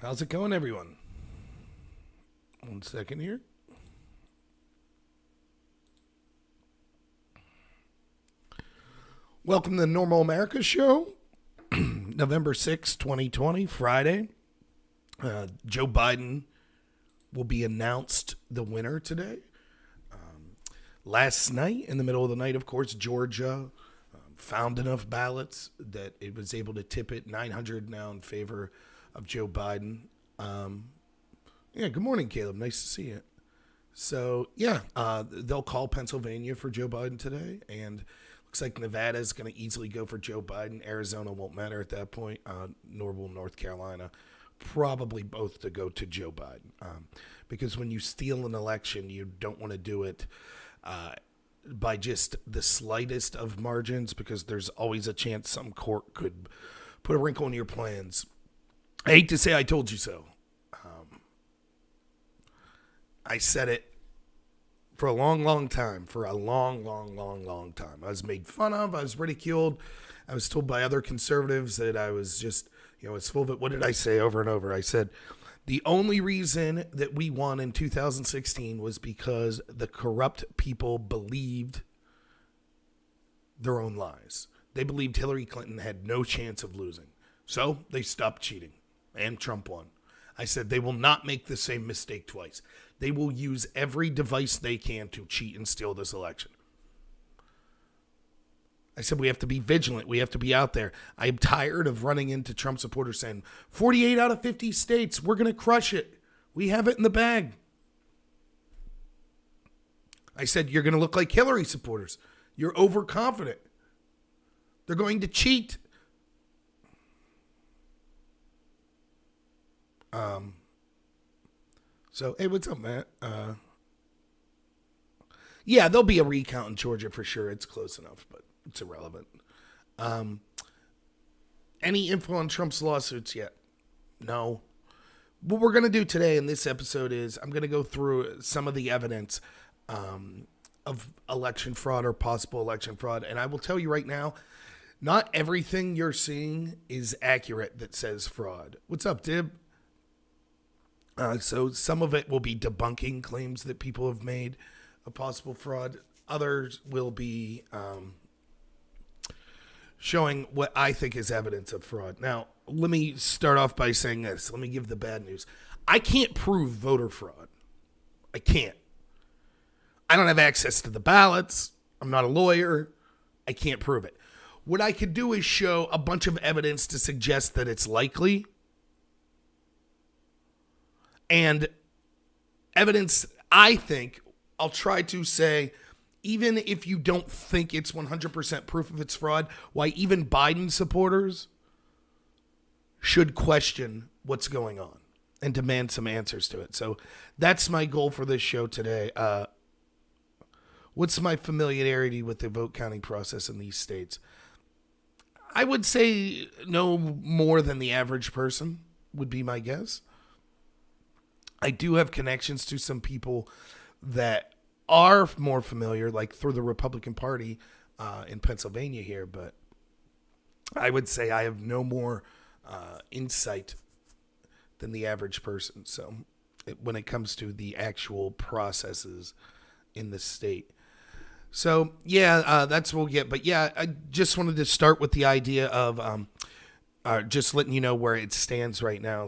How's it going, everyone? 1 second here. Welcome to the Normal America Show, November 6, 2020, Friday. Joe Biden will be announced the winner today. Last night, in the middle of the night, of course, Georgia found enough ballots that it was able to tip it 900 now in favor of Joe Biden. Good morning, Caleb. Nice to see you. So, they'll call Pennsylvania for Joe Biden today, and looks like Nevada is going to easily go for Joe Biden. Arizona won't matter at that point, nor will North Carolina. Probably both to go to Joe Biden. Because when you steal an election, you don't want to do it by just the slightest of margins, because there's always a chance some court could put a wrinkle in your plans. I hate to say I told you so. I said it for a long time. For a long time. I was made fun of. I was ridiculed. I was told by other conservatives that I was just, it's full of it. What did I say over and over? I said, the only reason that we won in 2016 was because the corrupt people believed their own lies. They believed Hillary Clinton had no chance of losing. So they stopped cheating, and Trump won. I said they will not make the same mistake twice. They will use every device they can to cheat and steal this election. I said we have to be vigilant. We have to be out there. I'm tired of running into Trump supporters saying, 48 out of 50 states, we're going to crush it. We have it in the bag. I said, you're going to look like Hillary supporters. You're overconfident. They're going to cheat. So, hey, what's up, Matt? There'll be a recount in Georgia for sure. It's close enough, but it's irrelevant. Any info on Trump's lawsuits yet? No. What we're going to do today in this episode is I'm going to go through some of the evidence of election fraud or possible election fraud. And I will tell you right now, not everything you're seeing is accurate that says fraud. What's up, Dib? So some of it will be debunking claims that people have made of possible fraud. Others will be showing what I think is evidence of fraud. Now, let me start off by saying this. Let me give the bad news. I can't prove voter fraud. I can't. I don't have access to the ballots. I'm not a lawyer. I can't prove it. What I could do is show a bunch of evidence to suggest that it's likely. And evidence, I think, I'll try to say, even if you don't think it's 100% proof of it's fraud, why even Biden supporters should question what's going on and demand some answers to it. So that's my goal for this show today. What's my familiarity with the vote counting process in these states? I would say no more than the average person would be my guess. I do have connections to some people that are more familiar, like through the Republican Party in Pennsylvania here, but I would say I have no more insight than the average person. So when it comes to the actual processes in the state. So, that's what we'll get. But, I just wanted to start with the idea of just letting you know where it stands right now.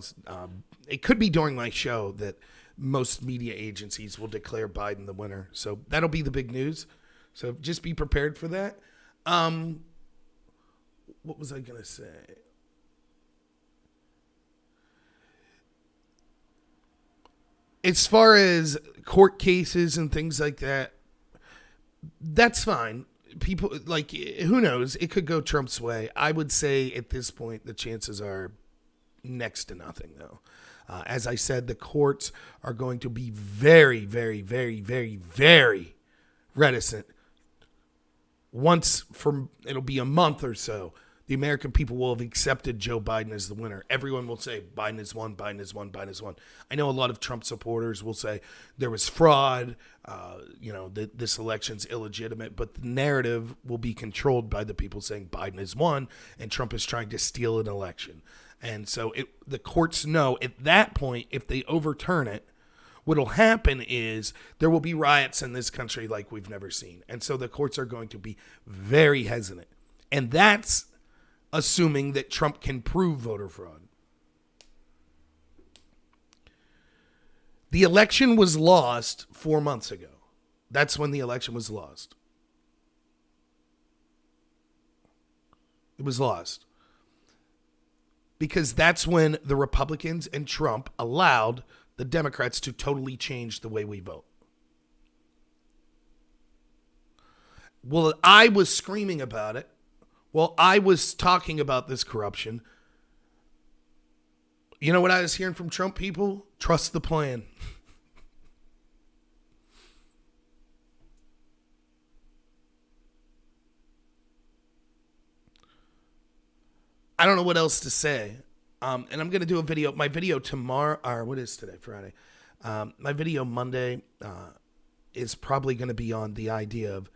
It could be during my show that most media agencies will declare Biden the winner. So that'll be the big news. So just be prepared for that. What was I going to say? As far as court cases and things like that, that's fine. People, who knows? It could go Trump's way. I would say at this point, the chances are next to nothing, though. As I said, the courts are going to be very, very, very, very, very reticent. It'll be a month or so. the American people will have accepted Joe Biden as the winner. Everyone will say Biden has won, Biden has won, Biden has won. I know a lot of Trump supporters will say there was fraud, this election's illegitimate, but the narrative will be controlled by the people saying Biden has won and Trump is trying to steal an election. And so the courts know at that point, if they overturn it, what'll happen is there will be riots in this country like we've never seen. And so the courts are going to be very hesitant. And that's assuming that Trump can prove voter fraud. The election was lost 4 months ago. That's when the election was lost. It was lost. Because that's when the Republicans and Trump allowed the Democrats to totally change the way we vote. Well, I was screaming about it. Well, I was talking about this corruption. You know what I was hearing from Trump people? Trust the plan. I don't know what else to say. And I'm going to do a video. My video tomorrow, or what is today? Friday. My video Monday is probably going to be on the idea of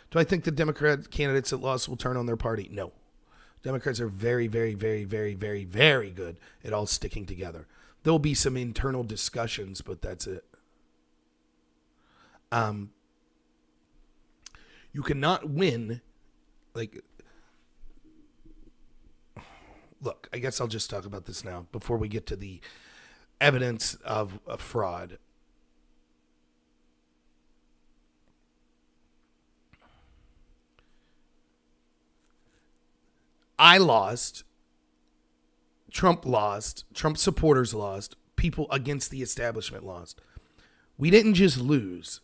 do I think the Democrat candidates that lost will turn on their party? No. Democrats are very, very, very, very, very, very good at all sticking together. There'll be some internal discussions, but that's it. You cannot win. Look, I guess I'll just talk about this now before we get to the evidence of fraud. I lost. Trump lost. Trump supporters lost. People against the establishment lost. We didn't just lose.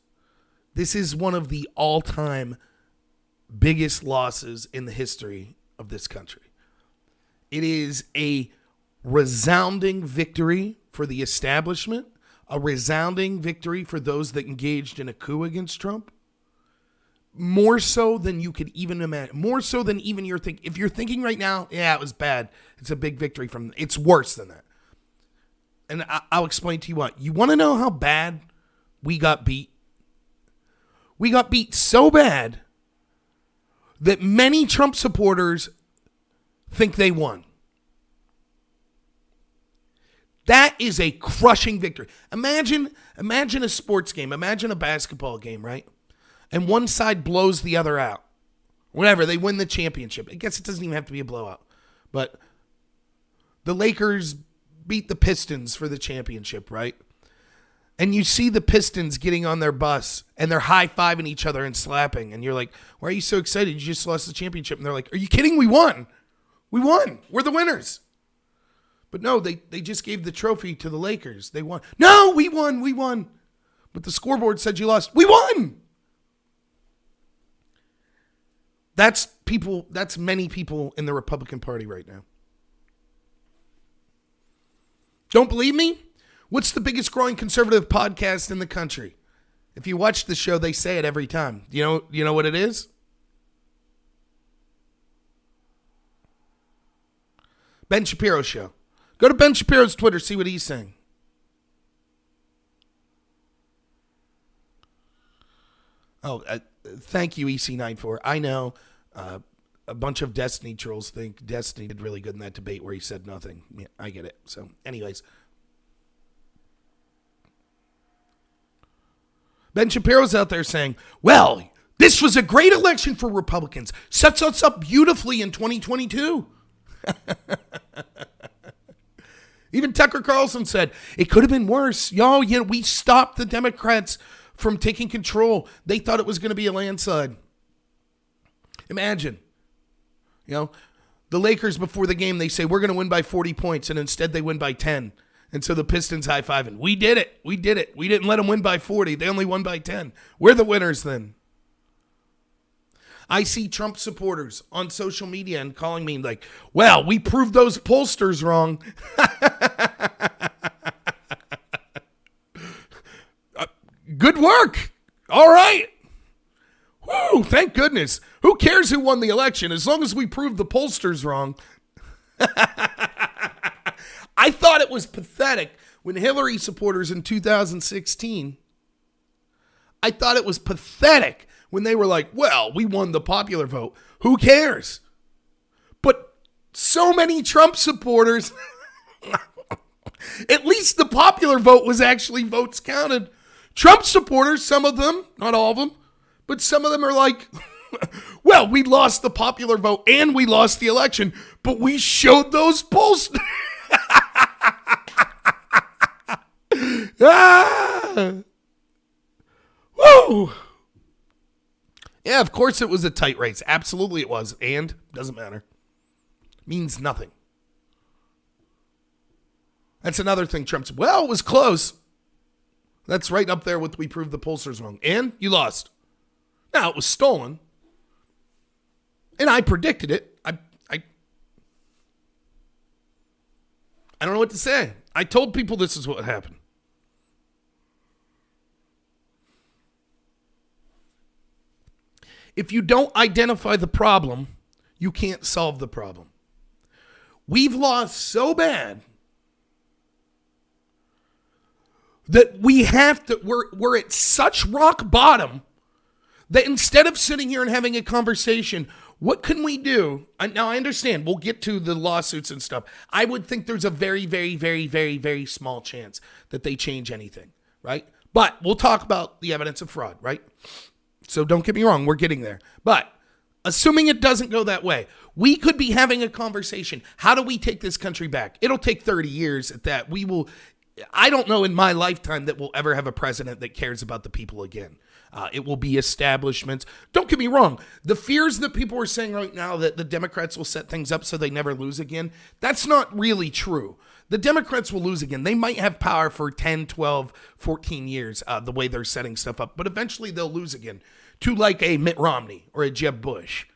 This is one of the all-time biggest losses in the history of this country. It is a resounding victory for the establishment, a resounding victory for those that engaged in a coup against Trump. More so than you could even imagine. More so than even you're thinking. If you're thinking right now, yeah, it was bad. It's a big victory from. It's worse than that. And I'll explain to you what. You want to know how bad we got beat? We got beat so bad that many Trump supporters think they won. That is a crushing victory. Imagine a sports game. Imagine a basketball game, right? And one side blows the other out. Whatever, they win the championship. I guess it doesn't even have to be a blowout. But the Lakers beat the Pistons for the championship, right? And you see the Pistons getting on their bus and they're high-fiving each other and slapping. And you're like, why are you so excited? You just lost the championship. And they're like, are you kidding? We won. We won. We're the winners. But no, they just gave the trophy to the Lakers. They won. No, we won. We won. But the scoreboard said you lost. We won. That's many people in the Republican Party right now. Don't believe me? What's the biggest growing conservative podcast in the country? If you watch the show, they say it every time. You know what it is? Ben Shapiro Show. Go to Ben Shapiro's Twitter, see what he's saying. Oh, thank you, EC94. I know a bunch of Destiny trolls think Destiny did really good in that debate where he said nothing. Yeah, I get it. So, anyways. Ben Shapiro's out there saying, well, this was a great election for Republicans. Sets us up beautifully in 2022. Even Tucker Carlson said, it could have been worse. We stopped the Democrats from taking control. They thought it was going to be a landslide. Imagine, the Lakers before the game, they say, we're going to win by 40 points, and instead they win by 10. And so the Pistons high-fiving. We did it. We did it. We didn't let them win by 40. They only won by 10. We're the winners then. I see Trump supporters on social media and calling me like, well, we proved those pollsters wrong. Good work. All right. Woo, thank goodness. Who cares who won the election as long as we prove the pollsters wrong? I thought it was pathetic when Hillary supporters in 2016, I thought it was pathetic when they were like, well, we won the popular vote. Who cares? But so many Trump supporters, at least the popular vote was actually votes counted. Trump supporters, some of them, not all of them, but some of them are like, well, we lost the popular vote and we lost the election, but we showed those polls. Woo! Yeah, of course it was a tight race. Absolutely it was. And doesn't matter. Means nothing. That's another thing Trump said. Well, it was close. That's right up there with we proved the pollsters wrong. And you lost. Now, it was stolen. And I predicted it. I don't know what to say. I told people this is what happened. If you don't identify the problem, you can't solve the problem. We've lost so bad that we have to, we're at such rock bottom that instead of sitting here and having a conversation, what can we do? Now, I understand. We'll get to the lawsuits and stuff. I would think there's a very, very, very, very, very small chance that they change anything, right? But we'll talk about the evidence of fraud, right? So don't get me wrong. We're getting there. But assuming it doesn't go that way, we could be having a conversation. How do we take this country back? It'll take 30 years at that. I don't know in my lifetime that we'll ever have a president that cares about the people again. It will be establishments. Don't get me wrong. The fears that people are saying right now that the Democrats will set things up so they never lose again, that's not really true. The Democrats will lose again. They might have power for 10, 12, 14 years, the way they're setting stuff up. But eventually they'll lose again to like a Mitt Romney or a Jeb Bush.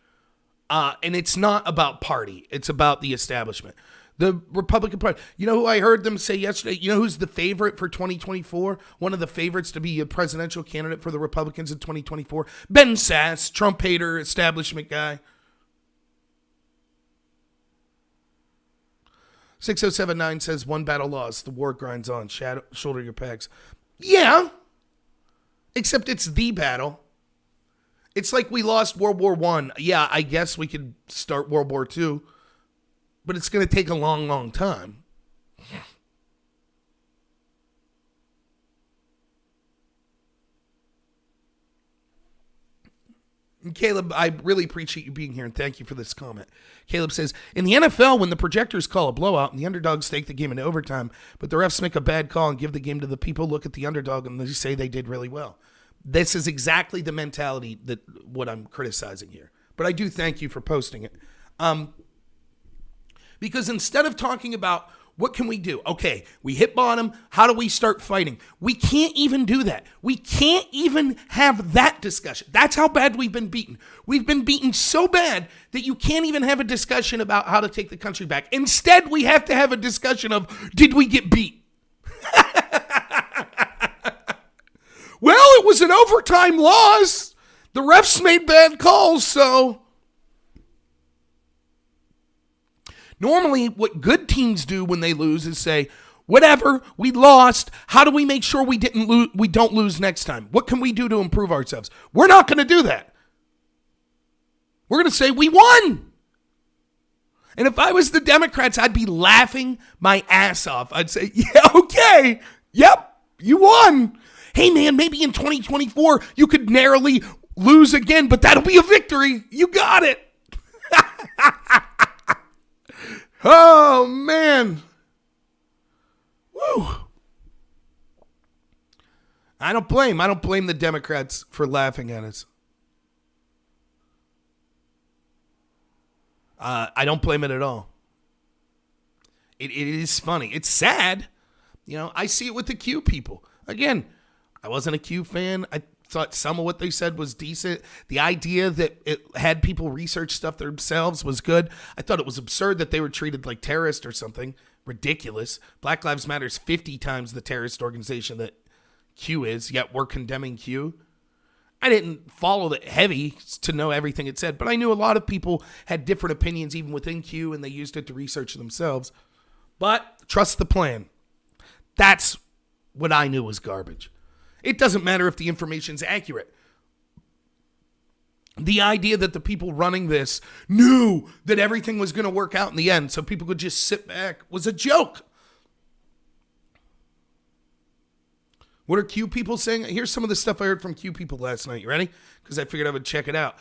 And it's not about party. It's about the establishment. The Republican Party. You know who I heard them say yesterday? You know who's the favorite for 2024? One of the favorites to be a presidential candidate for the Republicans in 2024? Ben Sasse, Trump hater, establishment guy. 6079 says, one battle lost. The war grinds on. Shoulder your packs. Yeah. Except it's the battle. It's like we lost World War I. Yeah, I guess we could start World War II. But it's going to take a long, long time. And Caleb, I really appreciate you being here, and thank you for this comment. Caleb says, in the NFL, when the projectors call a blowout and the underdogs take the game into overtime, but the refs make a bad call and give the game to the people, look at the underdog and they say they did really well. This is exactly the mentality that what I'm criticizing here. But I do thank you for posting it. Because instead of talking about what can we do? Okay, we hit bottom. How do we start fighting? We can't even do that. We can't even have that discussion. That's how bad we've been beaten. We've been beaten so bad that you can't even have a discussion about how to take the country back. Instead, we have to have a discussion of, did we get beat? Well, it was an overtime loss. The refs made bad calls, so... Normally, what good teams do when they lose is say, whatever, we lost. How do we make sure we don't lose next time? What can we do to improve ourselves? We're not going to do that. We're going to say we won. And if I was the Democrats, I'd be laughing my ass off. I'd say, yeah, okay. Yep, you won. Hey, man, maybe in 2024 you could narrowly lose again, but that'll be a victory. You got it. Oh, man. Woo. I don't blame the Democrats for laughing at us. I don't blame it at all. It is funny. It's sad. You know, I see it with the Q people. Again, I wasn't a Q fan. I thought some of what they said was decent. The idea that it had people research stuff themselves was good. I thought it was absurd that they were treated like terrorists or something. Ridiculous. Black Lives Matter is 50 times the terrorist organization that Q is, yet we're condemning Q. I didn't follow it heavy to know everything it said, but I knew a lot of people had different opinions even within Q, and they used it to research themselves. But trust the plan. That's what I knew was garbage. It doesn't matter if the information's accurate. The idea that the people running this knew that everything was going to work out in the end so people could just sit back was a joke. What are Q people saying? Here's some of the stuff I heard from Q people last night. You ready? Because I figured I would check it out.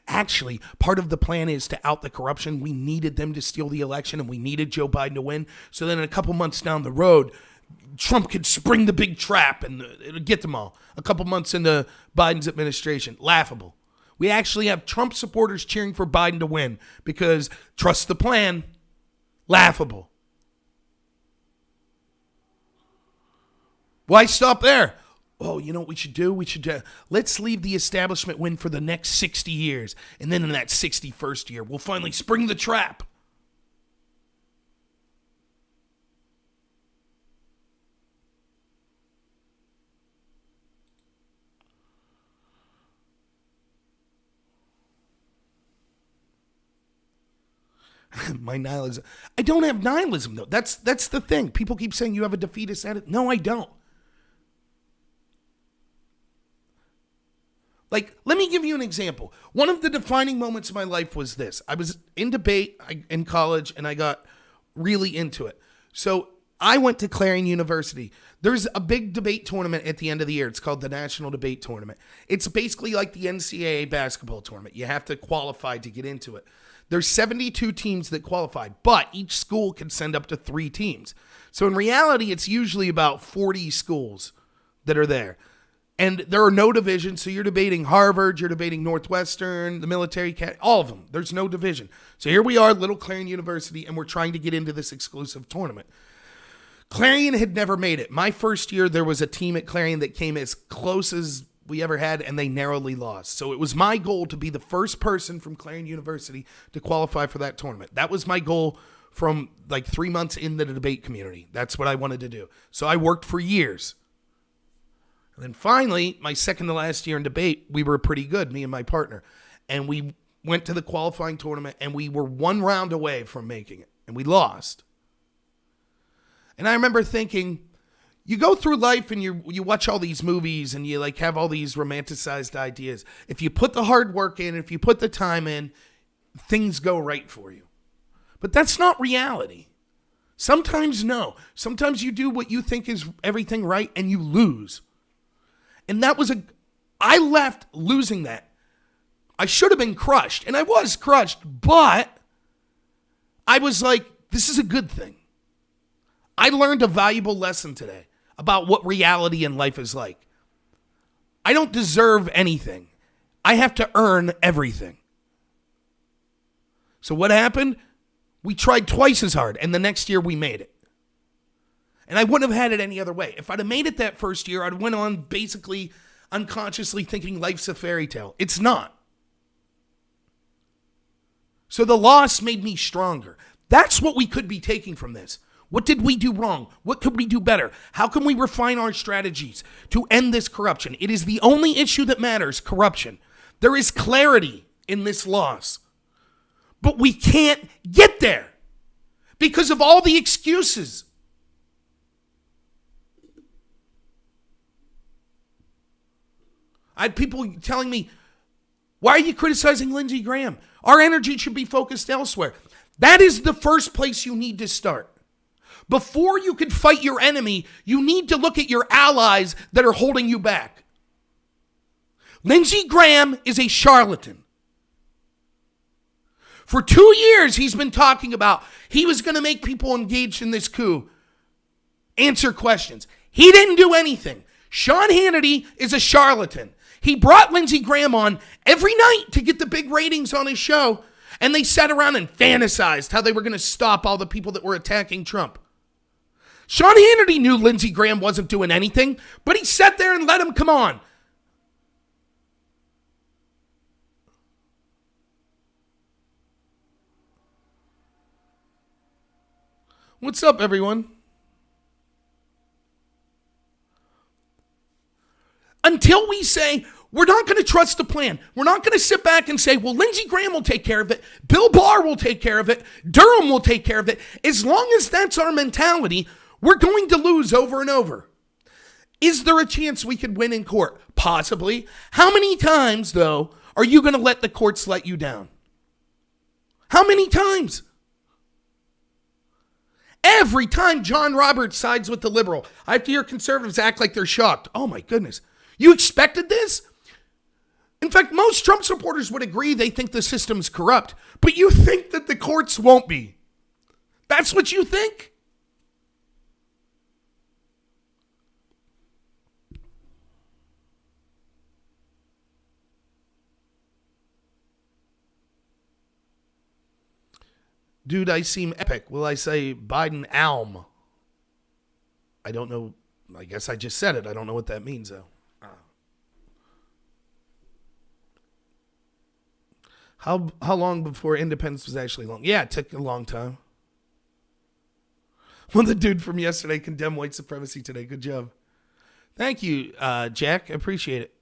Actually, part of the plan is to out the corruption. We needed them to steal the election, and we needed Joe Biden to win. So then in a couple months down the road, Trump could spring the big trap and it'll get them all. A couple months into Biden's administration. Laughable. We actually have Trump supporters cheering for Biden to win because trust the plan. Laughable. Why stop there? Oh, you know what we should do? Let's leave the establishment win for the next 60 years. And then in that 61st year, we'll finally spring the trap. My nihilism. I don't have nihilism, though. That's the thing. People keep saying you have a defeatist attitude. No, I don't. Like, let me give you an example. One of the defining moments of my life was this. I was in debate in college, and I got really into it. So I went to Clarion University. There's a big debate tournament at the end of the year. It's called the National Debate Tournament. It's basically like the NCAA basketball tournament. You have to qualify to get into it. There's 72 teams that qualified, but each school can send up to 3 teams. So in reality, it's usually about 40 schools that are there. And there are no divisions, so you're debating Harvard, you're debating Northwestern, the military academy, all of them. There's no division. So here we are, little Clarion University, and we're trying to get into this exclusive tournament. Clarion had never made it. My first year, there was a team at Clarion that came as close as we ever had, and they narrowly lost. So it was my goal to be the first person from Clarion University to qualify for that tournament. That was my goal from like 3 months into the debate community. That's what I wanted to do. So I worked for years. And then finally, my second to last year in debate, we were pretty good, me and my partner. And we went to the qualifying tournament, and we were 1 round away from making it. And we lost. And I remember thinking, you go through life and you watch all these movies and you like have all these romanticized ideas. If you put the hard work in, if you put the time in, things go right for you. But that's not reality. Sometimes no. Sometimes you do what you think is everything right and you lose. And I left losing that. I should have been crushed, and I was crushed, but I was like, this is a good thing. I learned a valuable lesson today about what reality in life is like. I don't deserve anything. I have to earn everything. So what happened? We tried twice as hard, and the next year we made it. And I wouldn't have had it any other way. If I'd have made it that first year, I'd went on basically unconsciously thinking life's a fairy tale. It's not. So the loss made me stronger. That's what we could be taking from this. What did we do wrong? What could we do better? How can we refine our strategies to end this corruption? It is the only issue that matters, corruption. There is clarity in this loss. But we can't get there because of all the excuses. I had people telling me, why are you criticizing Lindsey Graham? Our energy should be focused elsewhere. That is the first place you need to start. Before you can fight your enemy, you need to look at your allies that are holding you back. Lindsey Graham is a charlatan. For 2 years, he's been talking about he was going to make people engaged in this coup answer questions. He didn't do anything. Sean Hannity is a charlatan. He brought Lindsey Graham on every night to get the big ratings on his show, and they sat around and fantasized how they were going to stop all the people that were attacking Trump. Sean Hannity knew Lindsey Graham wasn't doing anything, but he sat there and let him come on. What's up, everyone? Until we say, We're not going to trust the plan. We're not going to sit back and say, well, Lindsey Graham will take care of it. Bill Barr will take care of it. Durham will take care of it. As long as that's our mentality, we're going to lose over and over. Is there a chance we could win in court? Possibly. How many times, though, are you going to let the courts let you down? How many times? Every time John Roberts sides with the liberal, I have to hear conservatives act like they're shocked. Oh, my goodness. You expected this? In fact, most Trump supporters would agree they think the system's corrupt, but you think that the courts won't be. That's what you think? Dude, I seem epic. Will I say Biden alm? I don't know. I guess I just said it. I don't know what that means, though. How long before independence was actually long? Yeah, it took a long time. Well, the dude from yesterday condemned white supremacy today. Good job. Thank you, Jack. I appreciate it.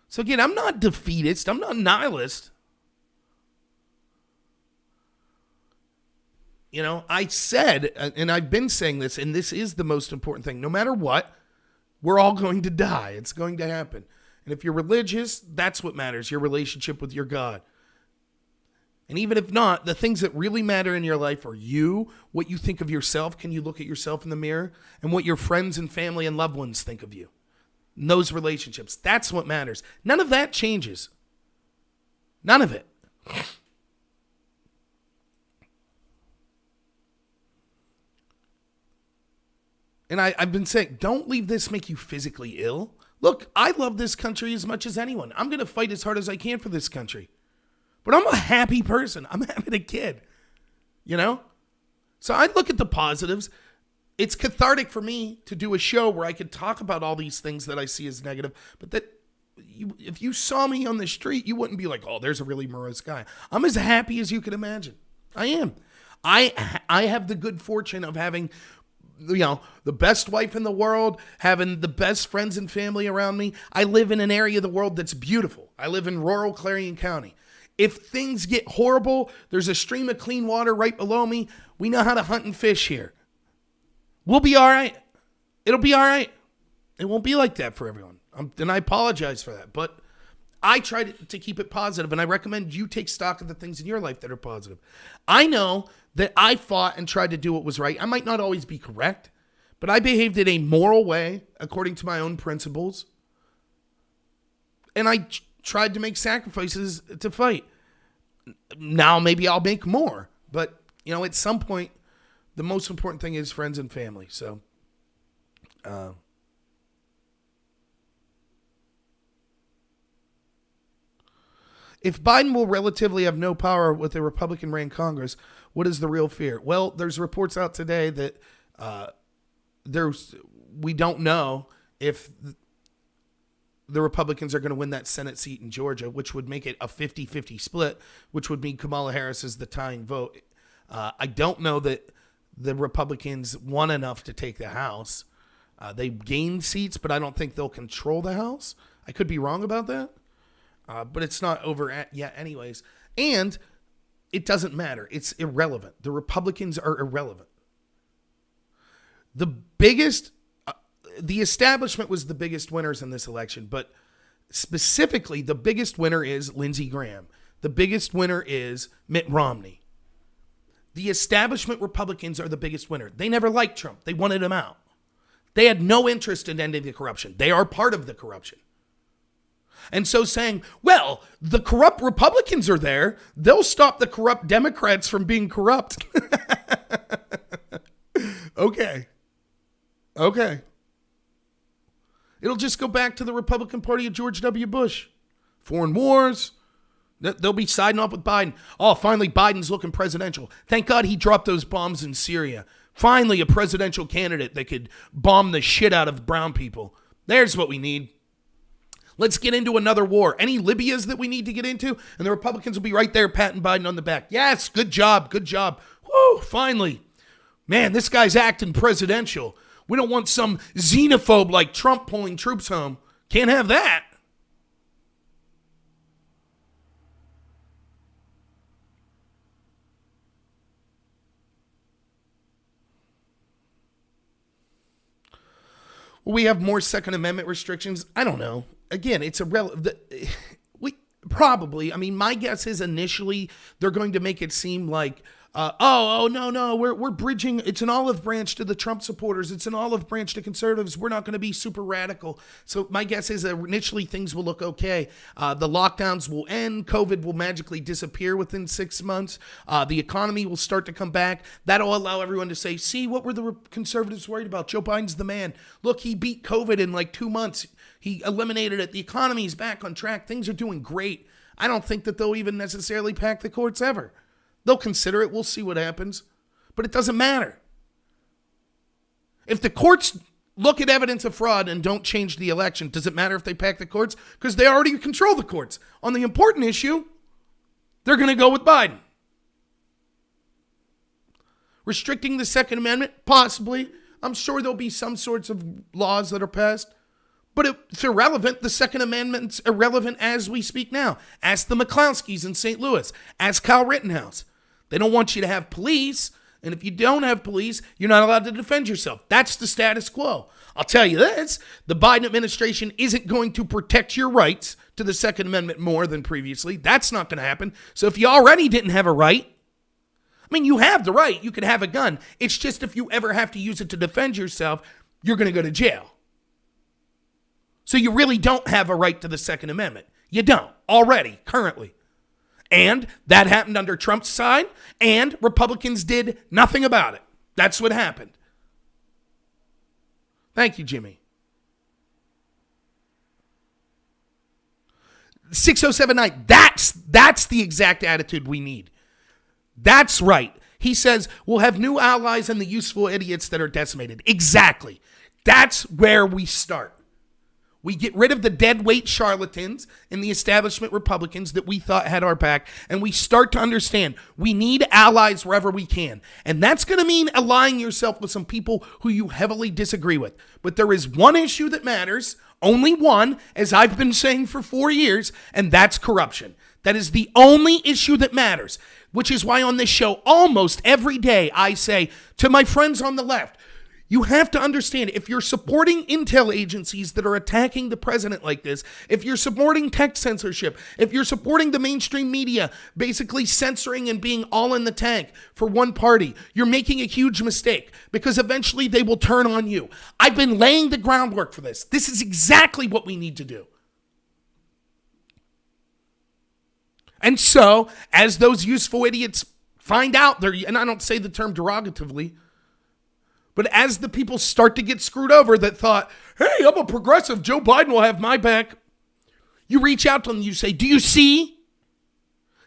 So again, I'm not defeatist. I'm not nihilist. You know, I said, and I've been saying this, and this is the most important thing. No matter what, we're all going to die. It's going to happen. And if you're religious, that's what matters, your relationship with your God. And even if not, the things that really matter in your life are you, what you think of yourself. Can you look at yourself in the mirror? And what your friends and family and loved ones think of you. And those relationships, that's what matters. None of that changes. None of it. And I've been saying, don't leave this make you physically ill. Look, I love this country as much as anyone. I'm going to fight as hard as I can for this country. But I'm a happy person. I'm having a kid. You know? So I look at the positives. It's cathartic for me to do a show where I could talk about all these things that I see as negative. But that if you saw me on the street, you wouldn't be like, oh, there's a really morose guy. I'm as happy as you can imagine. I am. I have the good fortune of having, you know, the best wife in the world, having the best friends and family around me. I live in an area of the world that's beautiful. I live in rural Clarion County. If things get horrible, there's a stream of clean water right below me. We know how to hunt and fish here. We'll be all right. It'll be all right. It won't be like that for everyone. And I apologize for that. But I try to keep it positive, and I recommend you take stock of the things in your life that are positive. I know that I fought and tried to do what was right. I might not always be correct, but I behaved in a moral way according to my own principles. And I tried to make sacrifices to fight. Now maybe I'll make more. But, you know, at some point, the most important thing is friends and family. So, if Biden will relatively have no power with a Republican-ran Congress, what is the real fear? Well, there's reports out today that we don't know if the Republicans are going to win that Senate seat in Georgia, which would make it a 50-50 split, which would mean Kamala Harris is the tying vote. I don't know that the Republicans won enough to take the House. They gained seats, but I don't think they'll control the House. I could be wrong about that. But it's not over yet anyways. And it doesn't matter. It's irrelevant. The Republicans are irrelevant. The establishment was the biggest winners in this election, but specifically the biggest winner is Lindsey Graham. The biggest winner is Mitt Romney. The establishment Republicans are the biggest winner. They never liked Trump. They wanted him out. They had no interest in ending the corruption. They are part of the corruption. And so saying, well, the corrupt Republicans are there, they'll stop the corrupt Democrats from being corrupt. Okay. It'll just go back to the Republican Party of George W. Bush. Foreign wars. They'll be siding off with Biden. Oh, finally, Biden's looking presidential. Thank God he dropped those bombs in Syria. Finally, a presidential candidate that could bomb the shit out of brown people. There's what we need. Let's get into another war. Any Libyas that we need to get into, and the Republicans will be right there patting Biden on the back. Yes, good job. Woo, finally. Man, this guy's acting presidential. We don't want some xenophobe like Trump pulling troops home. Can't have that. Will we have more Second Amendment restrictions? I don't know. Again, it's probably. I mean, my guess is initially they're going to make it seem like, no, we're bridging. It's an olive branch to the Trump supporters. It's an olive branch to conservatives. We're not going to be super radical. So my guess is that initially things will look okay. The lockdowns will end. COVID will magically disappear within 6 months. The economy will start to come back. That'll allow everyone to say, see, what were the conservatives worried about? Joe Biden's the man. Look, he beat COVID in like 2 months. He eliminated it. The economy's back on track. Things are doing great. I don't think that they'll even necessarily pack the courts ever. They'll consider it. We'll see what happens. But it doesn't matter. If the courts look at evidence of fraud and don't change the election, does it matter if they pack the courts? Because they already control the courts. On the important issue, they're going to go with Biden. Restricting the Second Amendment? Possibly. I'm sure there'll be some sorts of laws that are passed. But it's irrelevant. The Second Amendment's irrelevant as we speak now. Ask the McCloskeys in St. Louis. Ask Kyle Rittenhouse. They don't want you to have police. And if you don't have police, you're not allowed to defend yourself. That's the status quo. I'll tell you this. The Biden administration isn't going to protect your rights to the Second Amendment more than previously. That's not going to happen. So if you already didn't have a right, I mean, you have the right. You could have a gun. It's just if you ever have to use it to defend yourself, you're going to go to jail. So you really don't have a right to the Second Amendment. You don't already, currently. And that happened under Trump's side, and Republicans did nothing about it. That's what happened. Thank you, Jimmy. 6079, that's the exact attitude we need. That's right. He says, we'll have new allies and the useful idiots that are decimated. Exactly. That's where we start. We get rid of the deadweight charlatans and the establishment Republicans that we thought had our back, and we start to understand we need allies wherever we can. And that's going to mean allying yourself with some people who you heavily disagree with. But there is one issue that matters, only one, as I've been saying for 4 years, and that's corruption. That is the only issue that matters, which is why on this show almost every day I say to my friends on the left, you have to understand, if you're supporting intel agencies that are attacking the president like this, if you're supporting tech censorship, if you're supporting the mainstream media basically censoring and being all in the tank for one party, you're making a huge mistake because eventually they will turn on you. I've been laying the groundwork for this. This is exactly what we need to do. And so, as those useful idiots find out, and I don't say the term derogatively, but as the people start to get screwed over that thought, hey, I'm a progressive, Joe Biden will have my back, you reach out to them and you say, do you see?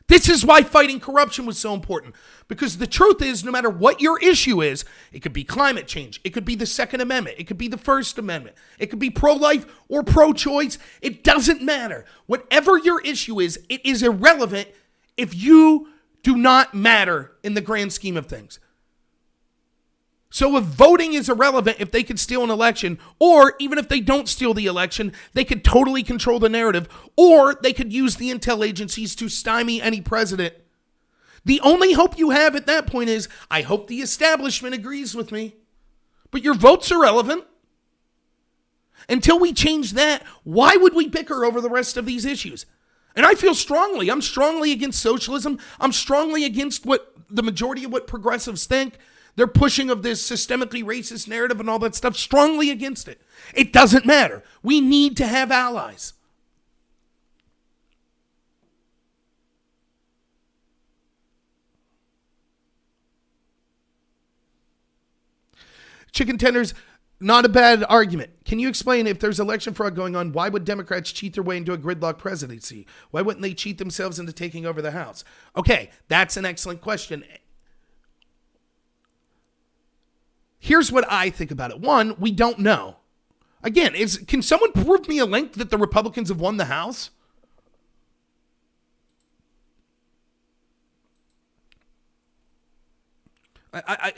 This is why fighting corruption was so important. Because the truth is, no matter what your issue is, it could be climate change, it could be the Second Amendment, it could be the First Amendment, it could be pro-life or pro-choice, it doesn't matter. Whatever your issue is, it is irrelevant if you do not matter in the grand scheme of things. So if voting is irrelevant, if they could steal an election, or even if they don't steal the election, they could totally control the narrative, or they could use the intel agencies to stymie any president. The only hope you have at that point is, I hope the establishment agrees with me. But your vote's irrelevant. Until we change that, why would we bicker over the rest of these issues? And I feel strongly. I'm strongly against socialism. I'm strongly against what the majority of what progressives think. They're pushing of this systemically racist narrative and all that stuff, strongly against it. It doesn't matter. We need to have allies. Chicken tenders, not a bad argument. Can you explain, if there's election fraud going on, why would Democrats cheat their way into a gridlocked presidency? Why wouldn't they cheat themselves into taking over the House? Okay, that's an excellent question. Here's what I think about it. One, we don't know. Again, can someone prove me a link that the Republicans have won the House?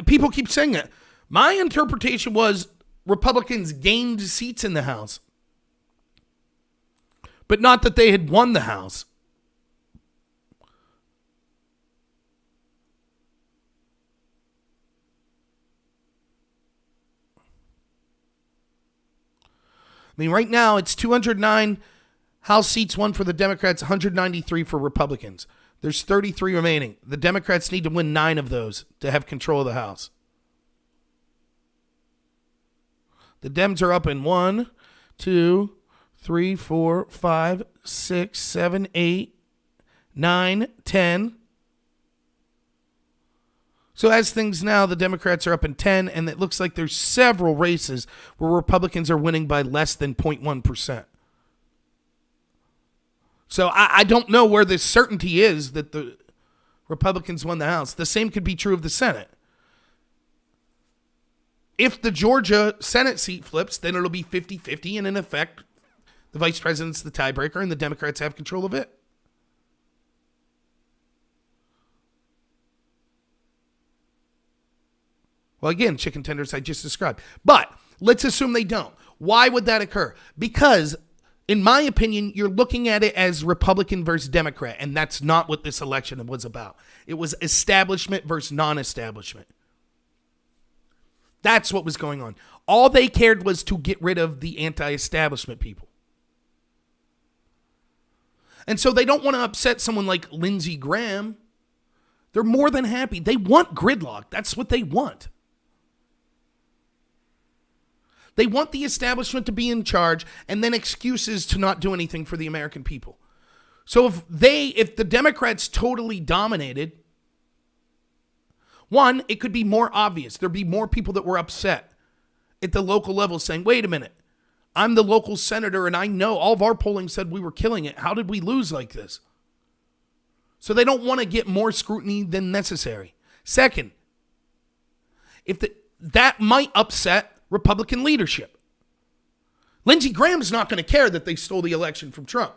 People keep saying that. My interpretation was Republicans gained seats in the House, but not that they had won the House. I mean, right now it's 209 House seats won for the Democrats, 193 for Republicans. There's 33 remaining. The Democrats need to win 9 of those to have control of the House. The Dems are up in 1, 2, 3, 4, 5, 6, 7, 8, 9, 10. So as things now, the Democrats are up in 10, and it looks like there's several races where Republicans are winning by less than 0.1%. So I don't know where the certainty is that the Republicans won the House. The same could be true of the Senate. If the Georgia Senate seat flips, then it'll be 50-50, and in effect, the vice president's the tiebreaker, and the Democrats have control of it. Well, again, chicken tenders I just described. But let's assume they don't. Why would that occur? Because, in my opinion, you're looking at it as Republican versus Democrat, and that's not what this election was about. It was establishment versus non-establishment. That's what was going on. All they cared was to get rid of the anti-establishment people. And so they don't want to upset someone like Lindsey Graham. They're more than happy. They want gridlock. That's what they want. They want the establishment to be in charge and then excuses to not do anything for the American people. So if the Democrats totally dominated, one, it could be more obvious. There'd be more people that were upset at the local level saying, wait a minute, I'm the local senator and I know all of our polling said we were killing it. How did we lose like this? So they don't want to get more scrutiny than necessary. Second, that might upset Republican leadership. Lindsey Graham's not going to care that they stole the election from Trump.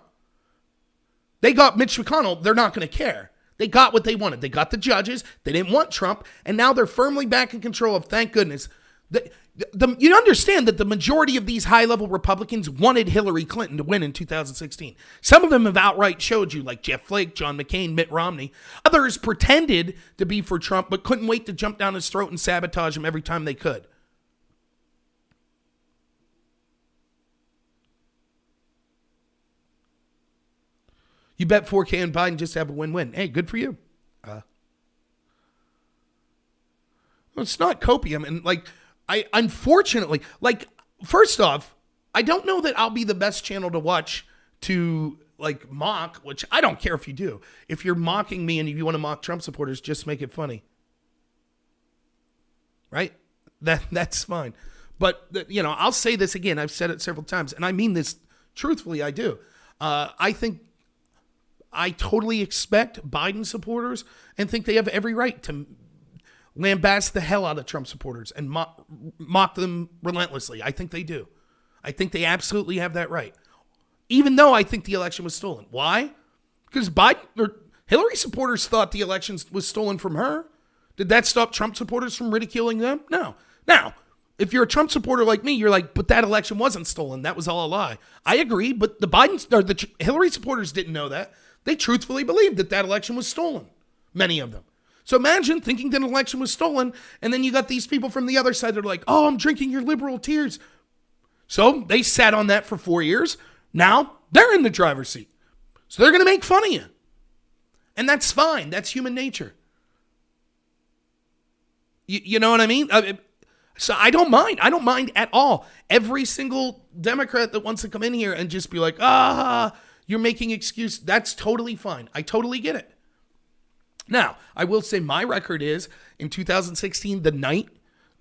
They got Mitch McConnell. They're not going to care. They got what they wanted. They got the judges. They didn't want Trump. And now they're firmly back in control of, thank goodness. You understand that the majority of these high-level Republicans wanted Hillary Clinton to win in 2016. Some of them have outright showed you, like Jeff Flake, John McCain, Mitt Romney. Others pretended to be for Trump, but couldn't wait to jump down his throat and sabotage him every time they could. You bet 4K and Biden just have a win-win. Hey, good for you. Well, it's not copium. And unfortunately, first off, I don't know that I'll be the best channel to watch to mock, which I don't care if you do. If you're mocking me and if you want to mock Trump supporters, just make it funny. Right? That's fine. But, I'll say this again. I've said it several times, and I mean this truthfully, I do. I totally expect Biden supporters and think they have every right to lambast the hell out of Trump supporters and mock them relentlessly. I think they do. I think they absolutely have that right. Even though I think the election was stolen. Why? Because Hillary supporters thought the election was stolen from her. Did that stop Trump supporters from ridiculing them? No. Now, if you're a Trump supporter like me, you're like, but that election wasn't stolen. That was all a lie. I agree, but the Hillary supporters didn't know that. They truthfully believed that election was stolen. Many of them. So imagine thinking that an election was stolen, and then you got these people from the other side that are like, oh, I'm drinking your liberal tears. So they sat on that for 4 years. Now they're in the driver's seat. So they're going to make fun of you. And that's fine. That's human nature. You know what I mean? So I don't mind. I don't mind at all. Every single Democrat that wants to come in here and just be like, you're making excuse. That's totally fine. I totally get it. Now, I will say my record is in 2016, the night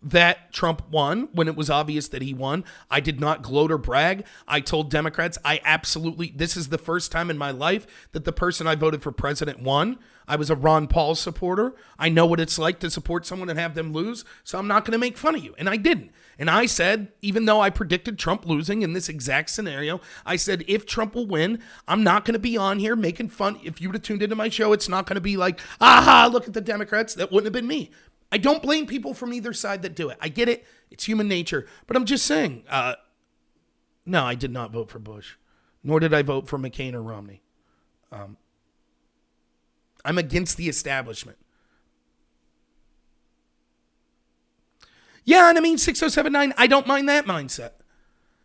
that Trump won, when it was obvious that he won, I did not gloat or brag. I told Democrats, this is the first time in my life that the person I voted for president won. I was a Ron Paul supporter. I know what it's like to support someone and have them lose, so I'm not going to make fun of you. And I didn't. And I said, even though I predicted Trump losing in this exact scenario, I said, if Trump will win, I'm not going to be on here making fun. If you would have tuned into my show, it's not going to be like, look at the Democrats. That wouldn't have been me. I don't blame people from either side that do it. I get it. It's human nature. But I'm just saying, no, I did not vote for Bush. Nor did I vote for McCain or Romney. I'm against the establishment. Yeah, and I mean, 6079, I don't mind that mindset.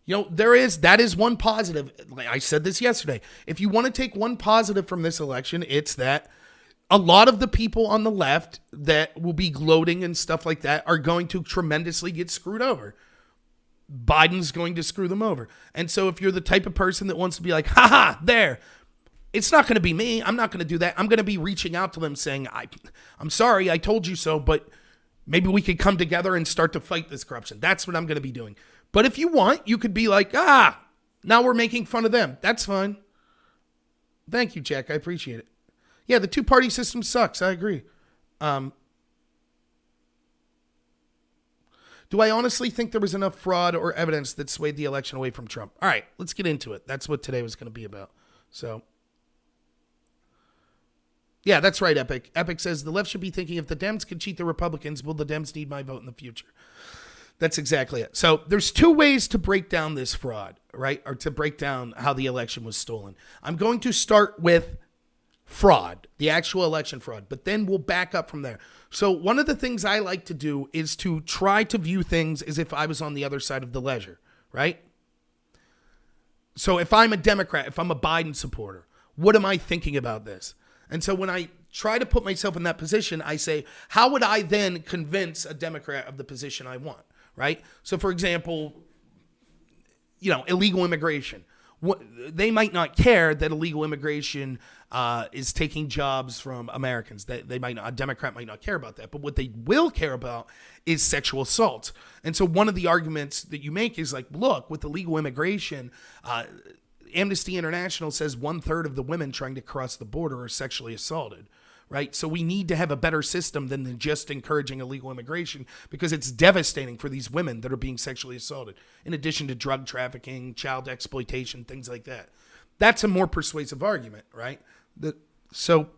You know, that is one positive. Like I said this yesterday. If you want to take one positive from this election, it's that a lot of the people on the left that will be gloating and stuff like that are going to tremendously get screwed over. Biden's going to screw them over. And so if you're the type of person that wants to be like, haha, there, it's not going to be me. I'm not going to do that. I'm going to be reaching out to them saying, I'm sorry, I told you so, but maybe we could come together and start to fight this corruption. That's what I'm going to be doing. But if you want, you could be like, now we're making fun of them. That's fine. Thank you, Jack. I appreciate it. Yeah, the two-party system sucks. I agree. Do I honestly think there was enough fraud or evidence that swayed the election away from Trump? All right, let's get into it. That's what today was going to be about. So, yeah, that's right, Epic. Epic says the left should be thinking if the Dems can cheat the Republicans, will the Dems need my vote in the future? That's exactly it. So there's two ways to break down this fraud, right? Or to break down how the election was stolen. I'm going to start with fraud, the actual election fraud, but then we'll back up from there. So one of the things I like to do is to try to view things as if I was on the other side of the ledger, right? So if I'm a Democrat, if I'm a Biden supporter, what am I thinking about this? And so when I try to put myself in that position, I say, how would I then convince a Democrat of the position I want, right? So for example, illegal immigration. They might not care that illegal immigration is taking jobs from Americans. A Democrat might not care about that. But what they will care about is sexual assault. And so one of the arguments that you make is like, look, with illegal immigration, Amnesty International says 1/3 of the women trying to cross the border are sexually assaulted. Right? So we need to have a better system than just encouraging illegal immigration because it's devastating for these women that are being sexually assaulted, in addition to drug trafficking, child exploitation, things like that. That's a more persuasive argument, right? So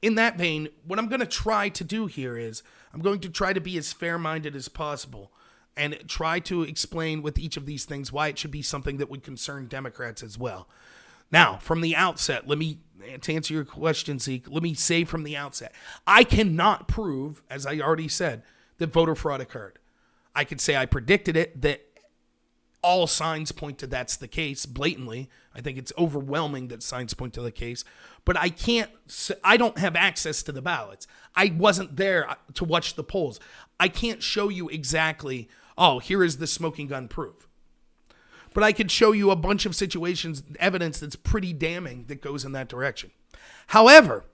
in that vein, what I'm going to try to do here is I'm going to try to be as fair-minded as possible and try to explain with each of these things why it should be something that would concern Democrats as well. Now, from the outset, to answer your question, Zeke, let me say from the outset, I cannot prove, as I already said, that voter fraud occurred. I could say I predicted it, that all signs point to that's the case blatantly. I think it's overwhelming that signs point to the case, but I don't have access to the ballots. I wasn't there to watch the polls. I can't show you exactly, here is the smoking gun proof. But I could show you a bunch of situations, evidence that's pretty damning that goes in that direction. However,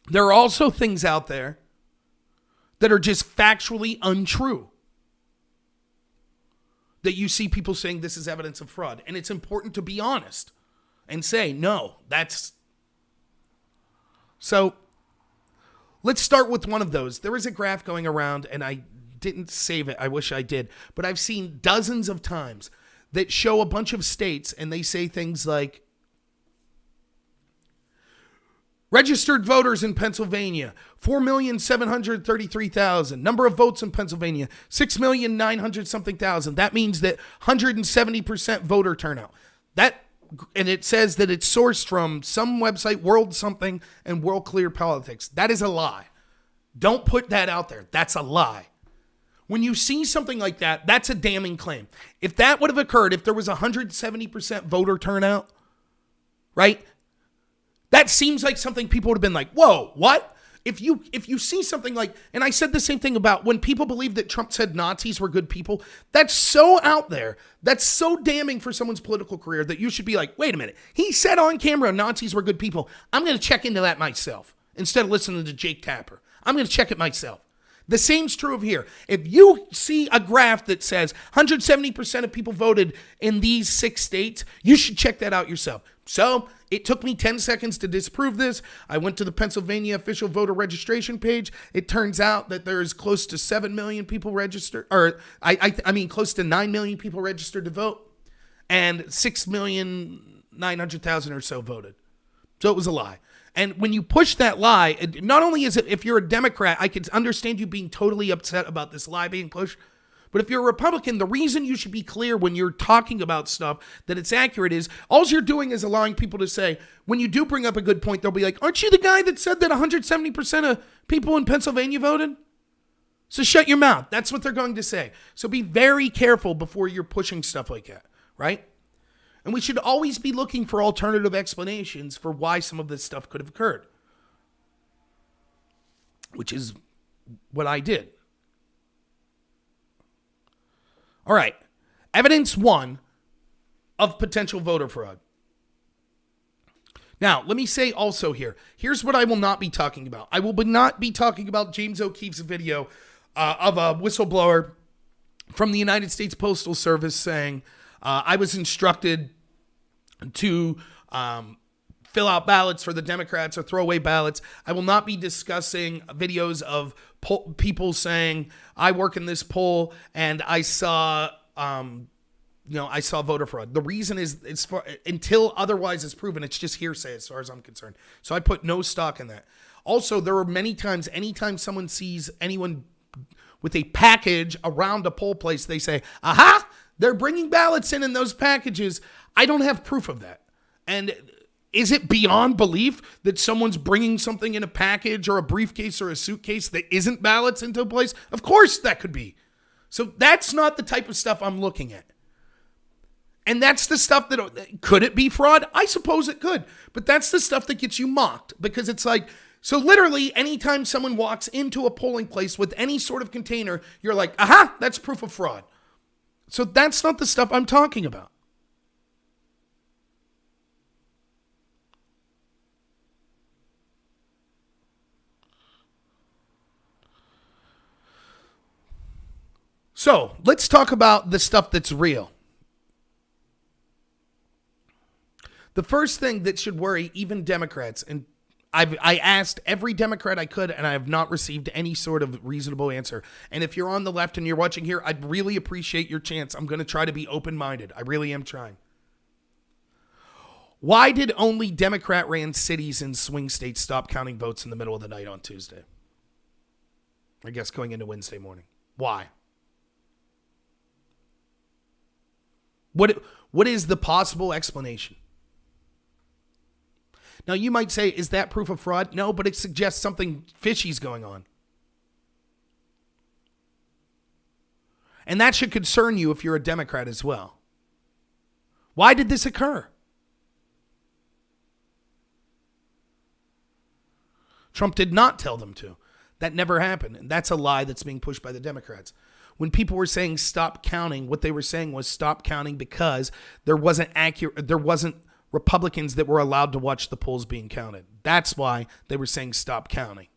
there are also things out there that are just factually untrue. That you see people saying this is evidence of fraud. And it's important to be honest and say, no, that's... So let's start with one of those. There is a graph going around, and I didn't save it. I wish I did. But I've seen dozens of times that show a bunch of states, and they say things like, registered voters in Pennsylvania, 4,733,000. Number of votes in Pennsylvania, 6,900,something thousand. That means that 170% voter turnout. And it says that it's sourced from some website, World Something, and World Clear Politics. That is a lie. Don't put that out there. That's a lie. When you see something like that, that's a damning claim. If that would have occurred, if there was 170% voter turnout, right? That seems like something people would have been like, whoa, what? If you see something like, and I said the same thing about when people believe that Trump said Nazis were good people, that's so out there. That's so damning for someone's political career that you should be like, wait a minute. He said on camera Nazis were good people. I'm going to check into that myself instead of listening to Jake Tapper. I'm going to check it myself. The same's true of here. If you see a graph that says 170% of people voted in these 6 states, you should check that out yourself. So it took me 10 seconds to disprove this. I went to the Pennsylvania official voter registration page. It turns out that there's close to 7 million people registered, or I mean close to 9 million people registered to vote, and 6,900,000 or so voted. So it was a lie. And when you push that lie, not only is it, if you're a Democrat, I can understand you being totally upset about this lie being pushed. But if you're a Republican, the reason you should be clear when you're talking about stuff that it's accurate is all you're doing is allowing people to say, when you do bring up a good point, they'll be like, aren't you the guy that said that 170% of people in Pennsylvania voted? So shut your mouth. That's what they're going to say. So be very careful before you're pushing stuff like that, right? And we should always be looking for alternative explanations for why some of this stuff could have occurred, which is what I did. All right. Evidence 1 of potential voter fraud. Now, let me say also here's what I will not be talking about. I will not be talking about James O'Keefe's video of a whistleblower from the United States Postal Service saying, I was instructed to fill out ballots for the Democrats or throw away ballots. I will not be discussing videos of people saying, I work in this poll and I saw, I saw voter fraud. The reason is until otherwise is proven, it's just hearsay as far as I'm concerned. So I put no stock in that. Also, there are many times, anytime someone sees anyone with a package around a poll place, they say, aha, they're bringing ballots in those packages. I don't have proof of that. And is it beyond belief that someone's bringing something in a package or a briefcase or a suitcase that isn't ballots into a place? Of course that could be. So that's not the type of stuff I'm looking at. And that's the stuff that, could it be fraud? I suppose it could. But that's the stuff that gets you mocked because it's like, so literally anytime someone walks into a polling place with any sort of container, you're like, aha, that's proof of fraud. So that's not the stuff I'm talking about. So let's talk about the stuff that's real. The first thing that should worry even Democrats, and I asked every Democrat I could, and I have not received any sort of reasonable answer. And if you're on the left and you're watching here, I'd really appreciate your chance. I'm going to try to be open-minded. I really am trying. Why did only Democrat-ran cities and swing states stop counting votes in the middle of the night on Tuesday? I guess going into Wednesday morning. Why? What is the possible explanation? Now, you might say, is that proof of fraud? No, but it suggests something fishy's going on. And that should concern you if you're a Democrat as well. Why did this occur? Trump did not tell them to. That never happened. And that's a lie that's being pushed by the Democrats. When people were saying stop counting, what they were saying was stop counting because there wasn't Republicans that were allowed to watch the polls being counted. That's why they were saying stop counting.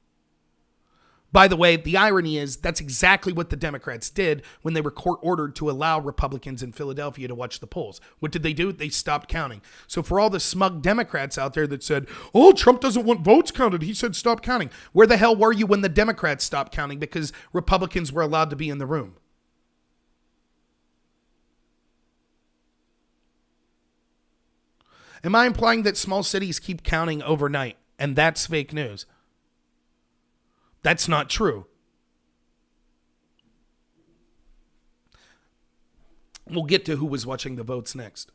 By the way, the irony is that's exactly what the Democrats did when they were court-ordered to allow Republicans in Philadelphia to watch the polls. What did they do? They stopped counting. So for all the smug Democrats out there that said, oh, Trump doesn't want votes counted, he said stop counting. Where the hell were you when the Democrats stopped counting because Republicans were allowed to be in the room? Am I implying that small cities keep counting overnight and that's fake news? That's not true. We'll get to who was watching the votes next.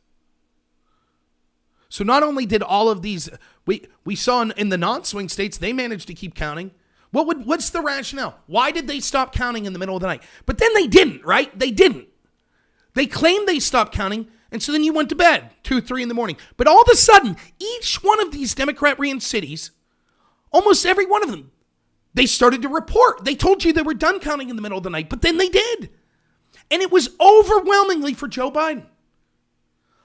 So not only did all of these, we saw in the non-swing states, they managed to keep counting. What's the rationale? Why did they stop counting in the middle of the night? But then they didn't, right? They didn't. They claimed they stopped counting, and so then you went to bed 2, 3 in the morning. But all of a sudden, each one of these Democrat-ran cities, almost every one of them, they started to report. They told you they were done counting in the middle of the night, but then they did. And it was overwhelmingly for Joe Biden.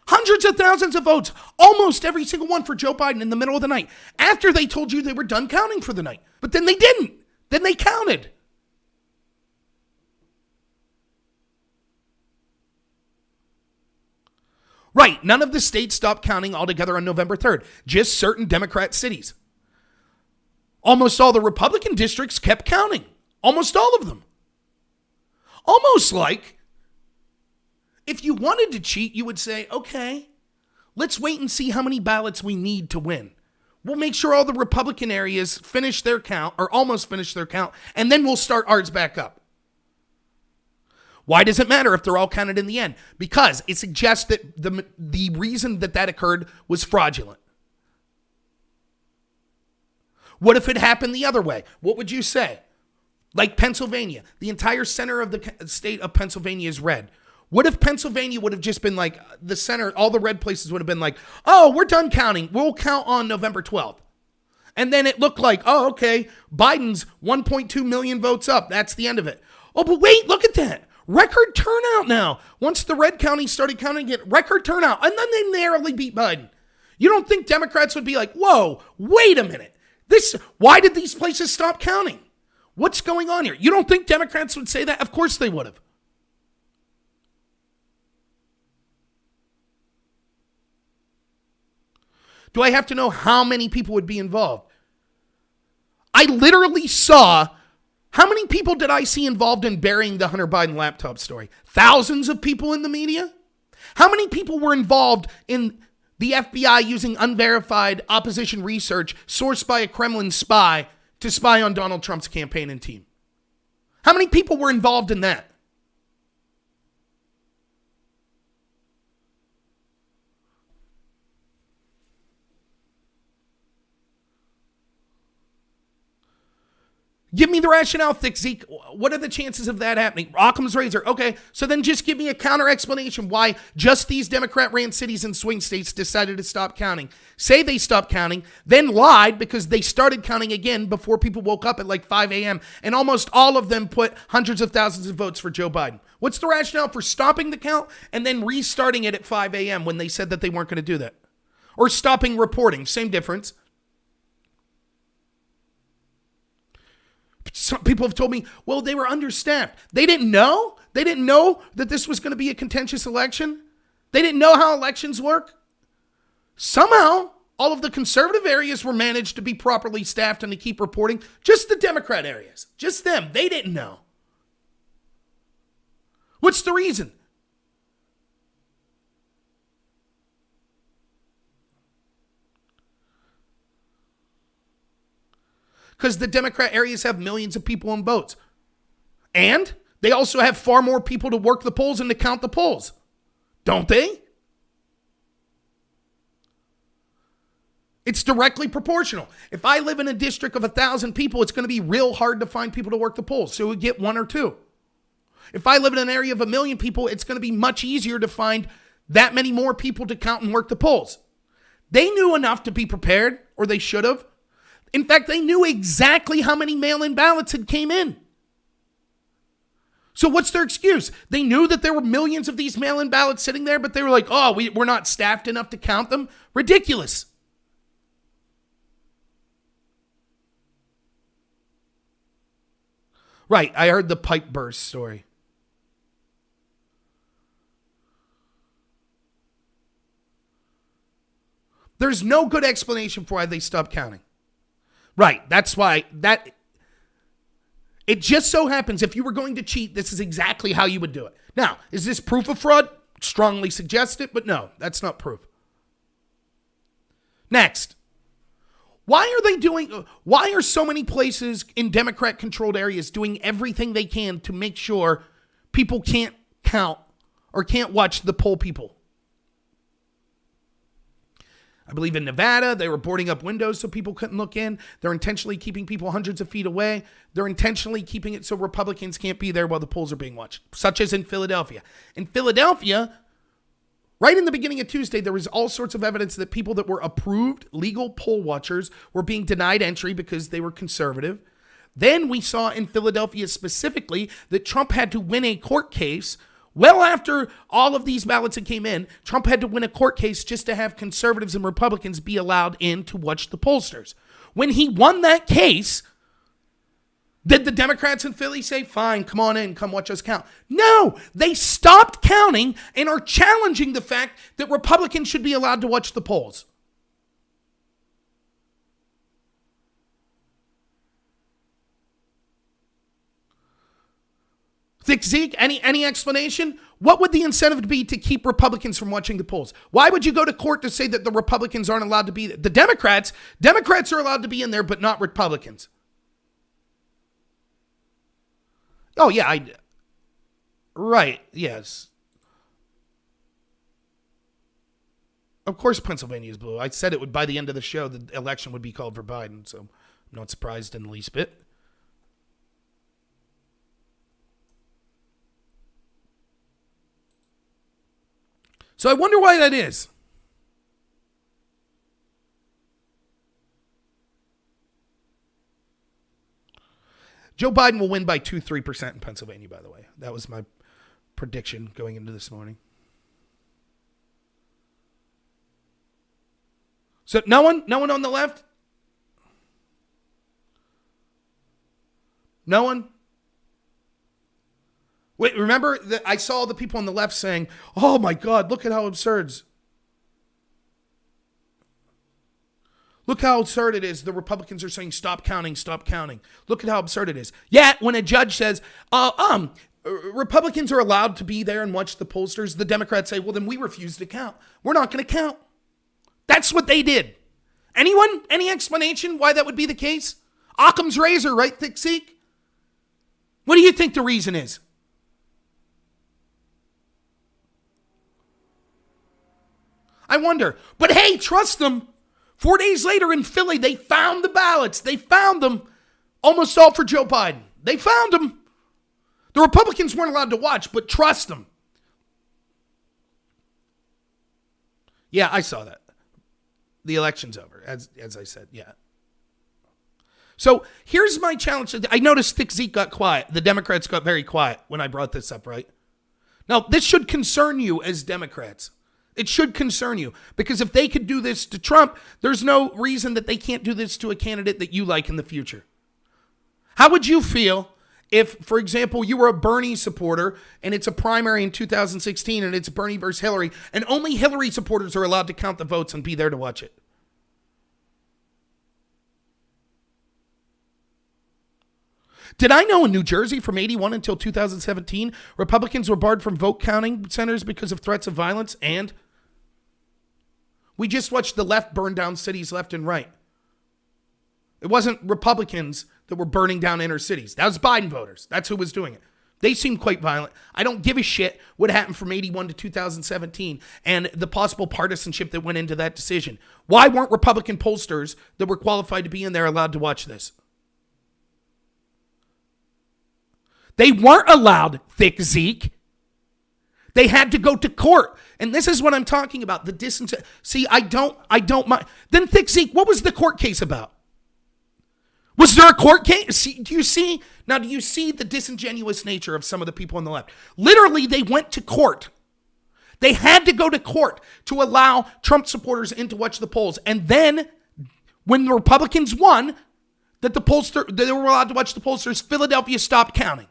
Hundreds of thousands of votes, almost every single one for Joe Biden in the middle of the night, after they told you they were done counting for the night. But then they didn't. Then they counted. Right, none of the states stopped counting altogether on November 3rd, just certain Democrat cities. Almost all the Republican districts kept counting. Almost all of them. Almost like if you wanted to cheat, you would say, okay, let's wait and see how many ballots we need to win. We'll make sure all the Republican areas finish their count or almost finish their count, and then we'll start ours back up. Why does it matter if they're all counted in the end? Because it suggests that the reason that occurred was fraudulent. What if it happened the other way? What would you say? Like Pennsylvania, the entire center of the state of Pennsylvania is red. What if Pennsylvania would have just been like the center, all the red places would have been like, oh, we're done counting. We'll count on November 12th. And then it looked like, oh, okay, Biden's 1.2 million votes up. That's the end of it. Oh, but wait, look at that. Record turnout now. Once the red counties started counting it, record turnout. And then they narrowly beat Biden. You don't think Democrats would be like, whoa, wait a minute. Why did these places stop counting? What's going on here? You don't think Democrats would say that? Of course they would have. Do I have to know how many people would be involved? I literally saw, how many people did I see involved in burying the Hunter Biden laptop story? Thousands of people in the media? How many people were involved in the FBI using unverified opposition research sourced by a Kremlin spy to spy on Donald Trump's campaign and team? How many people were involved in that? Give me the rationale, Thick Zeke. What are the chances of that happening? Occam's razor. Okay, so then just give me a counter explanation why just these Democrat-ran cities and swing states decided to stop counting. Say they stopped counting, then lied because they started counting again before people woke up at like 5 a.m. and almost all of them put hundreds of thousands of votes for Joe Biden. What's the rationale for stopping the count and then restarting it at 5 a.m. when they said that they weren't going to do that? Or stopping reporting, same difference. Some people have told me, well, they were understaffed. They didn't know? They didn't know that this was going to be a contentious election? They didn't know how elections work? Somehow, all of the conservative areas were managed to be properly staffed and to keep reporting. Just the Democrat areas. Just them. They didn't know. What's the reason? Because the Democrat areas have millions of people in votes. And they also have far more people to work the polls and to count the polls. Don't they? It's directly proportional. If I live in a district of 1,000 people, it's going to be real hard to find people to work the polls. So we get one or two. If I live in an area of 1 million people, it's going to be much easier to find that many more people to count and work the polls. They knew enough to be prepared, or they should have. In fact, they knew exactly how many mail-in ballots had came in. So what's their excuse? They knew that there were millions of these mail-in ballots sitting there, but they were like, oh, we're not staffed enough to count them. Ridiculous. Right, I heard the pipe burst story. There's no good explanation for why they stopped counting. Right, that's why it just so happens if you were going to cheat, this is exactly how you would do it. Now, is this proof of fraud? Strongly suggest it, but no, that's not proof. Next, why are so many places in Democrat-controlled areas doing everything they can to make sure people can't count or can't watch the poll people? I believe in Nevada, they were boarding up windows so people couldn't look in. They're intentionally keeping people hundreds of feet away. They're intentionally keeping it so Republicans can't be there while the polls are being watched, such as in Philadelphia. In Philadelphia, right in the beginning of Tuesday, there was all sorts of evidence that people that were approved legal poll watchers were being denied entry because they were conservative. Then we saw in Philadelphia specifically that Trump had to win a court case. Well, after all of these ballots that came in, Trump had to win a court case just to have conservatives and Republicans be allowed in to watch the pollsters. When he won that case, did the Democrats in Philly say, fine, come on in, come watch us count? No, they stopped counting and are challenging the fact that Republicans should be allowed to watch the polls. Thick Zeke, any explanation? What would the incentive be to keep Republicans from watching the polls? Why would you go to court to say that the Republicans aren't allowed to be there? The Democrats are allowed to be in there, but not Republicans. Oh, yeah, right, yes. Of course Pennsylvania is blue. I said it would, by the end of the show, the election would be called for Biden, so I'm not surprised in the least bit. So I wonder why that is. Joe Biden will win by 2-3% in Pennsylvania, by the way. That was my prediction going into this morning. So no one on the left? No one? Wait, remember that I saw the people on the left saying, oh my God, look at how absurd. Look how absurd it is. The Republicans are saying, stop counting, stop counting. Look at how absurd it is. Yet, when a judge says, Republicans are allowed to be there and watch the pollsters, the Democrats say, well, then we refuse to count. We're not going to count. That's what they did. Anyone? Any explanation why that would be the case? Occam's razor, right, Thick Zeke? What do you think the reason is? I wonder. But hey, trust them. 4 days later in Philly, they found the ballots. They found them. Almost all for Joe Biden. They found them. The Republicans weren't allowed to watch, but trust them. Yeah, I saw that. The election's over, as I said, yeah. So here's my challenge. I noticed Thick Zeke got quiet. The Democrats got very quiet when I brought this up, right? Now, this should concern you as Democrats. It should concern you, because if they could do this to Trump, there's no reason that they can't do this to a candidate that you like in the future. How would you feel if, for example, you were a Bernie supporter and it's a primary in 2016 and it's Bernie versus Hillary, and only Hillary supporters are allowed to count the votes and be there to watch it? Did I know in New Jersey from 81 until 2017, Republicans were barred from vote counting centers because of threats of violence? And we just watched the left burn down cities left and right. It wasn't Republicans that were burning down inner cities. That was Biden voters. That's who was doing it. They seemed quite violent. I don't give a shit what happened from 81 to 2017 and the possible partisanship that went into that decision. Why weren't Republican pollsters that were qualified to be in there allowed to watch this? They weren't allowed, Thick Zeke. They had to go to court. And this is what I'm talking about. See, I don't mind. Then Thick Zeke, what was the court case about? Was there a court case? Do you see the disingenuous nature of some of the people on the left? Literally, they went to court. They had to go to court to allow Trump supporters in to watch the polls. And then when the Republicans won, that they were allowed to watch the pollsters, Philadelphia stopped counting.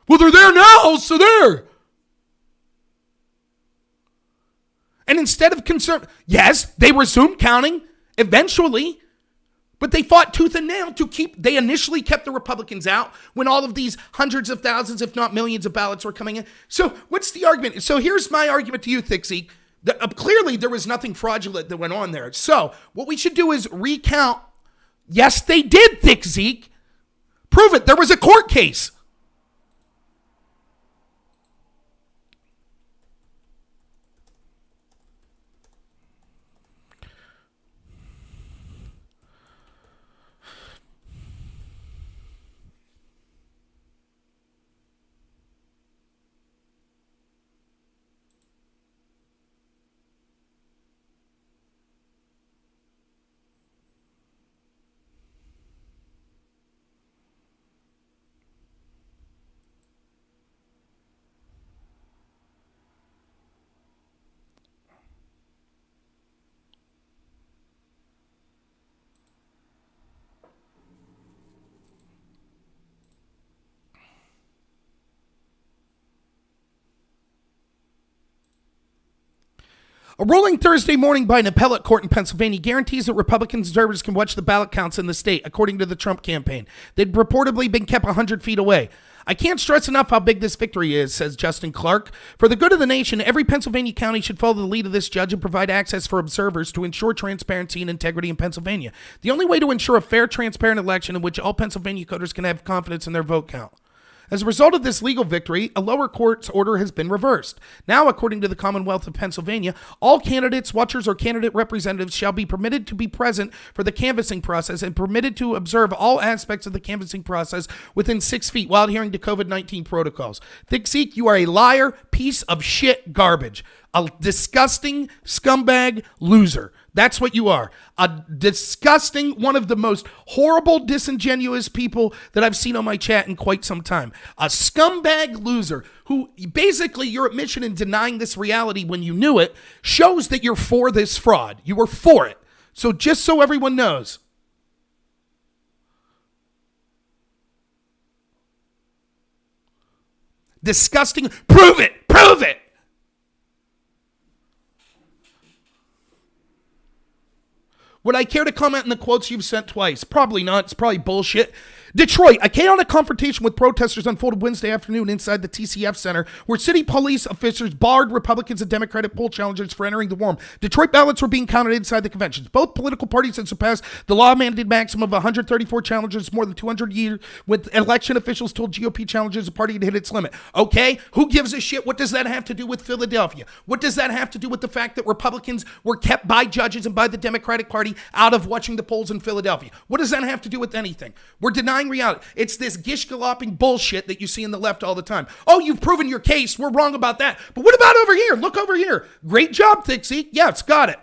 Well, they're there now, so there. And instead of yes, they resumed counting eventually, but they fought tooth and nail they initially kept the Republicans out when all of these hundreds of thousands, if not millions of ballots were coming in. So what's the argument? So here's my argument to you, Thick Zeke. Clearly, there was nothing fraudulent that went on there. So what we should do is recount. Yes, they did, Thick Zeke. Prove it. There was a court case. A ruling Thursday morning by an appellate court in Pennsylvania guarantees that Republican observers can watch the ballot counts in the state, according to the Trump campaign. They'd reportedly been kept 100 feet away. I can't stress enough how big this victory is, says Justin Clark. For the good of the nation, every Pennsylvania county should follow the lead of this judge and provide access for observers to ensure transparency and integrity in Pennsylvania. The only way to ensure a fair, transparent election in which all Pennsylvania voters can have confidence in their vote count. As a result of this legal victory, a lower court's order has been reversed. Now, according to the Commonwealth of Pennsylvania, all candidates, watchers, or candidate representatives shall be permitted to be present for the canvassing process and permitted to observe all aspects of the canvassing process within 6 feet while adhering to COVID-19 protocols. Thick-Seek, you are a liar, piece of shit garbage. A disgusting scumbag loser. That's what you are. A disgusting, one of the most horrible, disingenuous people that I've seen on my chat in quite some time. A scumbag loser who basically your admission in denying this reality when you knew it shows that you're for this fraud. You were for it. So just so everyone knows. Disgusting. Prove it. Prove it. Would I care to comment on the quotes you've sent twice? Probably not. It's probably bullshit. Detroit, a chaotic confrontation with protesters unfolded Wednesday afternoon inside the TCF Center, where city police officers barred Republicans and Democratic poll challengers for entering the room. Detroit ballots were being counted inside the conventions. Both political parties had surpassed the law-mandated maximum of 134 challengers more than 200 years, with election officials told GOP challengers the party had hit its limit. Okay, who gives a shit? What does that have to do with Philadelphia? What does that have to do with the fact that Republicans were kept by judges and by the Democratic Party out of watching the polls in Philadelphia? What does that have to do with anything? We're denying reality. It's this gish-galloping bullshit that you see in the left all the time. Oh, you've proven your case. We're wrong about that. But what about over here? Look over here. Great job, Thick-Seek. Yes, got it.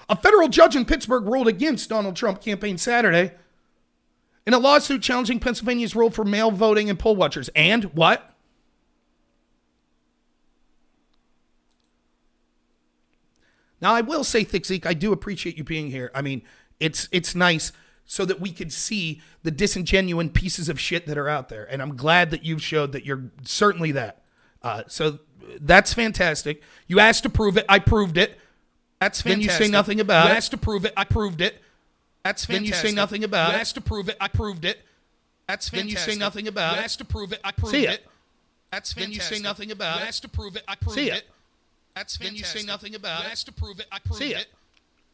A federal judge in Pittsburgh ruled against Donald Trump campaign Saturday in a lawsuit challenging Pennsylvania's rule for mail voting and poll watchers. And what? Now, I will say, Thick-Seek, I do appreciate you being here. I mean, it's nice so that we could see the disingenuine pieces of shit that are out there. And I'm glad that you've showed that you're certainly that. So that's fantastic. You asked to prove it. I proved it. That's fantastic. Then you say nothing about it. You asked to prove it. I proved it. That's fantastic. Then you say nothing about it. You asked to prove it. I proved it. That's fantastic. Then you say nothing about it. You asked to prove it. I proved it. That's fantastic. Then you say nothing about it. You asked to prove it. I proved it. That's fantastic. Then you say nothing about it. You asked to prove it. I proved it.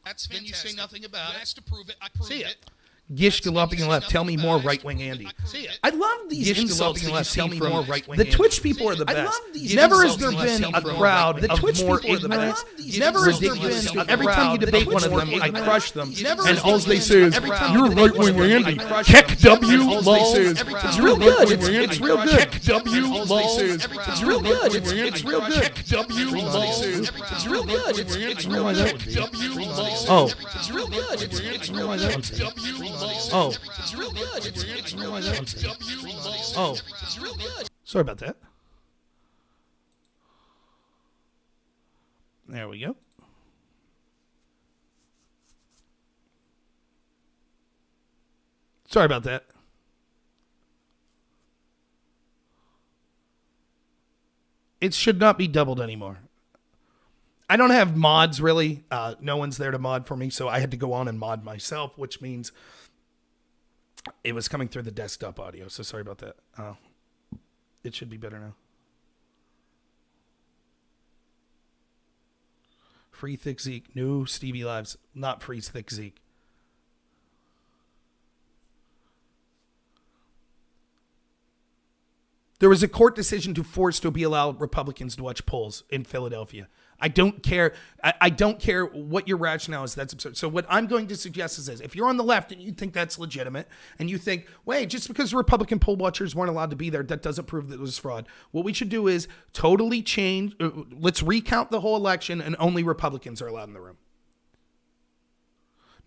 That's fantastic. Then you say nothing about it. You asked to prove it. I proved it. Gish galloping left. Tell me more, right-wing Andy. I love these Gish insults left. Tell me more, right-wing Andy. The Twitch people are the best. I love these. Never has there been a crowd of more ignorant. Never has there been. Every time you debate one of them, I crush them. And all they say is, "You're right-wing Andy." Check W. Lol. It's real good. It's real good. Check W. Lol. It's real good. It's real good. Check W. Lol. It's real good. It's real good. W. Oh. It's real good. It's real good. W. Oh, it's real good. It's real good. Oh, it's real good. Sorry about that. There we go. Sorry about that. It should not be doubled anymore. I don't have mods, really. No one's there to mod for me, so I had to go on and mod myself, which means it was coming through the desktop audio, so sorry about that. It should be better now. Free Thick Zeke. No Stevie Lives. Not free Thick Zeke. There was a court decision to force to be allowed Republicans to watch polls in Philadelphia. I don't care. I don't care what your rationale is. That's absurd. So what I'm going to suggest is this. If you're on the left and you think that's legitimate and you think, wait, just because Republican poll watchers weren't allowed to be there, that doesn't prove that it was fraud. What we should do is totally change. Let's recount the whole election and only Republicans are allowed in the room.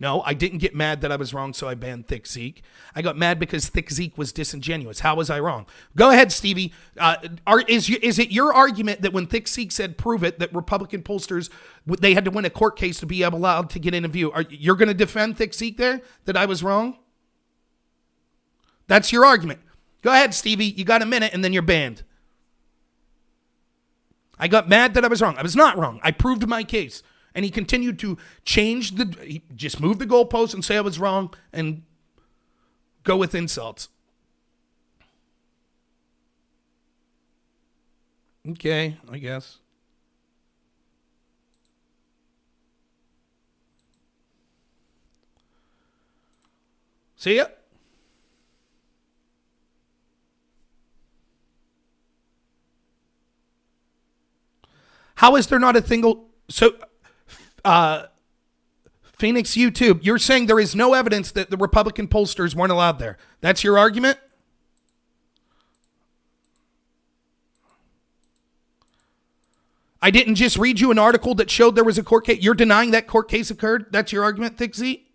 No, I didn't get mad that I was wrong, so I banned Thick Zeke. I got mad because Thick Zeke was disingenuous. How was I wrong? Go ahead, Stevie. Is it your argument that when Thick Zeke said prove it, that Republican pollsters, they had to win a court case to be allowed to get in and view? You're going to defend Thick Zeke there, that I was wrong? That's your argument. Go ahead, Stevie. You got a minute, and then you're banned. I got mad that I was wrong. I was not wrong. I proved my case. And he continued to he just moved the goalpost and say I was wrong and go with insults. Okay, I guess. See ya. How is there not a single... So, Phoenix YouTube, you're saying there is no evidence that the Republican pollsters weren't allowed there. That's your argument? I didn't just read you an article that showed there was a court case. You're denying that court case occurred? That's your argument, Thick Z?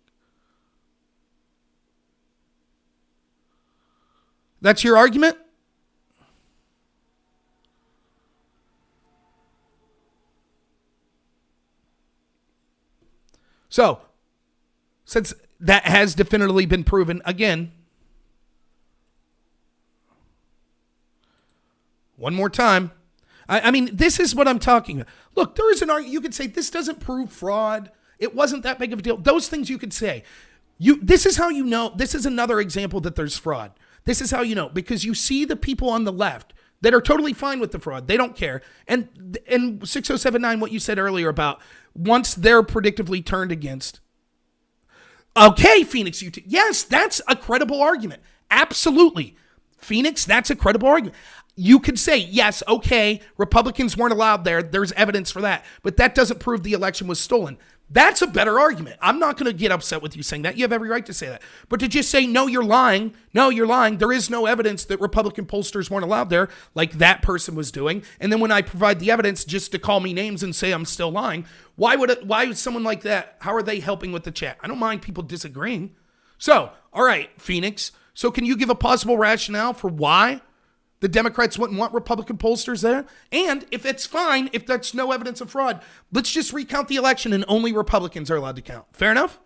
That's your argument? So, since that has definitively been proven, again, one more time. I mean, this is what I'm talking about. Look, there is an argument. You could say this doesn't prove fraud. It wasn't that big of a deal. Those things you could say. This is how you know. This is another example that there's fraud. This is how you know. Because you see the people on the left that are totally fine with the fraud. They don't care. And 6079, what you said earlier about once they're predictably turned against. Okay, Phoenix, yes, that's a credible argument. Absolutely. Phoenix, that's a credible argument. You could say, yes, okay, Republicans weren't allowed there. There's evidence for that. But that doesn't prove the election was stolen. That's a better argument. I'm not going to get upset with you saying that. You have every right to say that. But to just say, no, you're lying. No, you're lying. There is no evidence that Republican pollsters weren't allowed there like that person was doing. And then when I provide the evidence just to call me names and say I'm still lying, why would someone like that, how are they helping with the chat? I don't mind people disagreeing. So, all right, Phoenix. So can you give a possible rationale for why the Democrats wouldn't want Republican pollsters there? And if it's fine, if that's no evidence of fraud, let's just recount the election and only Republicans are allowed to count. Fair enough?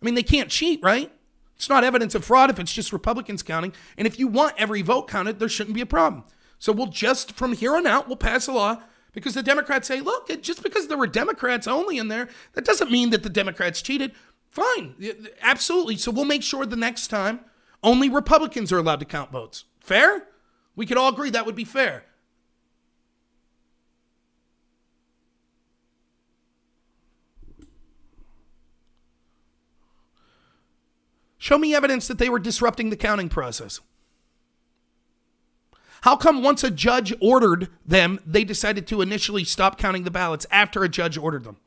I mean, they can't cheat, right? It's not evidence of fraud if it's just Republicans counting. And if you want every vote counted, there shouldn't be a problem. So we'll just, from here on out, we'll pass a law because the Democrats say, look, just because there were Democrats only in there, that doesn't mean that the Democrats cheated. Fine. Absolutely. So we'll make sure the next time only Republicans are allowed to count votes. Fair? We could all agree that would be fair. Show me evidence that they were disrupting the counting process. How come once a judge ordered them, they decided to initially stop counting the ballots after a judge ordered them?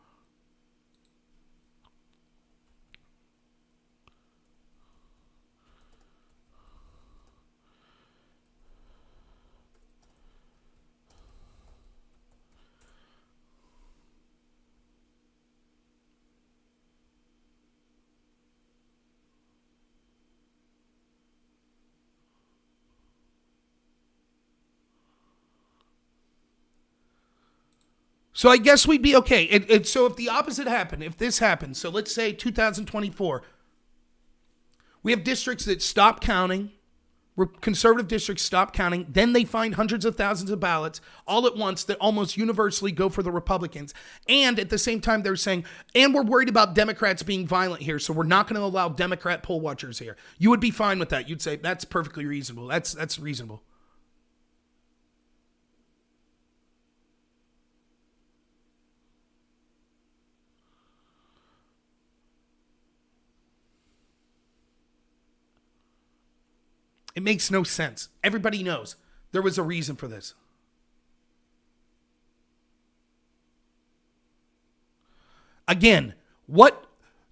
So I guess we'd be okay. So if the opposite happened, if this happened, so let's say 2024, we have districts that stop counting, conservative districts stop counting, then they find hundreds of thousands of ballots all at once that almost universally go for the Republicans. And at the same time, they're saying, and we're worried about Democrats being violent here, so we're not going to allow Democrat poll watchers here. You would be fine with that. You'd say, that's perfectly reasonable. That's reasonable. It makes no sense. Everybody knows there was a reason for this. Again, what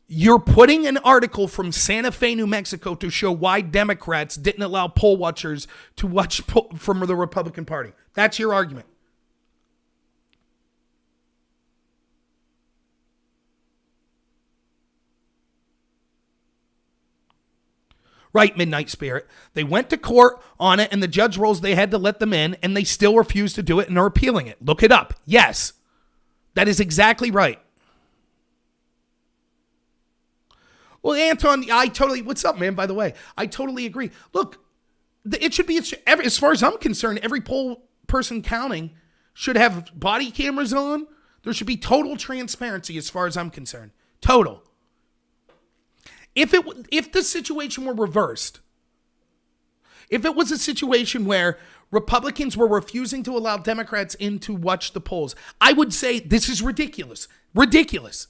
you're putting an article from Santa Fe, New Mexico to show why Democrats didn't allow poll watchers to watch from the Republican Party. That's your argument. Right, Midnight Spirit. They went to court on it, and the judge rules they had to let them in, and they still refused to do it and are appealing it. Look it up. Yes, that is exactly right. Well, Anton, what's up, man, by the way? I totally agree. Look, It should be, as far as I'm concerned, every poll person counting should have body cameras on. There should be total transparency as far as I'm concerned. Total. If the situation were reversed, if it was a situation where Republicans were refusing to allow Democrats in to watch the polls, I would say this is ridiculous. Ridiculous.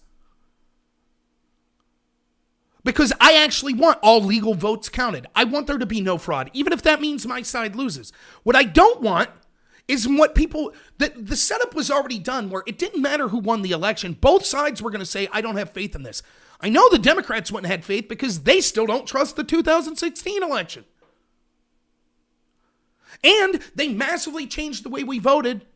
Because I actually want all legal votes counted. I want there to be no fraud, even if that means my side loses. What I don't want is what people, the setup was already done where it didn't matter who won the election. Both sides were going to say, I don't have faith in this. I know the Democrats wouldn't have had faith because they still don't trust the 2016 election. And they massively changed the way we voted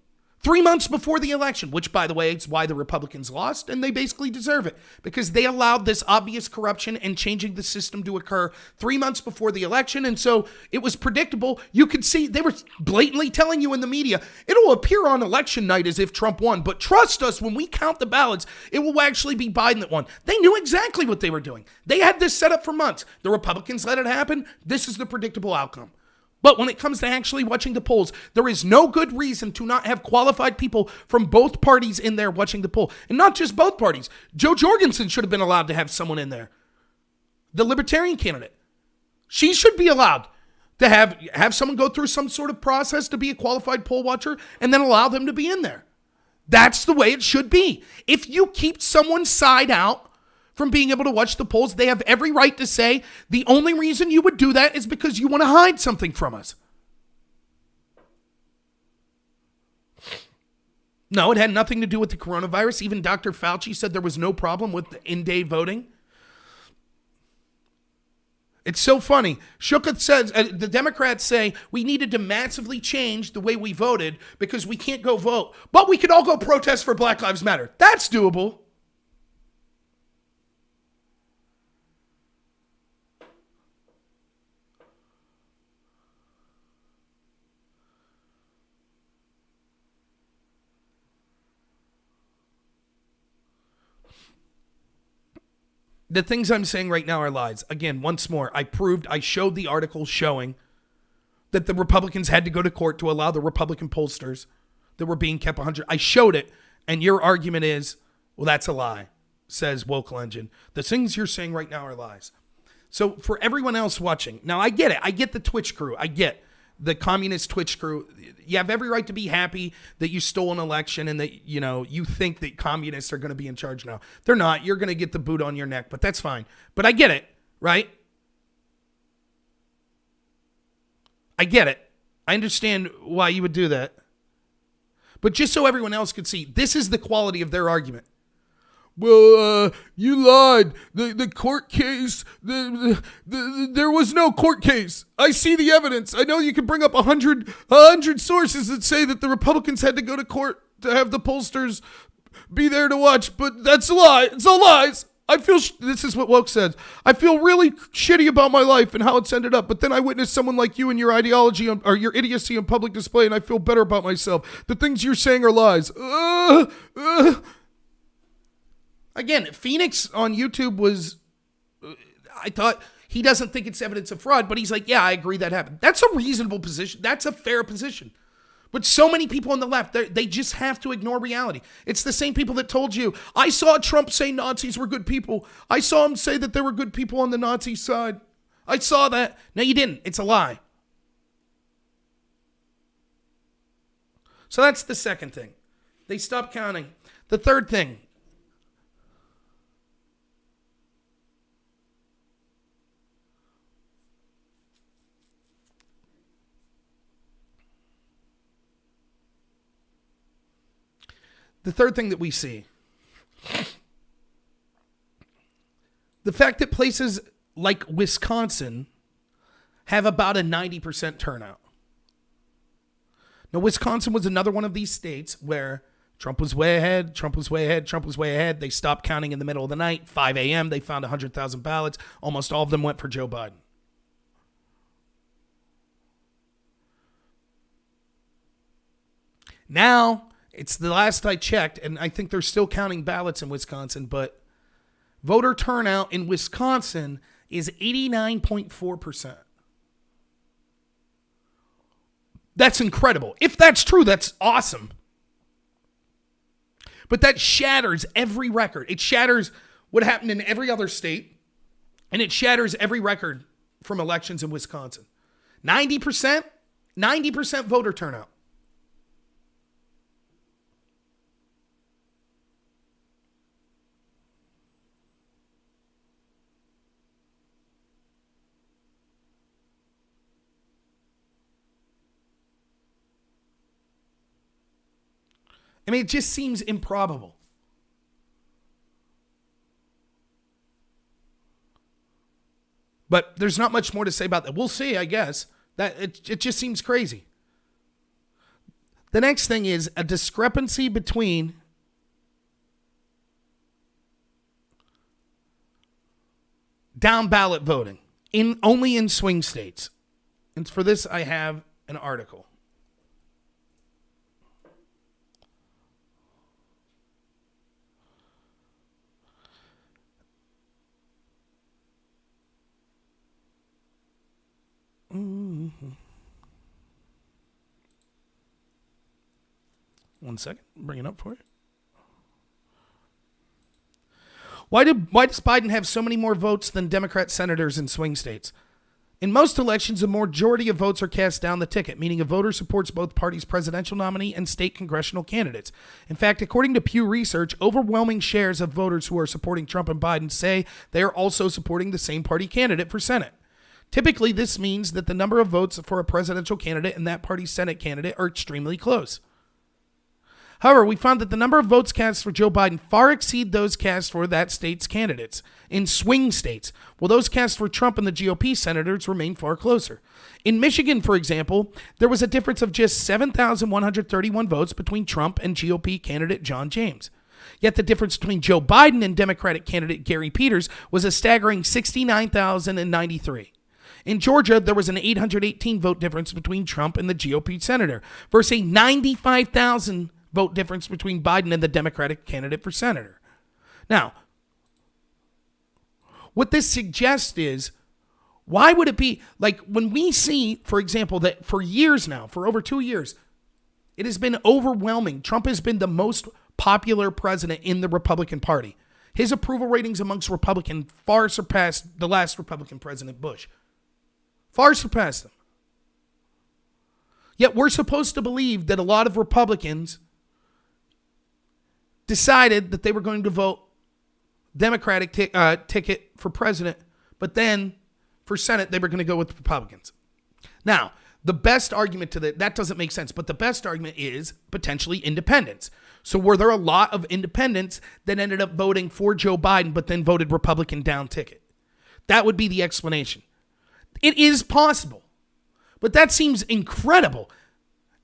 3 months before the election, which, by the way, it's why the Republicans lost, and they basically deserve it because they allowed this obvious corruption and changing the system to occur 3 months before the election. And so it was predictable. You could see they were blatantly telling you in the media, it'll appear on election night as if Trump won. But trust us, when we count the ballots, it will actually be Biden that won. They knew exactly what they were doing. They had this set up for months. The Republicans let it happen. This is the predictable outcome. But when it comes to actually watching the polls, there is no good reason to not have qualified people from both parties in there watching the poll. And not just both parties. Joe Jorgensen should have been allowed to have someone in there. The Libertarian candidate. She should be allowed to have someone go through some sort of process to be a qualified poll watcher and then allow them to be in there. That's the way it should be. If you keep someone's side out from being able to watch the polls, they have every right to say the only reason you would do that is because you want to hide something from us. No, it had nothing to do with the coronavirus. Even Dr. Fauci said there was no problem with the in-day voting. It's so funny. Shooketh says, the Democrats say we needed to massively change the way we voted because we can't go vote. But we could all go protest for Black Lives Matter. That's doable. The things I'm saying right now are lies. Again, once more, I showed the article showing that the Republicans had to go to court to allow the Republican pollsters that were being kept 100. I showed it, and your argument is, well, that's a lie, says Woke Legend. The things you're saying right now are lies. So for everyone else watching, now I get it. I get the Twitch crew. I get the communist Twitch crew. You have every right to be happy that you stole an election and that, you think that communists are going to be in charge now. They're not. You're going to get the boot on your neck, but that's fine. But I get it, right? I get it. I understand why you would do that. But just so everyone else could see, this is the quality of their argument. Well, you lied. The court case, there was no court case. I see the evidence. I know you can bring up 100 sources that say that the Republicans had to go to court to have the pollsters be there to watch, but that's a lie. It's all lies. This is what Woke says. I feel really shitty about my life and how it's ended up, but then I witnessed someone like you and your ideology or your idiocy on public display, and I feel better about myself. The things you're saying are lies. Again, Phoenix on YouTube was, I thought, he doesn't think it's evidence of fraud, but he's like, yeah, I agree that happened. That's a reasonable position. That's a fair position. But so many people on the left, they just have to ignore reality. It's the same people that told you, I saw Trump say Nazis were good people. I saw him say that there were good people on the Nazi side. I saw that. No, you didn't. It's a lie. So that's the second thing. They stopped counting. The third thing. The third thing that we see, the fact that places like Wisconsin have about a 90% turnout. Now, Wisconsin was another one of these states where Trump was way ahead, Trump was way ahead, Trump was way ahead. They stopped counting in the middle of the night, 5 a.m. They found 100,000 ballots. Almost all of them went for Joe Biden. Now, it's the last I checked, and I think they're still counting ballots in Wisconsin, but voter turnout in Wisconsin is 89.4%. That's incredible. If that's true, that's awesome. But that shatters every record. It shatters what happened in every other state, and it shatters every record from elections in Wisconsin. 90% voter turnout. I mean, it just seems improbable. But there's not much more to say about that. We'll see, I guess. That it just seems crazy. The next thing is a discrepancy between down-ballot voting only in swing states. And for this, I have an article. Mm-hmm. One second, bring it up for you. Why does Biden have so many more votes than Democrat senators in swing states? In most elections, a majority of votes are cast down the ticket, meaning a voter supports both parties' presidential nominee and state congressional candidates. In fact, according to Pew Research, overwhelming shares of voters who are supporting Trump and Biden say they are also supporting the same party candidate for Senate. Typically, this means that the number of votes for a presidential candidate and that party's Senate candidate are extremely close. However, we found that the number of votes cast for Joe Biden far exceed those cast for that state's candidates in swing states, while those cast for Trump and the GOP senators remain far closer. In Michigan, for example, there was a difference of just 7,131 votes between Trump and GOP candidate John James. Yet the difference between Joe Biden and Democratic candidate Gary Peters was a staggering 69,093. In Georgia, there was an 818 vote difference between Trump and the GOP senator versus a 95,000 vote difference between Biden and the Democratic candidate for senator. Now, what this suggests is, why would it be like when we see, for example, that for years now, for over 2 years, it has been overwhelming. Trump has been the most popular president in the Republican Party. His approval ratings amongst Republicans far surpassed the last Republican president, Bush. Far surpassed them. Yet we're supposed to believe that a lot of Republicans decided that they were going to vote Democratic ticket for president, but then for Senate, they were going to go with Republicans. Now, the best argument to that doesn't make sense, but the best argument is potentially independents. So were there a lot of independents that ended up voting for Joe Biden, but then voted Republican down ticket? That would be the explanation. It is possible, but that seems incredible.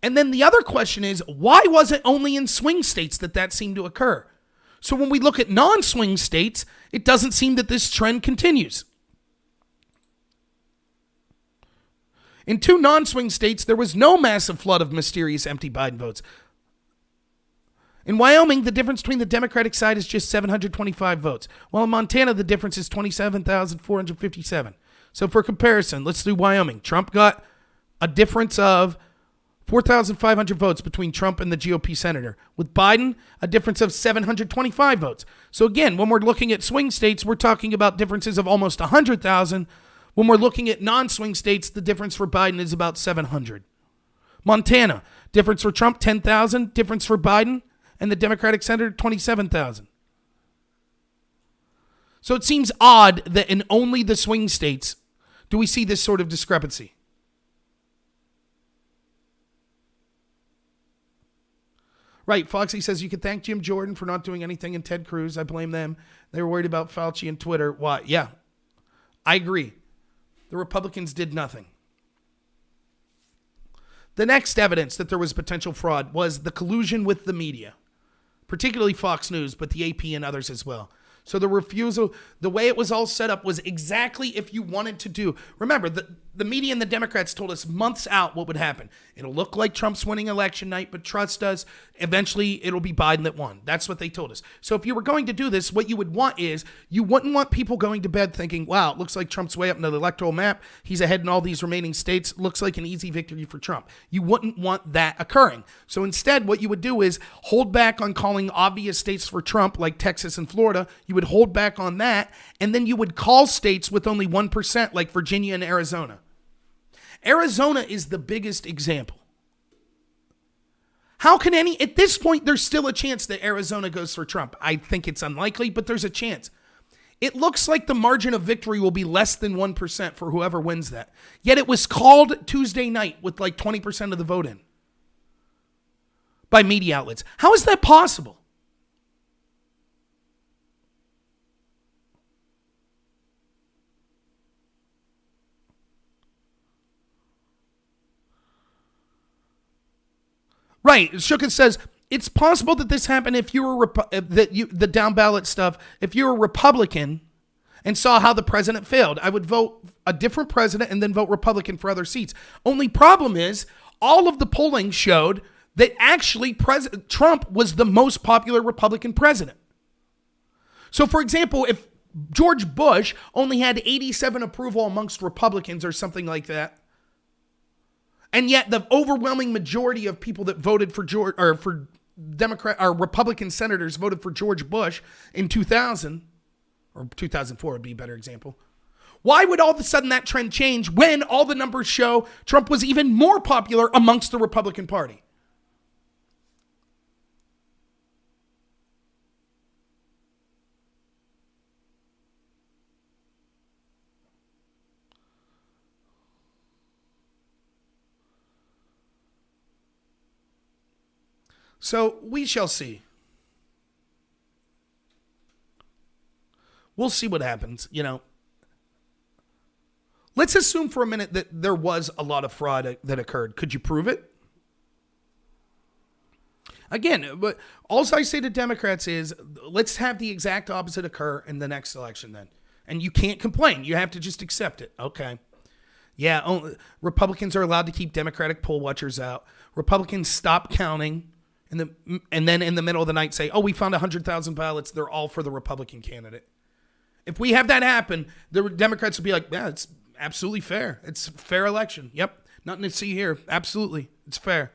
And then the other question is, why was it only in swing states that seemed to occur? So when we look at non-swing states, it doesn't seem that this trend continues. In 2 non-swing states, there was no massive flood of mysterious empty Biden votes. In Wyoming, the difference between the Democratic side is just 725 votes, while in Montana, the difference is 27,457. So for comparison, let's do Wyoming. Trump got a difference of 4,500 votes between Trump and the GOP senator. With Biden, a difference of 725 votes. So again, when we're looking at swing states, we're talking about differences of almost 100,000. When we're looking at non-swing states, the difference for Biden is about 700. Montana, difference for Trump, 10,000. Difference for Biden and the Democratic senator, 27,000. So it seems odd that in only the swing states do we see this sort of discrepancy. Right, Foxy says you could thank Jim Jordan for not doing anything and Ted Cruz. I blame them. They were worried about Fauci and Twitter. Why? Yeah, I agree. The Republicans did nothing. The next evidence that there was potential fraud was the collusion with the media, particularly Fox News, but the AP and others as well. So the refusal, the way it was all set up was exactly if you wanted to do. Remember, the media and the Democrats told us months out what would happen. It'll look like Trump's winning election night, but trust us, eventually it'll be Biden that won. That's what they told us. So if you were going to do this, what you would want is, you wouldn't want people going to bed thinking, wow, it looks like Trump's way up in the electoral map. He's ahead in all these remaining states. Looks like an easy victory for Trump. You wouldn't want that occurring. So instead, what you would do is hold back on calling obvious states for Trump, like Texas and Florida. You would hold back on that, and then you would call states with only 1%, like Virginia and Arizona. Arizona is the biggest example. How can at this point, there's still a chance that Arizona goes for Trump. I think it's unlikely, but there's a chance. It looks like the margin of victory will be less than 1% for whoever wins that. Yet it was called Tuesday night with like 20% of the vote in by media outlets. How is that possible? Right. Shooketh says, it's possible that this happened if you were the down ballot stuff. If you were a Republican and saw how the president failed, I would vote a different president and then vote Republican for other seats. Only problem is, all of the polling showed that actually Trump was the most popular Republican president. So, for example, if George Bush only had 87 approval amongst Republicans or something like that, and yet the overwhelming majority of people that voted for Republican senators voted for George Bush in 2000, or 2004 would be a better example. Why would all of a sudden that trend change when all the numbers show Trump was even more popular amongst the Republican Party? So we shall see. We'll see what happens, Let's assume for a minute that there was a lot of fraud that occurred. Could you prove it? Again, but all I say to Democrats is, let's have the exact opposite occur in the next election then. And you can't complain. You have to just accept it. Okay. Yeah, Republicans are allowed to keep Democratic poll watchers out. Republicans stop counting. And then in the middle of the night say, oh, we found 100,000 ballots. They're all for the Republican candidate. If we have that happen, the Democrats will be like, yeah, it's absolutely fair. It's a fair election. Yep. Nothing to see here. Absolutely. It's fair.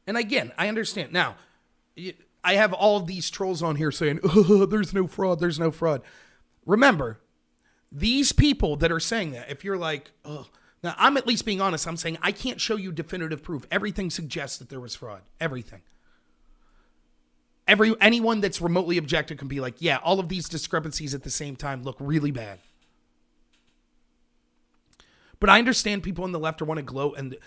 And again, I understand. Now, I have all of these trolls on here saying, oh, there's no fraud, there's no fraud. Remember, these people that are saying that, if you're like, oh, now I'm at least being honest, I'm saying I can't show you definitive proof. Everything suggests that there was fraud. Everything. Anyone that's remotely objective can be like, yeah, all of these discrepancies at the same time look really bad. But I understand people on the left want to gloat, and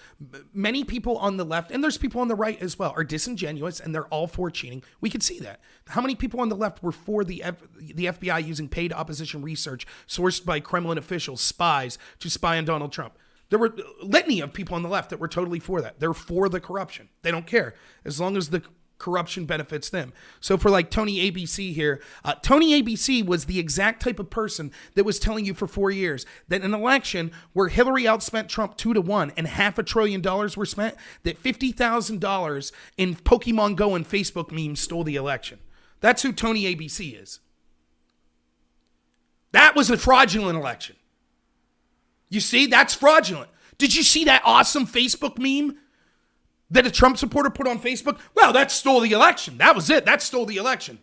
many people on the left, and there's people on the right as well, are disingenuous, and they're all for cheating. We could see that. How many people on the left were for the FBI using paid opposition research sourced by Kremlin officials, spies, to spy on Donald Trump? There were a litany of people on the left that were totally for that. They're for the corruption. They don't care as long as the corruption benefits them. So for like Tony ABC here, Tony ABC was the exact type of person that was telling you for 4 years that an election where Hillary outspent Trump 2-1 and $500 billion were spent, that $50,000 in Pokemon Go and Facebook memes stole the election. That's who Tony ABC is. That was a fraudulent election. You see, that's fraudulent. Did you see that awesome Facebook meme that a Trump supporter put on Facebook? Well, that stole the election. That was it. That stole the election.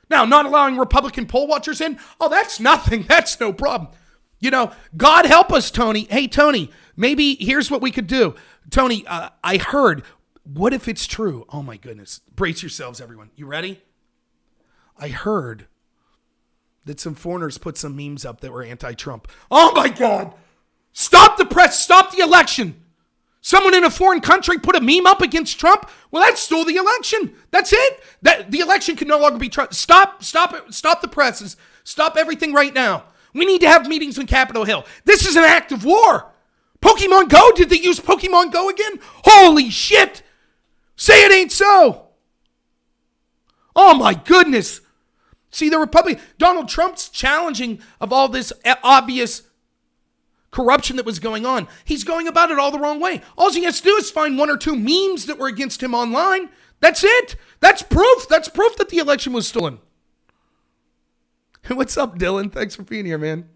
Now, not allowing Republican poll watchers in? Oh, that's nothing. That's no problem. God help us, Tony. Hey, Tony, maybe here's what we could do. Tony, I heard. What if it's true? Oh, my goodness. Brace yourselves, everyone. You ready? I heard that some foreigners put some memes up that were anti-Trump. Oh, my God. Stop the press. Stop the election. Someone in a foreign country put a meme up against Trump. Well, that stole the election. That's it. That the election can no longer be trusted. Stop it. Stop the presses. Stop everything right now. We need to have meetings on Capitol Hill. This is an act of war. Pokemon Go? Did they use Pokemon Go again? Holy shit. Say it ain't so. Oh my goodness. See, the Republican, Donald Trump's challenging of all this obvious corruption that was going on. He's going about it all the wrong way. All he has to do is find one or two memes that were against him online. That's it. That's proof. That's proof that the election was stolen. What's up, Dylan? Thanks for being here, man.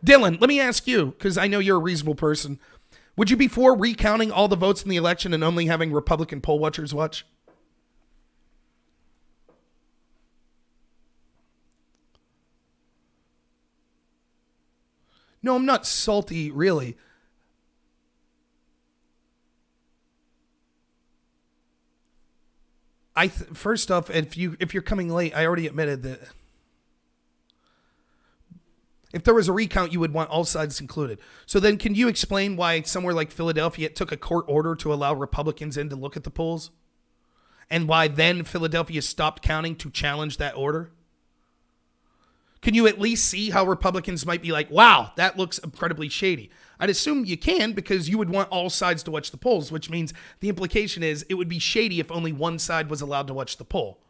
Dylan, let me ask you, because I know you're a reasonable person. Would you be for recounting all the votes in the election and only having Republican poll watchers watch? No, I'm not salty, really. First off, if you're coming late, I already admitted that if there was a recount, you would want all sides included. So then can you explain why somewhere like Philadelphia, it took a court order to allow Republicans in to look at the polls? And why then Philadelphia stopped counting to challenge that order? Can you at least see how Republicans might be like, wow, that looks incredibly shady? I'd assume you can, because you would want all sides to watch the polls, which means the implication is it would be shady if only one side was allowed to watch the poll.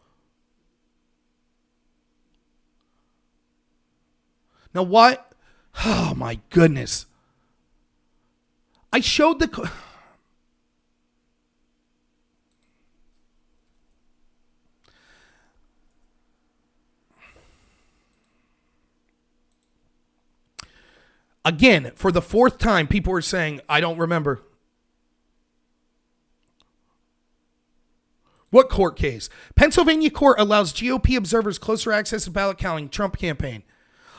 Now what? Oh my goodness. I showed the... Again, for the fourth time, people were saying, I don't remember. What court case? Pennsylvania court allows GOP observers closer access to ballot counting Trump campaign.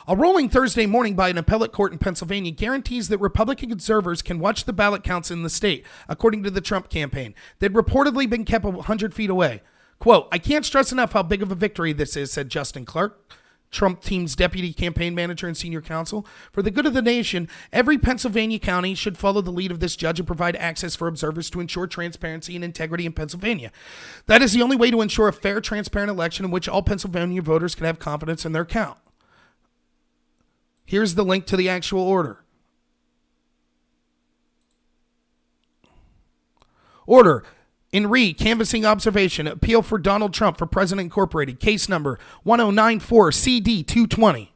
A ruling Thursday morning by an appellate court in Pennsylvania guarantees that Republican observers can watch the ballot counts in the state, according to the Trump campaign. They'd reportedly been kept 100 feet away. Quote, I can't stress enough how big of a victory this is, said Justin Clark, Trump team's deputy campaign manager and senior counsel. For the good of the nation, every Pennsylvania county should follow the lead of this judge and provide access for observers to ensure transparency and integrity in Pennsylvania. That is the only way to ensure a fair, transparent election in which all Pennsylvania voters can have confidence in their count. Here's the link to the actual order. Order. In canvassing observation, appeal for Donald Trump for President Incorporated, case number 1094 CD 220.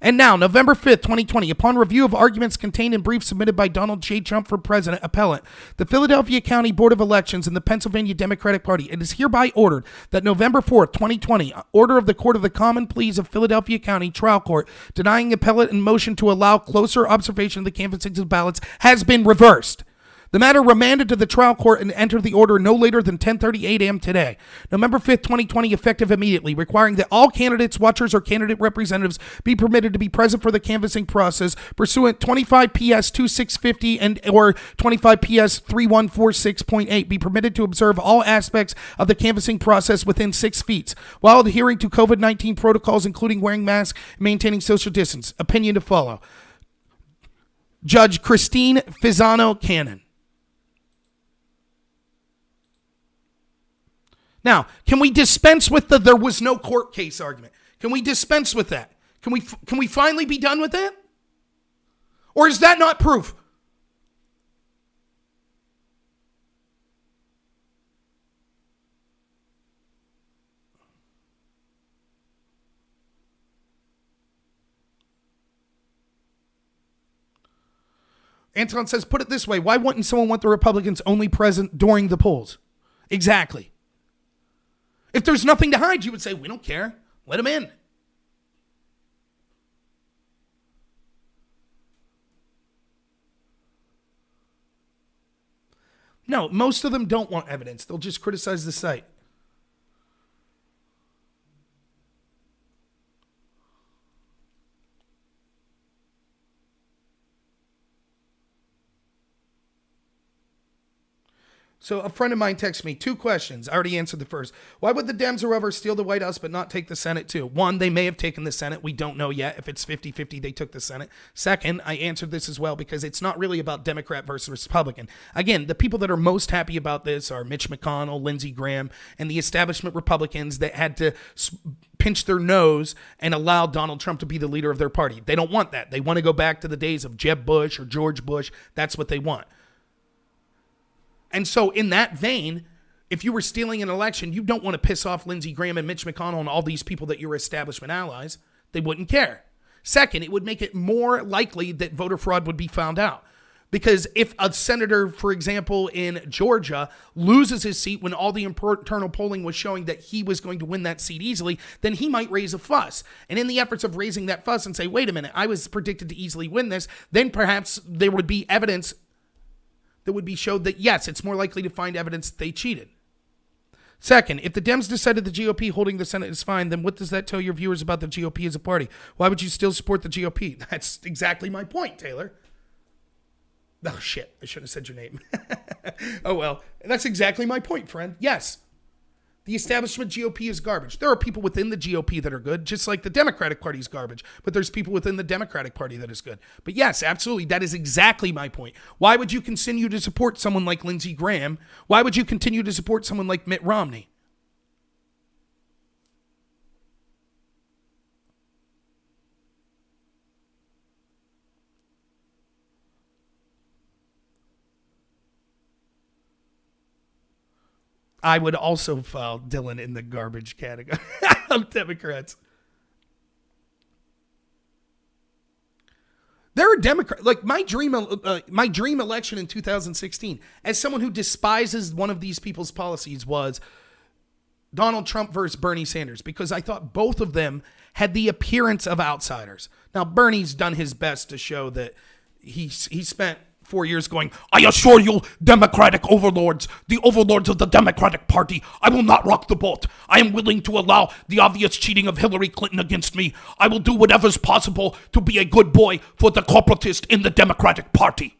And now, November 5th, 2020, upon review of arguments contained in brief submitted by Donald J. Trump for President Appellant, the Philadelphia County Board of Elections and the Pennsylvania Democratic Party, it is hereby ordered that November 4th, 2020, order of the Court of the Common Pleas of Philadelphia County Trial Court denying appellate and motion to allow closer observation of the canvassing of ballots has been reversed. The matter remanded to the trial court and entered the order no later than 10:38 a.m. today, November 5th, 2020, effective immediately, requiring that all candidates, watchers, or candidate representatives be permitted to be present for the canvassing process pursuant 25 PS 2650 and or 25 PS 3146.8 be permitted to observe all aspects of the canvassing process within 6 feet while adhering to COVID-19 protocols, including wearing masks and maintaining social distance. Opinion to follow. Judge Christine Fizano Cannon. Now, can we dispense with the there was no court case argument? Can we dispense with that? Can we finally be done with that? Or is that not proof? Anton says, put it this way. Why wouldn't someone want the Republicans only present during the polls? Exactly. If there's nothing to hide, you would say, we don't care. Let them in. No, most of them don't want evidence. They'll just criticize the site. So a friend of mine texted me 2 questions. I already answered the first. Why would the Dems or whoever steal the White House but not take the Senate too? 1, they may have taken the Senate. We don't know yet. If it's 50-50, they took the Senate. 2nd, I answered this as well because it's not really about Democrat versus Republican. Again, the people that are most happy about this are Mitch McConnell, Lindsey Graham, and the establishment Republicans that had to pinch their nose and allow Donald Trump to be the leader of their party. They don't want that. They want to go back to the days of Jeb Bush or George Bush. That's what they want. And so in that vein, if you were stealing an election, you don't want to piss off Lindsey Graham and Mitch McConnell and all these people that you're establishment allies. They wouldn't care. 2nd, it would make it more likely that voter fraud would be found out. Because if a senator, for example, in Georgia loses his seat when all the internal polling was showing that he was going to win that seat easily, then he might raise a fuss. And in the efforts of raising that fuss and say, wait a minute, I was predicted to easily win this, then perhaps there would be evidence that would be showed that, yes, it's more likely to find evidence that they cheated. 2nd, if the Dems decided the GOP holding the Senate is fine, then what does that tell your viewers about the GOP as a party? Why would you still support the GOP? That's exactly my point, Taylor. Oh, shit. I shouldn't have said your name. Oh, well. That's exactly my point, friend. Yes. The establishment GOP is garbage. There are people within the GOP that are good, just like the Democratic Party is garbage. But there's people within the Democratic Party that is good. But yes, absolutely. That is exactly my point. Why would you continue to support someone like Lindsey Graham? Why would you continue to support someone like Mitt Romney? I would also file Dylan in the garbage category of Democrats. There are Democrats, like my dream election in 2016, as someone who despises one of these people's policies, was Donald Trump versus Bernie Sanders, because I thought both of them had the appearance of outsiders. Now, Bernie's done his best to show that he spent 4 years going, I assure you, Democratic overlords, the overlords of the Democratic Party, I will not rock the boat. I am willing to allow the obvious cheating of Hillary Clinton against me. I will do whatever's possible to be a good boy for the corporatist in the Democratic Party.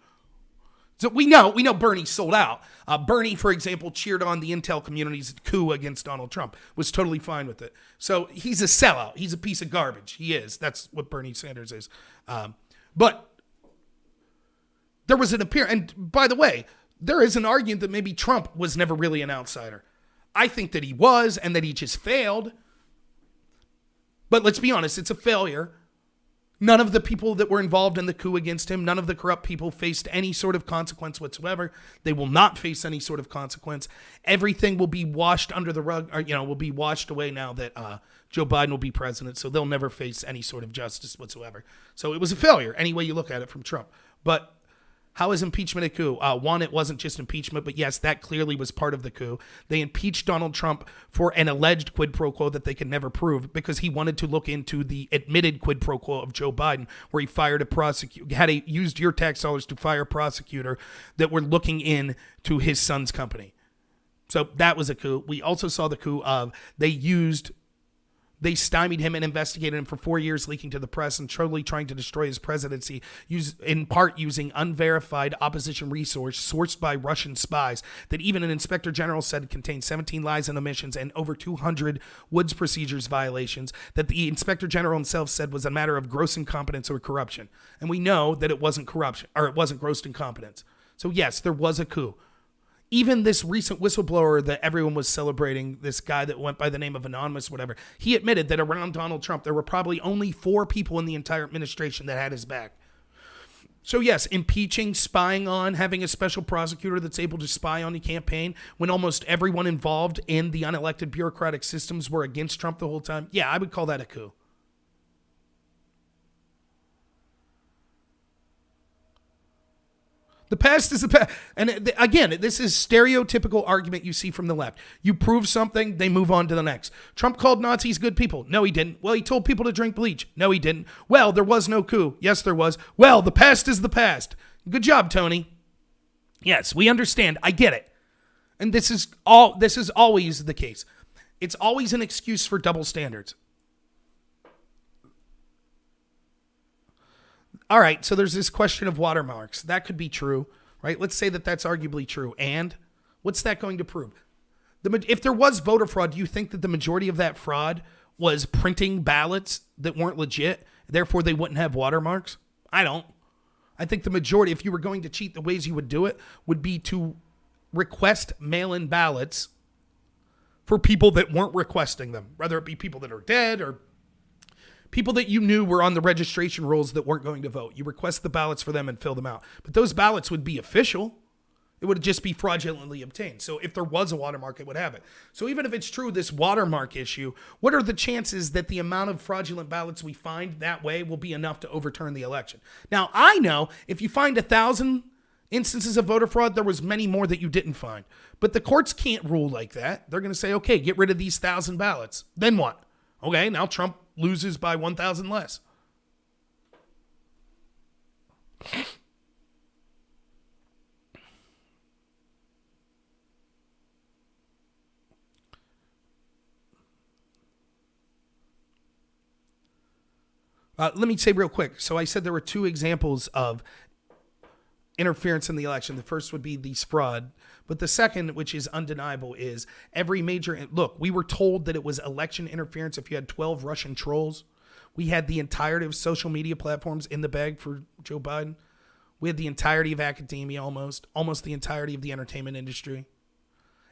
So we know Bernie sold out. Bernie, for example, cheered on the intel community's coup against Donald Trump, was totally fine with it. So he's a sellout. He's a piece of garbage. He is. That's what Bernie Sanders is. But there was an appearance, and by the way, there is an argument that maybe Trump was never really an outsider. I think that he was, and that he just failed. But let's be honest, it's a failure. None of the people that were involved in the coup against him, none of the corrupt people faced any sort of consequence whatsoever. They will not face any sort of consequence. Everything will be washed under the rug, or, will be washed away now that Joe Biden will be president, so they'll never face any sort of justice whatsoever. So it was a failure, any way you look at it from Trump. But how is impeachment a coup? 1, it wasn't just impeachment, but yes, that clearly was part of the coup. They impeached Donald Trump for an alleged quid pro quo that they could never prove, because he wanted to look into the admitted quid pro quo of Joe Biden, where he fired a prosecutor, used your tax dollars to fire a prosecutor that were looking into his son's company. So that was a coup. We also saw the coup of they stymied him and investigated him for 4 years, leaking to the press and totally trying to destroy his presidency, in part using unverified opposition resource sourced by Russian spies that even an inspector general said contained 17 lies and omissions and over 200 Woods procedures violations that the inspector general himself said was a matter of gross incompetence or corruption. And we know that it wasn't corruption, or it wasn't gross incompetence. So yes, there was a coup. Even this recent whistleblower that everyone was celebrating, this guy that went by the name of Anonymous, whatever, he admitted that around Donald Trump, there were probably only 4 people in the entire administration that had his back. So yes, impeaching, spying on, having a special prosecutor that's able to spy on the campaign when almost everyone involved in the unelected bureaucratic systems were against Trump the whole time. Yeah, I would call that a coup. The past is the past. And again, this is stereotypical argument you see from the left. You prove something, they move on to the next. Trump called Nazis good people. No, he didn't. Well, he told people to drink bleach. No, he didn't. Well, there was no coup. Yes, there was. Well, the past is the past. Good job, Tony. Yes, we understand. I get it. And this is always the case. It's always an excuse for double standards. All right, so there's this question of watermarks. That could be true, right? Let's say that that's arguably true. And What's that going to prove? If there was voter fraud, do you think that the majority of that fraud was printing ballots that weren't legit, therefore they wouldn't have watermarks? I don't. I think the majority, if you were going to cheat, the ways you would do it would be to request mail-in ballots for people that weren't requesting them, whether it be people that are dead or people that you knew were on the registration rolls that weren't going to vote. You request the ballots for them and fill them out. But those ballots would be official. It would just be fraudulently obtained. So if there was a watermark, it would have it. So even if it's true, this watermark issue, what are the chances that the amount of fraudulent ballots we find that way will be enough to overturn the election? Now, I know if you find 1,000 instances of voter fraud, there was many more that you didn't find. But the courts can't rule like that. They're going to say, okay, get rid of these 1,000 ballots. Then what? Okay, now Trump loses by 1,000 less. Let me say real quick. So I said there were two examples of interference in the election. The first would be these fraud. But the second, which is undeniable, is every major... Look, we were told that it was election interference if you had 12 Russian trolls. We had the entirety of social media platforms in the bag for Joe Biden. We had the entirety of academia almost the entirety of the entertainment industry.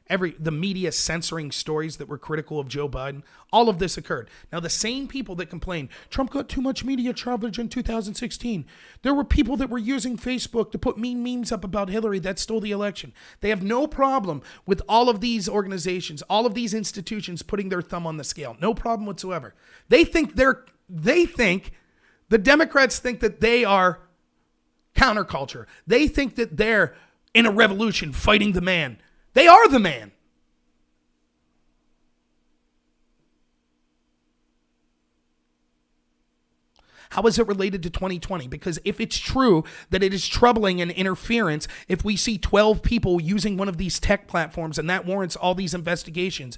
The media censoring stories that were critical of Joe Biden. All of this occurred. Now, the same people that complained, Trump got too much media coverage in 2016. There were people that were using Facebook to put mean memes up about Hillary that stole the election. They have no problem with all of these organizations, all of these institutions putting their thumb on the scale. No problem whatsoever. They think the Democrats think that they are counterculture. They think that they're in a revolution fighting the man. They are the man. How is it related to 2020? Because if it's true that it is troubling and interference, if we see 12 people using one of these tech platforms and that warrants all these investigations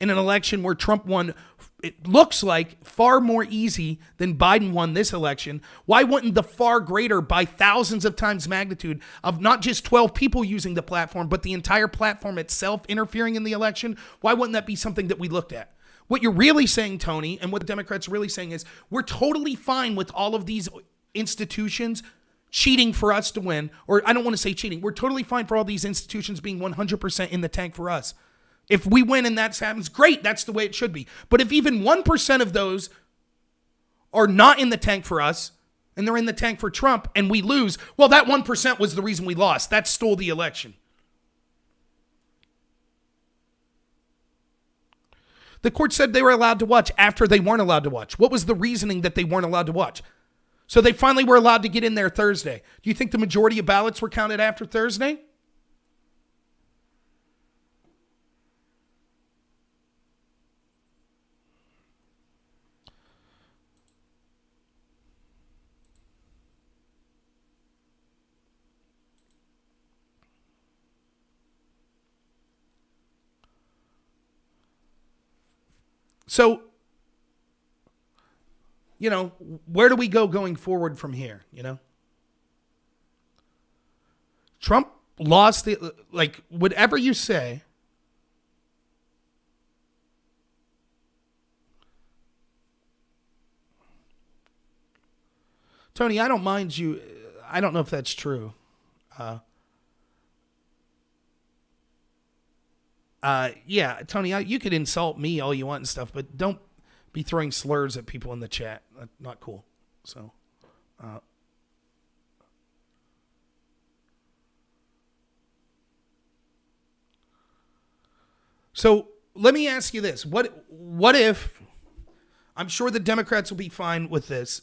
in an election where Trump won, it looks like far more easy than Biden won this election, why wouldn't the far greater by thousands of times magnitude of not just 12 people using the platform, but the entire platform itself interfering in the election? Why wouldn't that be something that we looked at? What you're really saying, Tony, and what the Democrats are really saying is we're totally fine with all of these institutions cheating for us to win. Or I don't want to say cheating. We're totally fine for all these institutions being 100% in the tank for us. If we win and that happens, great, that's the way it should be. But if even 1% of those are not in the tank for us, and they're in the tank for Trump, and we lose, well, that 1% was the reason we lost. That stole the election. The court said they were allowed to watch after they weren't allowed to watch. What was the reasoning that they weren't allowed to watch? So they finally were allowed to get in there Thursday. Do you think the majority of ballots were counted after Thursday? So, where do we go going forward from here, Trump lost whatever you say, Tony, I don't mind you. I don't know if that's true. Yeah, Tony, you could insult me all you want and stuff, but don't be throwing slurs at people in the chat. That's not cool. So let me ask you this. What if, I'm sure the Democrats will be fine with this.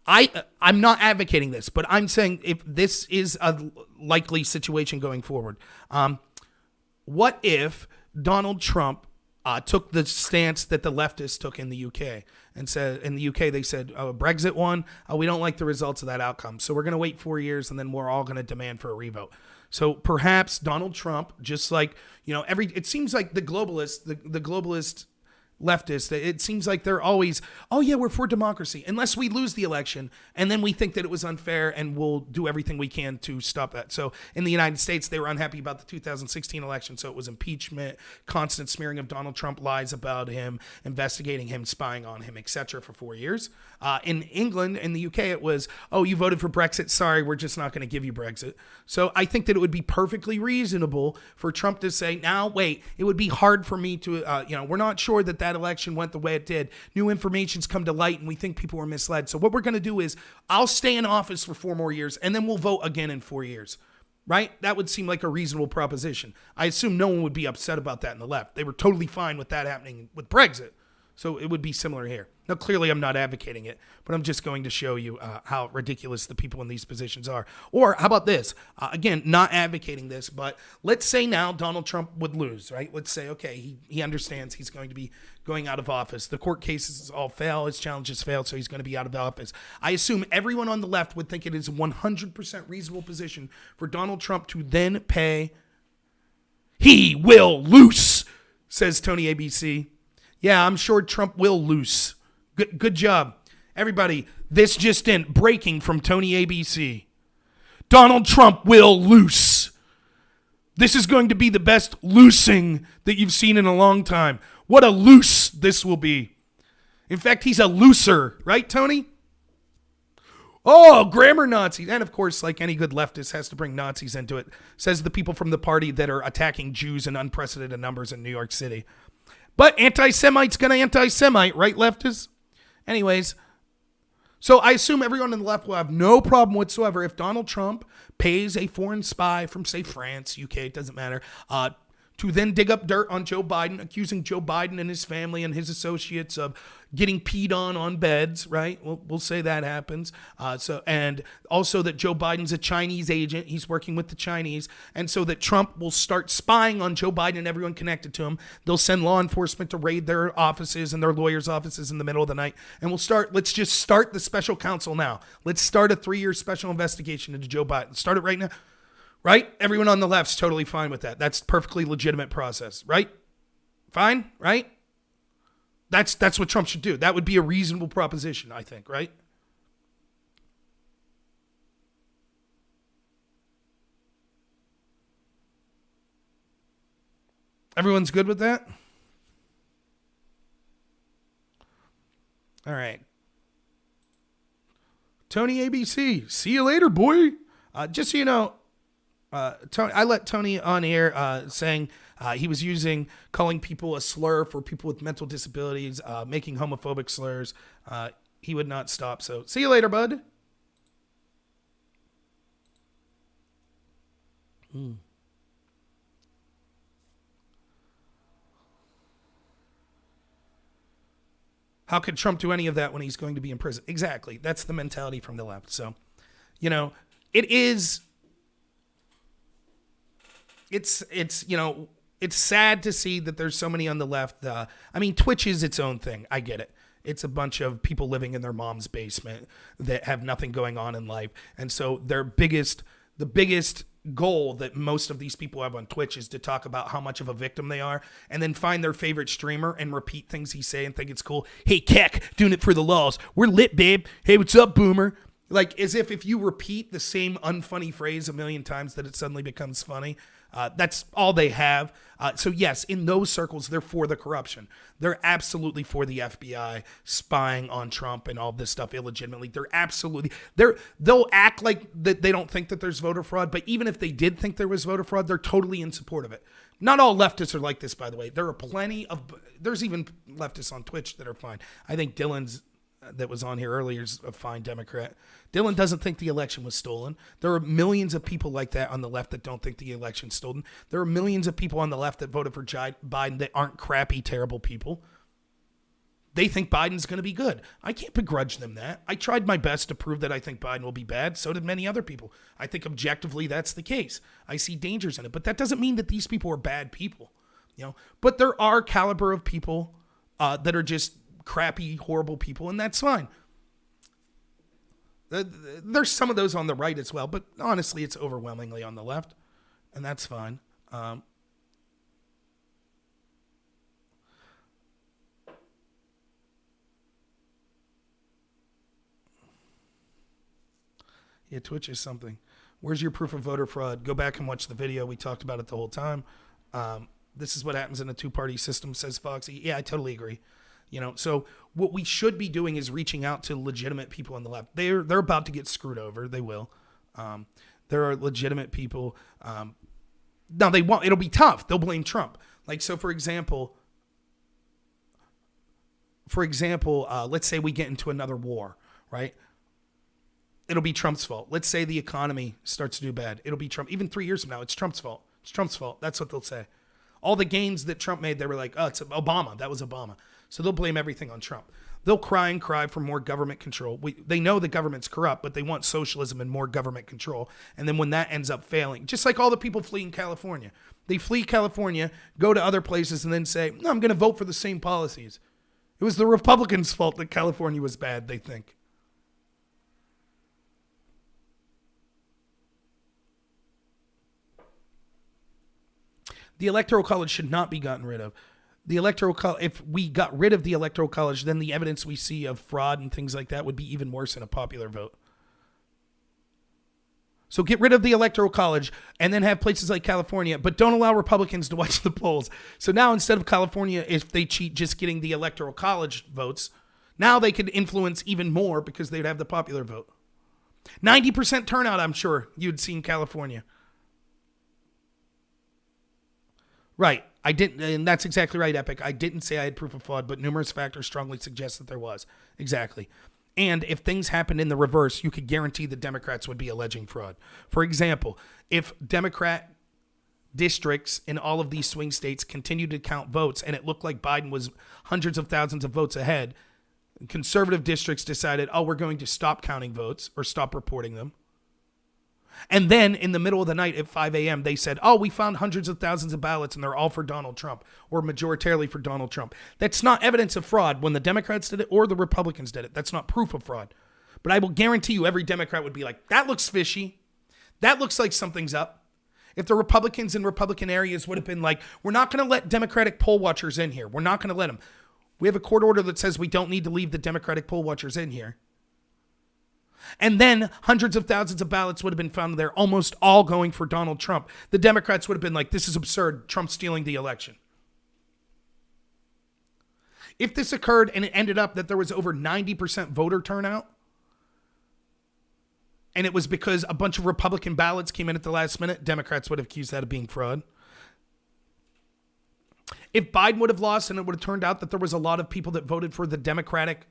I'm not advocating this, but I'm saying if this is a likely situation going forward, what if Donald Trump took the stance that the leftists took in the UK and said, in the UK, they said, Brexit won. We don't like the results of that outcome. So we're going to wait 4 years and then we're all going to demand for a revote. So perhaps Donald Trump, just like, it seems like the globalist leftists. It seems like they're always, oh yeah, we're for democracy, unless we lose the election, and then we think that it was unfair, and we'll do everything we can to stop that. So in the United States, they were unhappy about the 2016 election, so it was impeachment, constant smearing of Donald Trump, lies about him, investigating him, spying on him, etc. for 4 years. In England, in the UK, it was, oh, you voted for Brexit, sorry, we're just not going to give you Brexit. So I think that it would be perfectly reasonable for Trump to say, now, wait, it would be hard for me to, we're not sure that election went the way it did. New information's come to light, and we think people were misled. So what we're going to do is I'll stay in office for 4 more years, and then we'll vote again in 4 years. Right? That would seem like a reasonable proposition. I assume no one would be upset about that in the left. They were totally fine with that happening with Brexit. So it would be similar here. Now, clearly, I'm not advocating it, but I'm just going to show you how ridiculous the people in these positions are. Or how about this? Again, not advocating this, but let's say now Donald Trump would lose, right? Let's say, okay, he understands he's going to be going out of office. The court cases all fail. His challenges failed, so he's going to be out of office. I assume everyone on the left would think it is a 100% reasonable position for Donald Trump to then pay. He will loose, says Tony ABC. Yeah, I'm sure Trump will loose. Good job. Everybody, this just in, breaking from Tony ABC. Donald Trump will loose. This is going to be the best loosing that you've seen in a long time. What a loose this will be. In fact, he's a looser, right, Tony? Oh, grammar Nazis. And of course, like any good leftist, has to bring Nazis into it, says the people from the party that are attacking Jews in unprecedented numbers in New York City. But anti-Semite's going to anti-Semite, right, leftists? Anyways, so I assume everyone on the left will have no problem whatsoever if Donald Trump pays a foreign spy from, say, France, UK, it doesn't matter, to then dig up dirt on Joe Biden, accusing Joe Biden and his family and his associates of getting peed on beds, right? We'll say that happens. And also that Joe Biden's a Chinese agent. He's working with the Chinese. And so that Trump will start spying on Joe Biden and everyone connected to him. They'll send law enforcement to raid their offices and their lawyers' offices in the middle of the night. And let's just start the special counsel now. Let's start a 3-year special investigation into Joe Biden. Start it right now. Right? Everyone on the left's totally fine with that. That's perfectly legitimate process, right? Fine, right? That's what Trump should do. That would be a reasonable proposition, I think, right? Everyone's good with that? All right. Tony ABC, see you later, boy. Just so you know, Tony, I let Tony on air saying he was calling people a slur for people with mental disabilities, making homophobic slurs. He would not stop. So see you later, bud. How could Trump do any of that when he's going to be in prison? Exactly. That's the mentality from the left. So, it's sad to see that there's so many on the left. Twitch is its own thing. I get it. It's a bunch of people living in their mom's basement that have nothing going on in life. And so the biggest goal that most of these people have on Twitch is to talk about how much of a victim they are and then find their favorite streamer and repeat things he say and think it's cool. Hey, Keck, doing it for the laws. We're lit, babe. Hey, what's up, boomer? Like, as if you repeat the same unfunny phrase a million times that it suddenly becomes funny. That's all they have. So yes, in those circles, they're for the corruption. They're absolutely for the FBI spying on Trump and all this stuff illegitimately. They'll act like that they don't think that there's voter fraud, but even if they did think there was voter fraud, they're totally in support of it. Not all leftists are like this, by the way. There's even leftists on Twitch that are fine. I think Dylan's that was on here earlier is a fine Democrat. Dylan doesn't think the election was stolen. There are millions of people like that on the left that don't think the election's stolen. There are millions of people on the left that voted for Biden that aren't crappy, terrible people. They think Biden's going to be good. I can't begrudge them that. I tried my best to prove that I think Biden will be bad. So did many other people. I think objectively that's the case. I see dangers in it. But that doesn't mean that these people are bad people. But there are caliber of people that are just crappy, horrible people, and that's fine. There's some of those on the right as well, but honestly, it's overwhelmingly on the left, and that's fine. Yeah, Twitch is something. Where's your proof of voter fraud? Go back and watch the video. We talked about it the whole time. This is what happens in a two-party system, says Foxy. Yeah, I totally agree. So what we should be doing is reaching out to legitimate people on the left. They're about to get screwed over. They will. There are legitimate people. Now they won't. It'll be tough. They'll blame Trump. Like, so for example, let's say we get into another war, right? It'll be Trump's fault. Let's say the economy starts to do bad. It'll be Trump. Even 3 years from now, it's Trump's fault. It's Trump's fault. That's what they'll say. All the gains that Trump made, they were like, oh, it's Obama. That was Obama. So they'll blame everything on Trump. They'll cry and cry for more government control. They know the government's corrupt, but they want socialism and more government control. And then when that ends up failing, just like all the people fleeing California, they flee California, go to other places, and then say, no, I'm going to vote for the same policies. It was the Republicans' fault that California was bad, they think. The Electoral College should not be gotten rid of. The Electoral College, if we got rid of the Electoral College, then the evidence we see of fraud and things like that would be even worse in a popular vote. So get rid of the Electoral College and then have places like California, but don't allow Republicans to watch the polls. So now instead of California, if they cheat just getting the Electoral College votes, now they could influence even more because they'd have the popular vote. 90% turnout, I'm sure you'd see in California. Right. I didn't, and that's exactly right, Epic. I didn't say I had proof of fraud, but numerous factors strongly suggest that there was. Exactly. And if things happened in the reverse, you could guarantee the Democrats would be alleging fraud. For example, if Democrat districts in all of these swing states continued to count votes and it looked like Biden was hundreds of thousands of votes ahead, conservative districts decided, oh, we're going to stop counting votes or stop reporting them. And then in the middle of the night at 5 a.m., they said, oh, we found hundreds of thousands of ballots and they're all for Donald Trump or majoritarily for Donald Trump. That's not evidence of fraud when the Democrats did it or the Republicans did it. That's not proof of fraud. But I will guarantee you every Democrat would be like, that looks fishy. That looks like something's up. If the Republicans in Republican areas would have been like, we're not going to let Democratic poll watchers in here. We're not going to let them. We have a court order that says we don't need to leave the Democratic poll watchers in here. And then hundreds of thousands of ballots would have been found there, almost all going for Donald Trump. The Democrats would have been like, this is absurd. Trump's stealing the election. If this occurred and it ended up that there was over 90% voter turnout, and it was because a bunch of Republican ballots came in at the last minute, Democrats would have accused that of being fraud. If Biden would have lost and it would have turned out that there was a lot of people that voted for the Democratic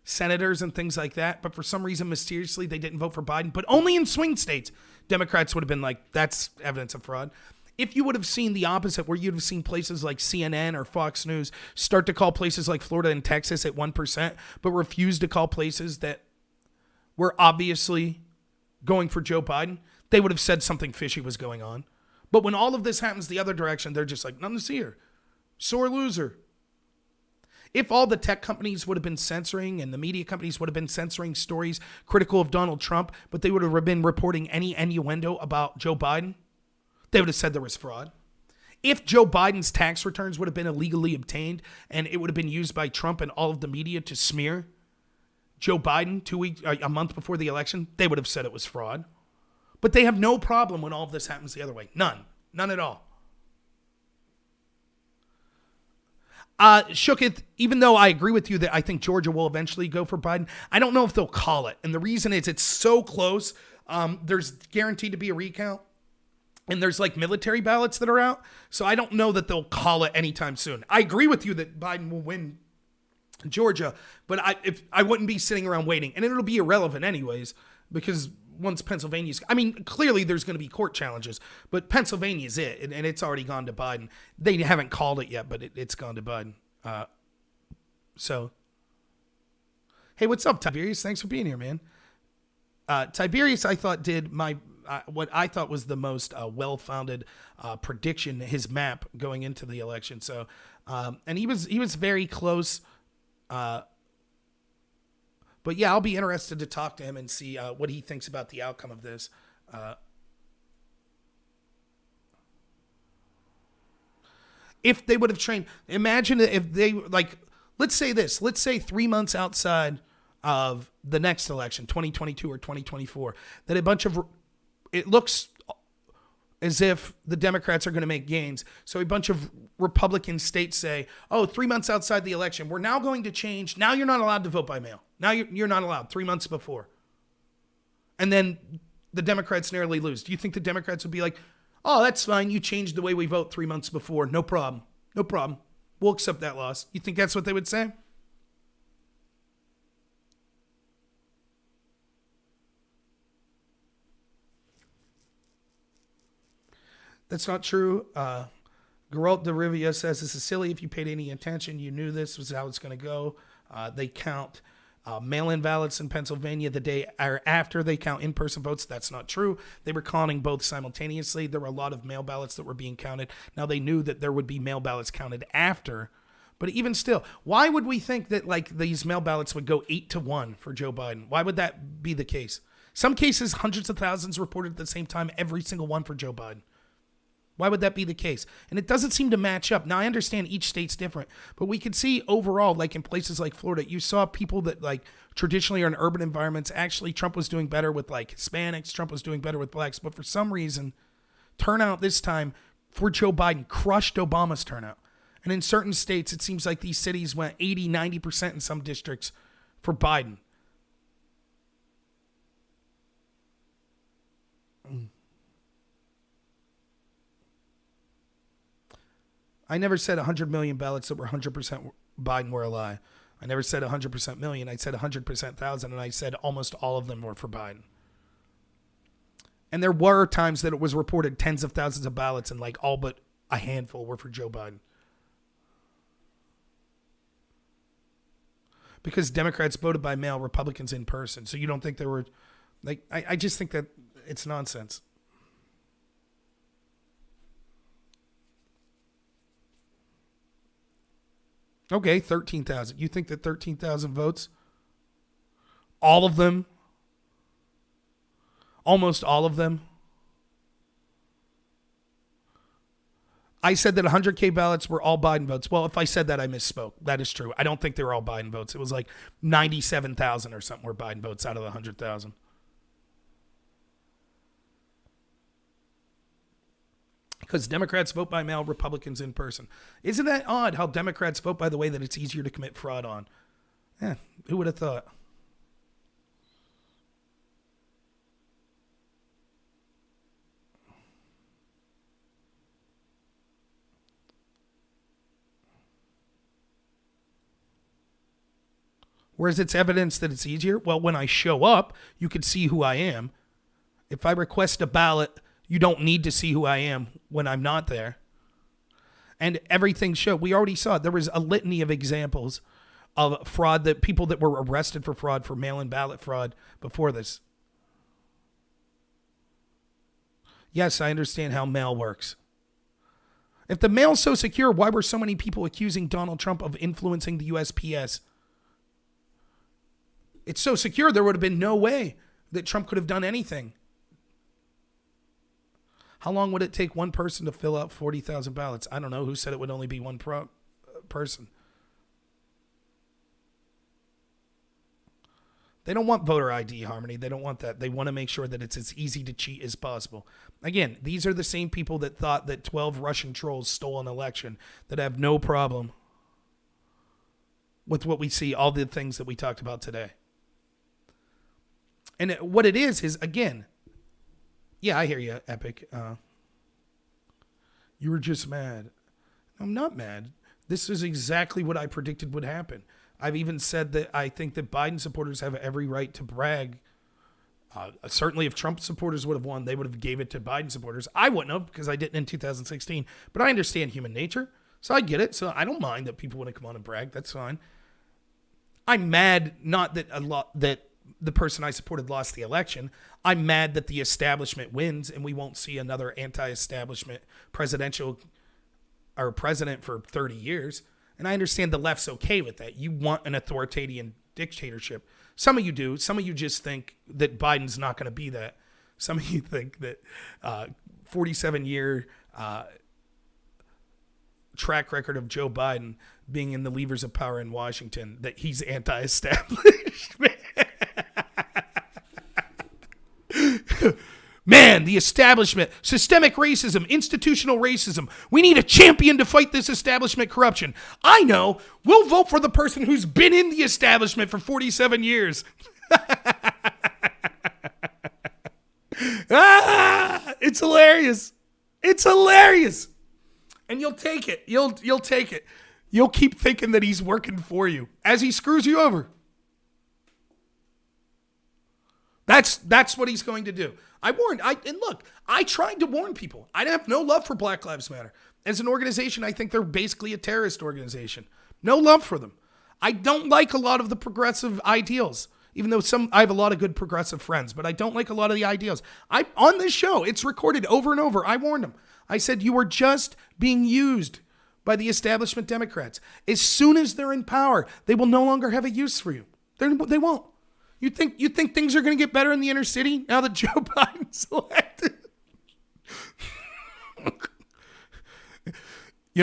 senators and things like that, but for some reason, mysteriously, they didn't vote for Biden, but only in swing states, Democrats would have been like, that's evidence of fraud. If you would have seen the opposite, where you'd have seen places like CNN or Fox News start to call places like Florida and Texas at 1%, but refuse to call places that were obviously going for Joe Biden, they would have said something fishy was going on. But when all of this happens the other direction, they're just like, nothing to see here. Sore loser. If all the tech companies would have been censoring and the media companies would have been censoring stories critical of Donald Trump, but they would have been reporting any innuendo about Joe Biden, they would have said there was fraud. If Joe Biden's tax returns would have been illegally obtained and it would have been used by Trump and all of the media to smear Joe Biden a month before the election, they would have said it was fraud. But they have no problem when all of this happens the other way. None. None at all. Shooketh, even though I agree with you that I think Georgia will eventually go for Biden, I don't know if they'll call it. And the reason is it's so close. There's guaranteed to be a recount. And there's like military ballots that are out. So I don't know that they'll call it anytime soon. I agree with you that Biden will win Georgia. But I wouldn't be sitting around waiting. And it'll be irrelevant anyways. Because once Pennsylvania's... I mean, clearly there's going to be court challenges. But Pennsylvania's it. And it's already gone to Biden. They haven't called it yet, but it's gone to Biden. Hey, what's up, Tiberius? Thanks for being here, man. Tiberius, I thought, did what I thought was the most well-founded prediction, his map going into the election. So, and he was very close. But yeah, I'll be interested to talk to him and see what he thinks about the outcome of this. If they would have trained, imagine if they, like, let's say 3 months outside of the next election, 2022 or 2024, that it looks as if the Democrats are going to make gains. So a bunch of Republican states say, 3 months outside the election, we're now going to change. Now you're not allowed to vote by mail. Now you're not allowed 3 months before. And then the Democrats narrowly lose. Do you think the Democrats would be like, oh, that's fine. You changed the way we vote 3 months before. No problem. No problem. We'll accept that loss. You think that's what they would say? That's not true. Geralt de Rivia says, this is silly. If you paid any attention, you knew this was how it's going to go. They count mail-in ballots in Pennsylvania the day after they count in-person votes. That's not true. They were counting both simultaneously. There were a lot of mail ballots that were being counted. Now, they knew that there would be mail ballots counted after. But even still, why would we think that like these mail ballots would go 8-1 for Joe Biden? Why would that be the case? Some cases, hundreds of thousands reported at the same time, every single one for Joe Biden. Why would that be the case? And it doesn't seem to match up. Now, I understand each state's different, but we could see overall, like in places like Florida, you saw people that like traditionally are in urban environments. Actually, Trump was doing better with like Hispanics. Trump was doing better with blacks. But for some reason, turnout this time for Joe Biden crushed Obama's turnout. And in certain states, it seems like these cities went 80, 90% in some districts for Biden. I never said 100 million ballots that were 100% Biden were a lie. I never said 100% million. I said 100% thousand, and I said almost all of them were for Biden. And there were times that it was reported tens of thousands of ballots, and like all but a handful were for Joe Biden. Because Democrats voted by mail, Republicans in person. So you don't think there were, like, I just think that it's nonsense. Okay, 13,000. You think that 13,000 votes, all of them, almost all of them? I said that 100K ballots were all Biden votes. Well, if I said that, I misspoke. That is true. I don't think they were all Biden votes. It was like 97,000 or something were Biden votes out of the 100,000. Because Democrats vote by mail, Republicans in person. Isn't that odd how Democrats vote by the way that it's easier to commit fraud on? Who would have thought? Whereas it's evidence that it's easier. Well, when I show up, you can see who I am. If I request a ballot, you don't need to see who I am when I'm not there. And everything showed. We already saw it. There was a litany of examples of fraud, that people that were arrested for fraud, for mail-in ballot fraud before this. Yes, I understand how mail works. If the mail's so secure, why were so many people accusing Donald Trump of influencing the USPS? It's so secure, there would have been no way that Trump could have done anything. How long would it take one person to fill out 40,000 ballots? I don't know. Who said it would only be one person? They don't want voter ID, Harmony. They don't want that. They want to make sure that it's as easy to cheat as possible. Again, these are the same people that thought that 12 Russian trolls stole an election, that have no problem with what we see, all the things that we talked about today. And what it is, again, yeah, I hear you, Epic. You were just mad. I'm not mad. This is exactly what I predicted would happen. I've even said that I think that Biden supporters have every right to brag. Certainly, if Trump supporters would have won, they would have gave it to Biden supporters. I wouldn't have, because I didn't in 2016. But I understand human nature, so I get it. So I don't mind that people want to come on and brag. That's fine. I'm mad not that that the person I supported lost the election. I'm mad that the establishment wins and we won't see another anti-establishment president for 30 years. And I understand the left's okay with that. You want an authoritarian dictatorship. Some of you do. Some of you just think that Biden's not going to be that. Some of you think that 47-year track record of Joe Biden being in the levers of power in Washington, that he's anti-establishment. Man, the establishment, systemic racism, institutional racism. We need a champion to fight this establishment corruption. I know. We'll vote for the person who's been in the establishment for 47 years. It's hilarious. It's hilarious. And you'll take it. You'll take it. You'll keep thinking that he's working for you as he screws you over. That's what he's going to do. I tried to warn people. I have no love for Black Lives Matter. As an organization, I think they're basically a terrorist organization. No love for them. I don't like a lot of the progressive ideals, even though I have a lot of good progressive friends, but I don't like a lot of the ideals. On this show, it's recorded over and over. I warned them. I said, you are just being used by the establishment Democrats. As soon as they're in power, they will no longer have a use for you. They won't. You think things are going to get better in the inner city now that Joe Biden's elected? In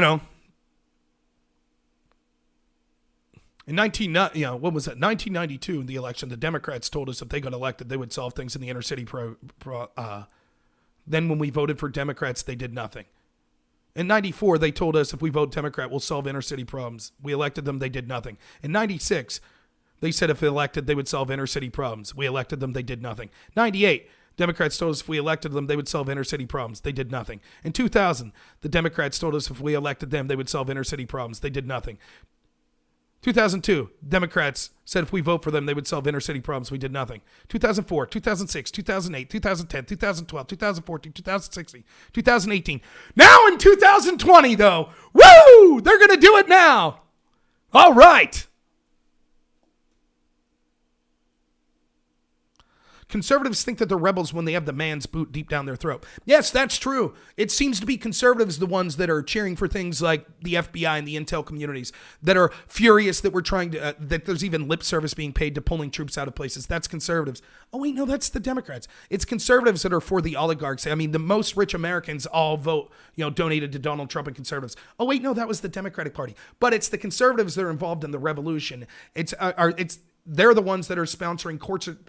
1992, in the election, the Democrats told us if they got elected, they would solve things in the inner city. Then when we voted for Democrats, they did nothing. In 94, they told us if we vote Democrat, we'll solve inner city problems. We elected them, they did nothing. In 96, they said if elected, they would solve inner city problems. We elected them, they did nothing. 98, Democrats told us if we elected them, they would solve inner city problems. They did nothing. In 2000, the Democrats told us if we elected them, they would solve inner city problems. They did nothing. 2002, Democrats said if we vote for them, they would solve inner city problems. We did nothing. 2004, 2006, 2008, 2010, 2012, 2014, 2016, 2018. Now in 2020, though, woo! They're going to do it now. All right. Conservatives think that they're rebels when they have the man's boot deep down their throat. Yes, that's true. It seems to be conservatives the ones that are cheering for things like the FBI and the intel communities, that are furious that we're trying to, that there's even lip service being paid to pulling troops out of places. That's conservatives. Oh, wait, no, that's the Democrats. It's conservatives that are for the oligarchs. I mean, the most rich Americans all vote, donated to Donald Trump and conservatives. Oh, wait, no, that was the Democratic Party. But it's the conservatives that are involved in the revolution. They're the ones that are sponsoring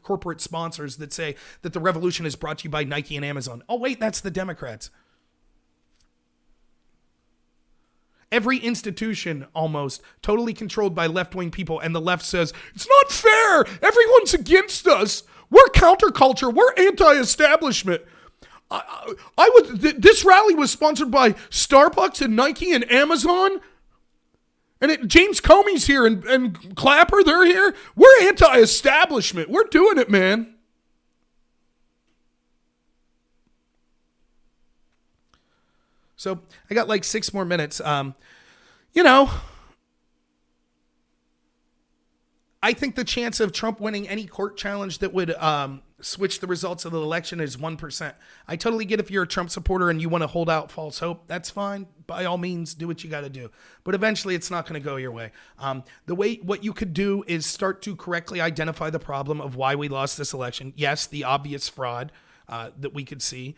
corporate sponsors that say that the revolution is brought to you by Nike and Amazon. Oh, wait, that's the Democrats. Every institution almost totally controlled by left-wing people, and the left says, it's not fair. Everyone's against us. We're counterculture. We're anti-establishment. This rally was sponsored by Starbucks and Nike and Amazon. And James Comey's here and Clapper, they're here. We're anti-establishment. We're doing it, man. So I got like 6 more minutes. I think the chance of Trump winning any court challenge that would switch the results of the election is 1%. I totally get if you're a Trump supporter and you want to hold out false hope. That's fine. By all means, do what you got to do. But eventually, it's not going to go your way. What you could do is start to correctly identify the problem of why we lost this election. Yes, the obvious fraud that we could see.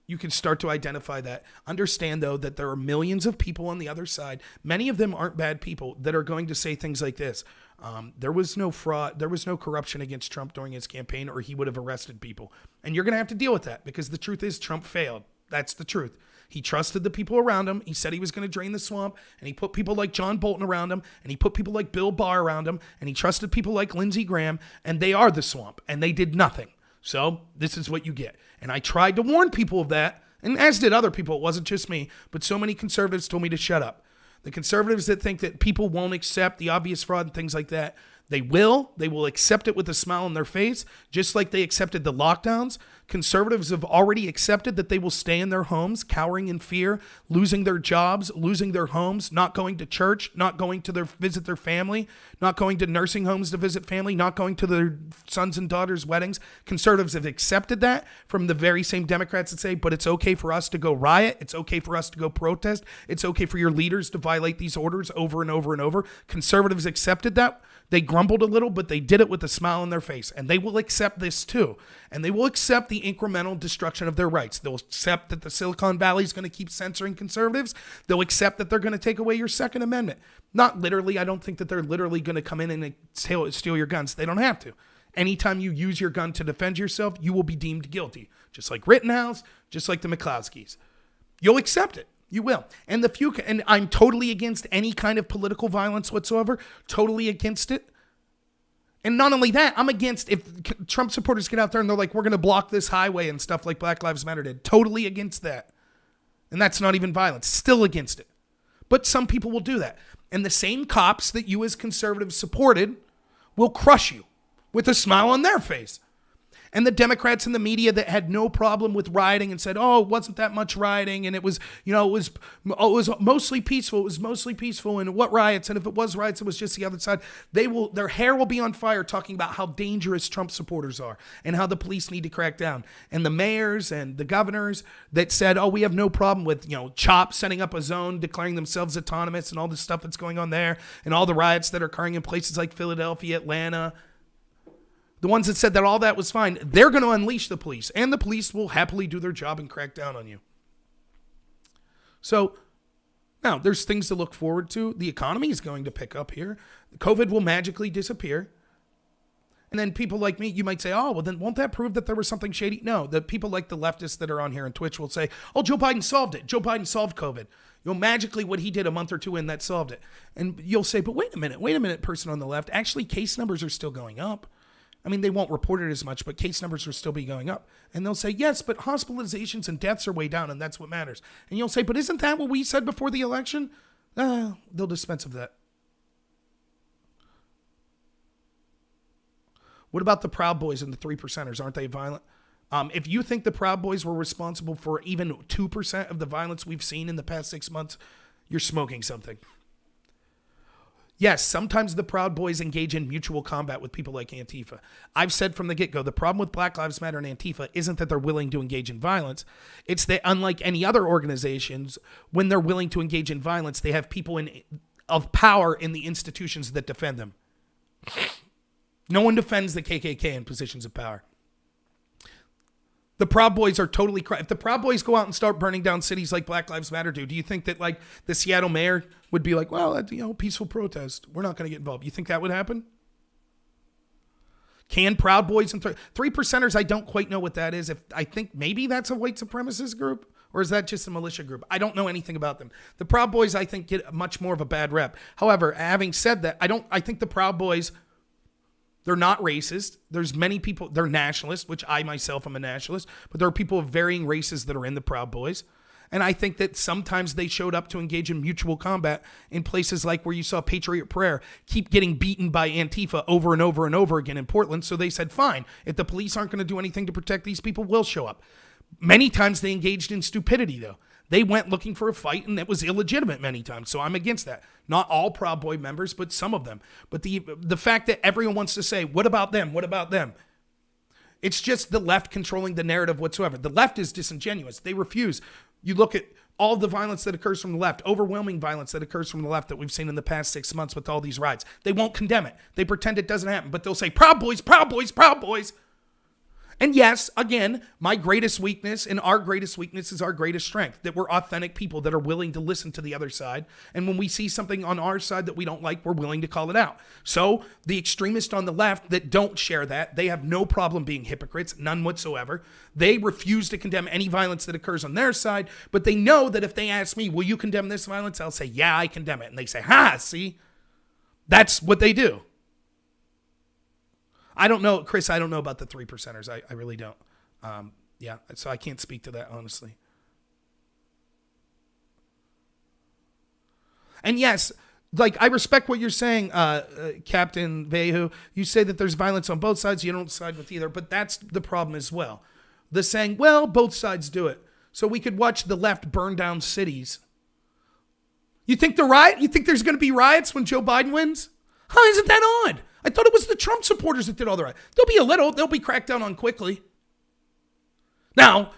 You can start to identify that. Understand, though, that there are millions of people on the other side. Many of them aren't bad people that are going to say things like this. There was no fraud. There was no corruption against Trump during his campaign, or he would have arrested people. And you're going to have to deal with that because the truth is Trump failed. That's the truth. He trusted the people around him. He said he was going to drain the swamp, and he put people like John Bolton around him, and he put people like Bill Barr around him, and he trusted people like Lindsey Graham, and they are the swamp, and they did nothing. So this is what you get. And I tried to warn people of that, and as did other people. It wasn't just me, but so many conservatives told me to shut up. The conservatives that think that people won't accept the obvious fraud and things like that, they will. They will accept it with a smile on their face, just like they accepted the lockdowns. Conservatives have already accepted that they will stay in their homes, cowering in fear, losing their jobs, losing their homes, not going to church, not going to visit their family, not going to nursing homes to visit family, not going to their sons and daughters' weddings. Conservatives have accepted that from the very same Democrats that say, but it's okay for us to go riot. It's okay for us to go protest. It's okay for your leaders to violate these orders over and over and over. Conservatives accepted that. They grumbled a little, but they did it with a smile on their face. And they will accept this too. And they will accept the incremental destruction of their rights. They'll accept that the Silicon Valley is going to keep censoring conservatives. They'll accept that they're going to take away your Second Amendment. Not literally. I don't think that they're literally going to come in and steal your guns. They don't have to. anytime you use your gun to defend yourself, you will be deemed guilty. Just like Rittenhouse, just like the McCloskeys. You'll accept it. You will. And I'm totally against any kind of political violence whatsoever. Totally against it. And not only that, I'm against if Trump supporters get out there and they're like, we're going to block this highway and stuff like Black Lives Matter did. Totally against that. And that's not even violence. Still against it. But some people will do that. And the same cops that you as conservatives supported will crush you with a smile on their face. And the Democrats and the media that had no problem with rioting and said, oh, it wasn't that much rioting. And it was, it was mostly peaceful. It was mostly peaceful. And what riots? And if it was riots, it was just the other side. Their hair will be on fire talking about how dangerous Trump supporters are and how the police need to crack down. And the mayors and the governors that said, oh, we have no problem with, CHOP setting up a zone, declaring themselves autonomous and all the stuff that's going on there and all the riots that are occurring in places like Philadelphia, Atlanta. The ones that said that all that was fine, they're going to unleash the police, and the police will happily do their job and crack down on you. So now there's things to look forward to. The economy is going to pick up here. COVID will magically disappear. And then people like me, you might say, oh, well, then won't that prove that there was something shady? No, the people like the leftists that are on here on Twitch will say, oh, Joe Biden solved it. Joe Biden solved COVID. Magically what he did a month or two in, that solved it. And you'll say, but wait a minute, person on the left. Actually, case numbers are still going up. I mean, they won't report it as much, but case numbers will still be going up. And they'll say, yes, but hospitalizations and deaths are way down, and that's what matters. And you'll say, but isn't that what we said before the election? They'll dispense of that. What about the Proud Boys and the 3%ers? Aren't they violent? If you think the Proud Boys were responsible for even 2% of the violence we've seen in the past 6 months, you're smoking something. Yes, sometimes the Proud Boys engage in mutual combat with people like Antifa. I've said from the get-go, the problem with Black Lives Matter and Antifa isn't that they're willing to engage in violence. It's that unlike any other organizations, when they're willing to engage in violence, they have people of power in the institutions that defend them. No one defends the KKK in positions of power. The Proud Boys are totally if the Proud Boys go out and start burning down cities like Black Lives Matter do you think that like the Seattle mayor would be like, well, peaceful protest, we're not going to get involved? You think that would happen? Can Proud Boys and 3%ers, I don't quite know what that is. I think maybe that's a white supremacist group, or is that just a militia group? I don't know anything about them. The Proud Boys, I think, get much more of a bad rep. However, having said that, I think the Proud Boys, they're not racist. There's many people, they're nationalists, which I myself am a nationalist, but there are people of varying races that are in the Proud Boys. And I think that sometimes they showed up to engage in mutual combat in places like where you saw Patriot Prayer keep getting beaten by Antifa over and over and over again in Portland. So they said, fine, if the police aren't going to do anything to protect these people, we'll show up. Many times they engaged in stupidity, though. They went looking for a fight, and it was illegitimate many times. So I'm against that. Not all Proud Boy members, but some of them. But the fact that everyone wants to say, what about them? What about them? It's just the left controlling the narrative whatsoever. The left is disingenuous. They refuse. You look at all the violence that occurs from the left, overwhelming violence that occurs from the left that we've seen in the past 6 months with all these riots. They won't condemn it. They pretend it doesn't happen, but they'll say, Proud Boys, Proud Boys, Proud Boys. And yes, again, my greatest weakness and our greatest weakness is our greatest strength, that we're authentic people that are willing to listen to the other side. And when we see something on our side that we don't like, we're willing to call it out. So the extremists on the left that don't share that, they have no problem being hypocrites, none whatsoever. They refuse to condemn any violence that occurs on their side, but they know that if they ask me, will you condemn this violence? I'll say, yeah, I condemn it. And they say, see? That's what they do. I don't know, Chris, I don't know about the 3%ers. I really don't. So I can't speak to that, honestly. And yes, like, I respect what you're saying, Captain Veju. You say that there's violence on both sides. You don't side with either, but that's the problem as well. The saying, well, both sides do it. So we could watch the left burn down cities. You think there's going to be riots when Joe Biden wins? Isn't that odd? I thought it was the Trump supporters that did all the riots. They'll be cracked down on quickly. Now,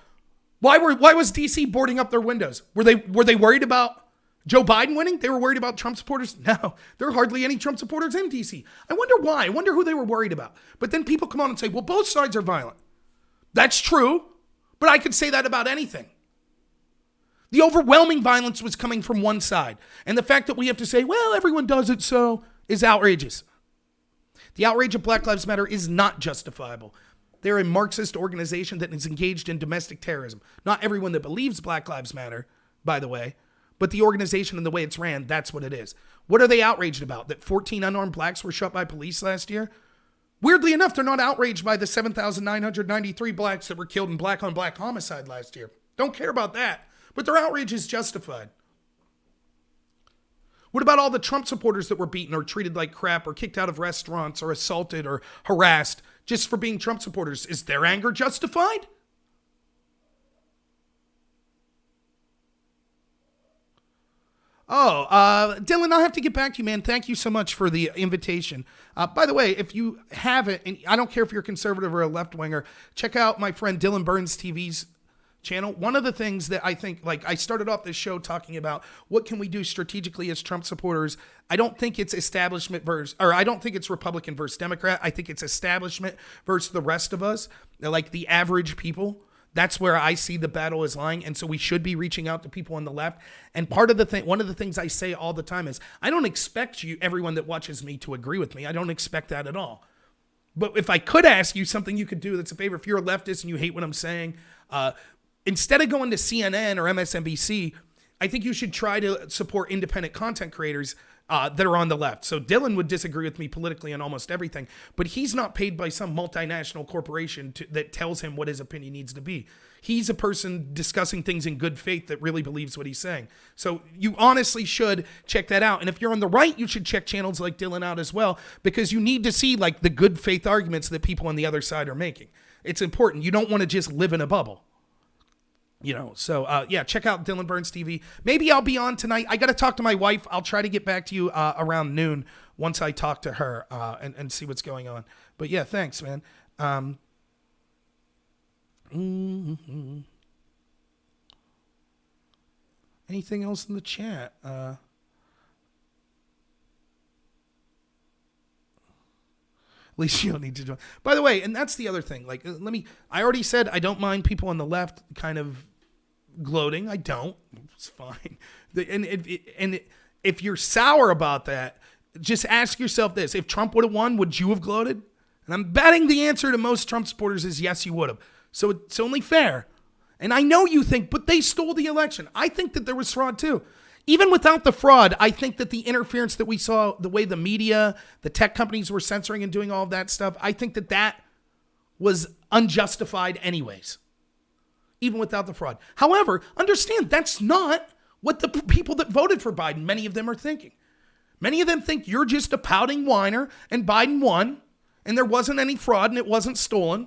why was DC boarding up their windows? Were they worried about Joe Biden winning? They were worried about Trump supporters? No, there are hardly any Trump supporters in DC. I wonder why. I wonder who they were worried about. But then people come on and say, well, both sides are violent. That's true, but I could say that about anything. The overwhelming violence was coming from one side. And the fact that we have to say, well, everyone does it, so is outrageous. The outrage of Black Lives Matter is not justifiable. They're a Marxist organization that is engaged in domestic terrorism. Not everyone that believes Black Lives Matter, by the way, but the organization and the way it's ran, that's what it is. What are they outraged about? That 14 unarmed blacks were shot by police last year? Weirdly enough, they're not outraged by the 7,993 blacks that were killed in black-on-black homicide last year. Don't care about that, but their outrage is justified. What about all the Trump supporters that were beaten or treated like crap or kicked out of restaurants or assaulted or harassed just for being Trump supporters? Is their anger justified? Oh, Dylan, I'll have to get back to you, man. Thank you so much for the invitation. By the way, if you haven't, and I don't care if you're a conservative or a left-winger, check out my friend Dylan Burns TV's channel. One of the things that I think, like, I started off this show talking about what can we do strategically as Trump supporters. I don't think it's establishment versus, or I don't think it's Republican versus Democrat. I think it's establishment versus the rest of us, like the average people. That's where I see the battle is lying. And so we should be reaching out to people on the left. And part of the thing, one of the things I say all the time is, I don't expect you, everyone that watches me, to agree with me. I don't expect that at all. But if I could ask you something you could do that's a favor, if you're a leftist and you hate what I'm saying, instead of going to CNN or MSNBC, I think you should try to support independent content creators that are on the left. So Dylan would disagree with me politically on almost everything, but he's not paid by some multinational corporation that tells him what his opinion needs to be. He's a person discussing things in good faith that really believes what he's saying. So you honestly should check that out. And if you're on the right, you should check channels like Dylan out as well, because you need to see like the good faith arguments that people on the other side are making. It's important. You don't want to just live in a bubble. You know, so yeah, check out Dylan Burns TV. Maybe I'll be on tonight. I got to talk to my wife. I'll try to get back to you around noon once I talk to her and see what's going on. But yeah, thanks, man. Anything else in the chat? At least you don't need to join. By the way, and that's the other thing. Like, I already said I don't mind people on the left kind of gloating. I don't. It's fine. And if you're sour about that, just ask yourself this. If Trump would have won, would you have gloated? And I'm betting the answer to most Trump supporters is yes, you would have. So it's only fair. And I know you think, but they stole the election. I think that there was fraud too. Even without the fraud, I think that the interference that we saw, the way the media, the tech companies were censoring and doing all of that stuff, I think that was unjustified anyways, even without the fraud. However, understand that's not what the people that voted for Biden, many of them are thinking. Many of them think you're just a pouting whiner and Biden won and there wasn't any fraud and it wasn't stolen.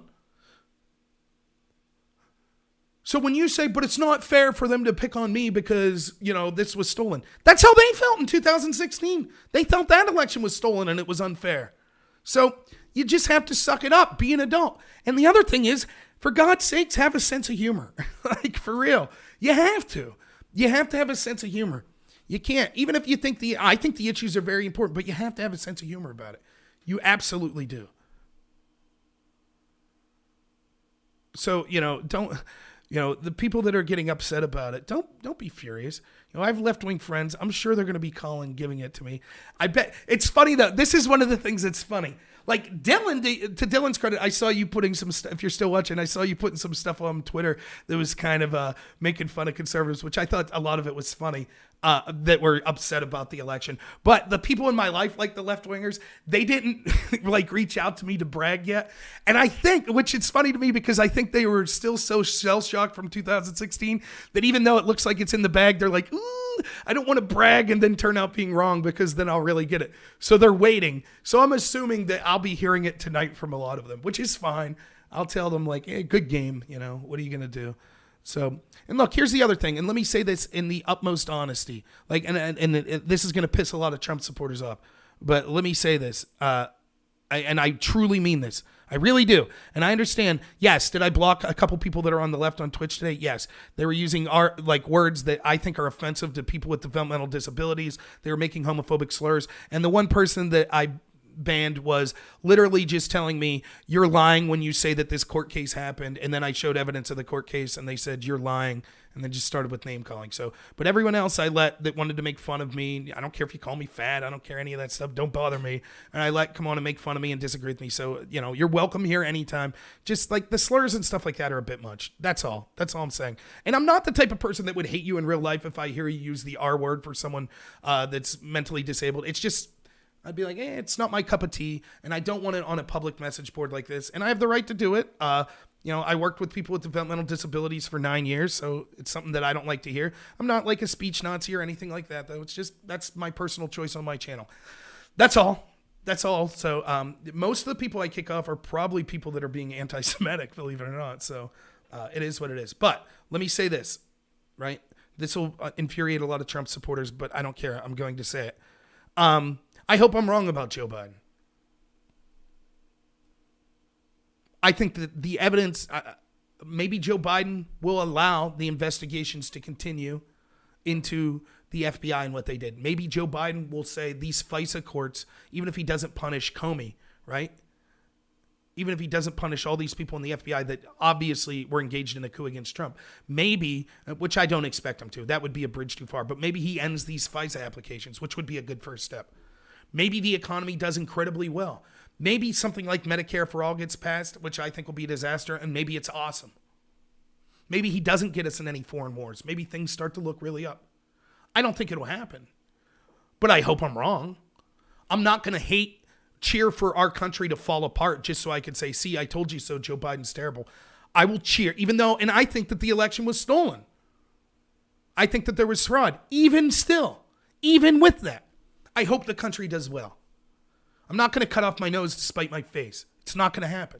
So when you say, but it's not fair for them to pick on me because, you know, this was stolen. That's how they felt in 2016. They felt that election was stolen and it was unfair. So you just have to suck it up, be an adult. And the other thing is, for God's sakes, have a sense of humor. Like, for real. You have to. You have to have a sense of humor. You can't, even if you think I think the issues are very important, but you have to have a sense of humor about it. You absolutely do. So, you know, the people that are getting upset about it, don't be furious. You know, I have left-wing friends. I'm sure they're going to be calling, giving it to me. I bet it's funny though. This is one of the things that's funny. Like Dylan, to Dylan's credit, I saw you putting some stuff, if you're still watching, I saw you putting some stuff on Twitter that was kind of making fun of conservatives, which I thought a lot of it was funny, that were upset about the election. But the people in my life, like the left-wingers, they didn't like reach out to me to brag yet. And I think, which it's funny to me because I think they were still so shell-shocked from 2016 that even though it looks like it's in the bag, they're like, ooh, I don't want to brag and then turn out being wrong because then I'll really get it. So they're waiting. So I'm assuming that I'll be hearing it tonight from a lot of them, which is fine. I'll tell them like, hey, good game. You know, what are you going to do? So, and look, here's the other thing. And let me say this in the utmost honesty. Like, and this is going to piss a lot of Trump supporters off. But let me say this. I truly mean this. I really do. And I understand, yes, did I block a couple people that are on the left on Twitch today? Yes. They were using words that I think are offensive to people with developmental disabilities. They were making homophobic slurs. And the one person that I banned was literally just telling me, you're lying when you say that this court case happened. And then I showed evidence of the court case and they said, you're lying. And then just started with name calling. So, but everyone else I let that wanted to make fun of me, I don't care if you call me fat. I don't care any of that stuff. Don't bother me. And I let come on and make fun of me and disagree with me. So, you're welcome here anytime. Just like the slurs and stuff like that are a bit much. That's all. That's all I'm saying. And I'm not the type of person that would hate you in real life if I hear you use the R word for someone that's mentally disabled. It's just, I'd be like, it's not my cup of tea. And I don't want it on a public message board like this. And I have the right to do it. I worked with people with developmental disabilities for 9 years, so it's something that I don't like to hear. I'm not like a speech Nazi or anything like that, though. It's just, that's my personal choice on my channel. That's all. That's all. So most of the people I kick off are probably people that are being anti-Semitic, believe it or not. So it is what it is. But let me say this, right? This will infuriate a lot of Trump supporters, but I don't care. I'm going to say it. I hope I'm wrong about Joe Biden. I think that the evidence, maybe Joe Biden will allow the investigations to continue into the FBI and what they did. Maybe Joe Biden will say these FISA courts, even if he doesn't punish Comey, right? Even if he doesn't punish all these people in the FBI that obviously were engaged in a coup against Trump, maybe, which I don't expect him to, that would be a bridge too far, but maybe he ends these FISA applications, which would be a good first step. Maybe the economy does incredibly well. Maybe something like Medicare for all gets passed, which I think will be a disaster, and maybe it's awesome. Maybe he doesn't get us in any foreign wars. Maybe things start to look really up. I don't think it'll happen, but I hope I'm wrong. I'm not going to cheer for our country to fall apart just so I could say, see, I told you so, Joe Biden's terrible. I will cheer, even though, and I think that the election was stolen. I think that there was fraud. Even still, even with that, I hope the country does well. I'm not going to cut off my nose to spite my face. It's not going to happen.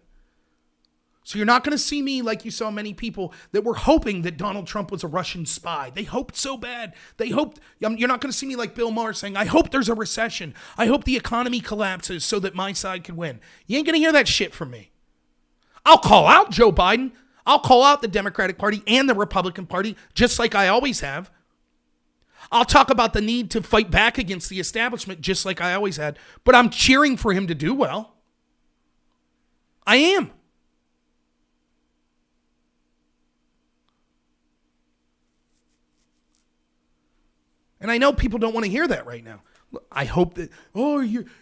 So you're not going to see me like you saw many people that were hoping that Donald Trump was a Russian spy. They hoped so bad. You're not going to see me like Bill Maher saying, I hope there's a recession. I hope the economy collapses so that my side can win. You ain't going to hear that shit from me. I'll call out Joe Biden. I'll call out the Democratic Party and the Republican Party, just like I always have. I'll talk about the need to fight back against the establishment, just like I always had. But I'm cheering for him to do well. I am. And I know people don't want to hear that right now. I hope that,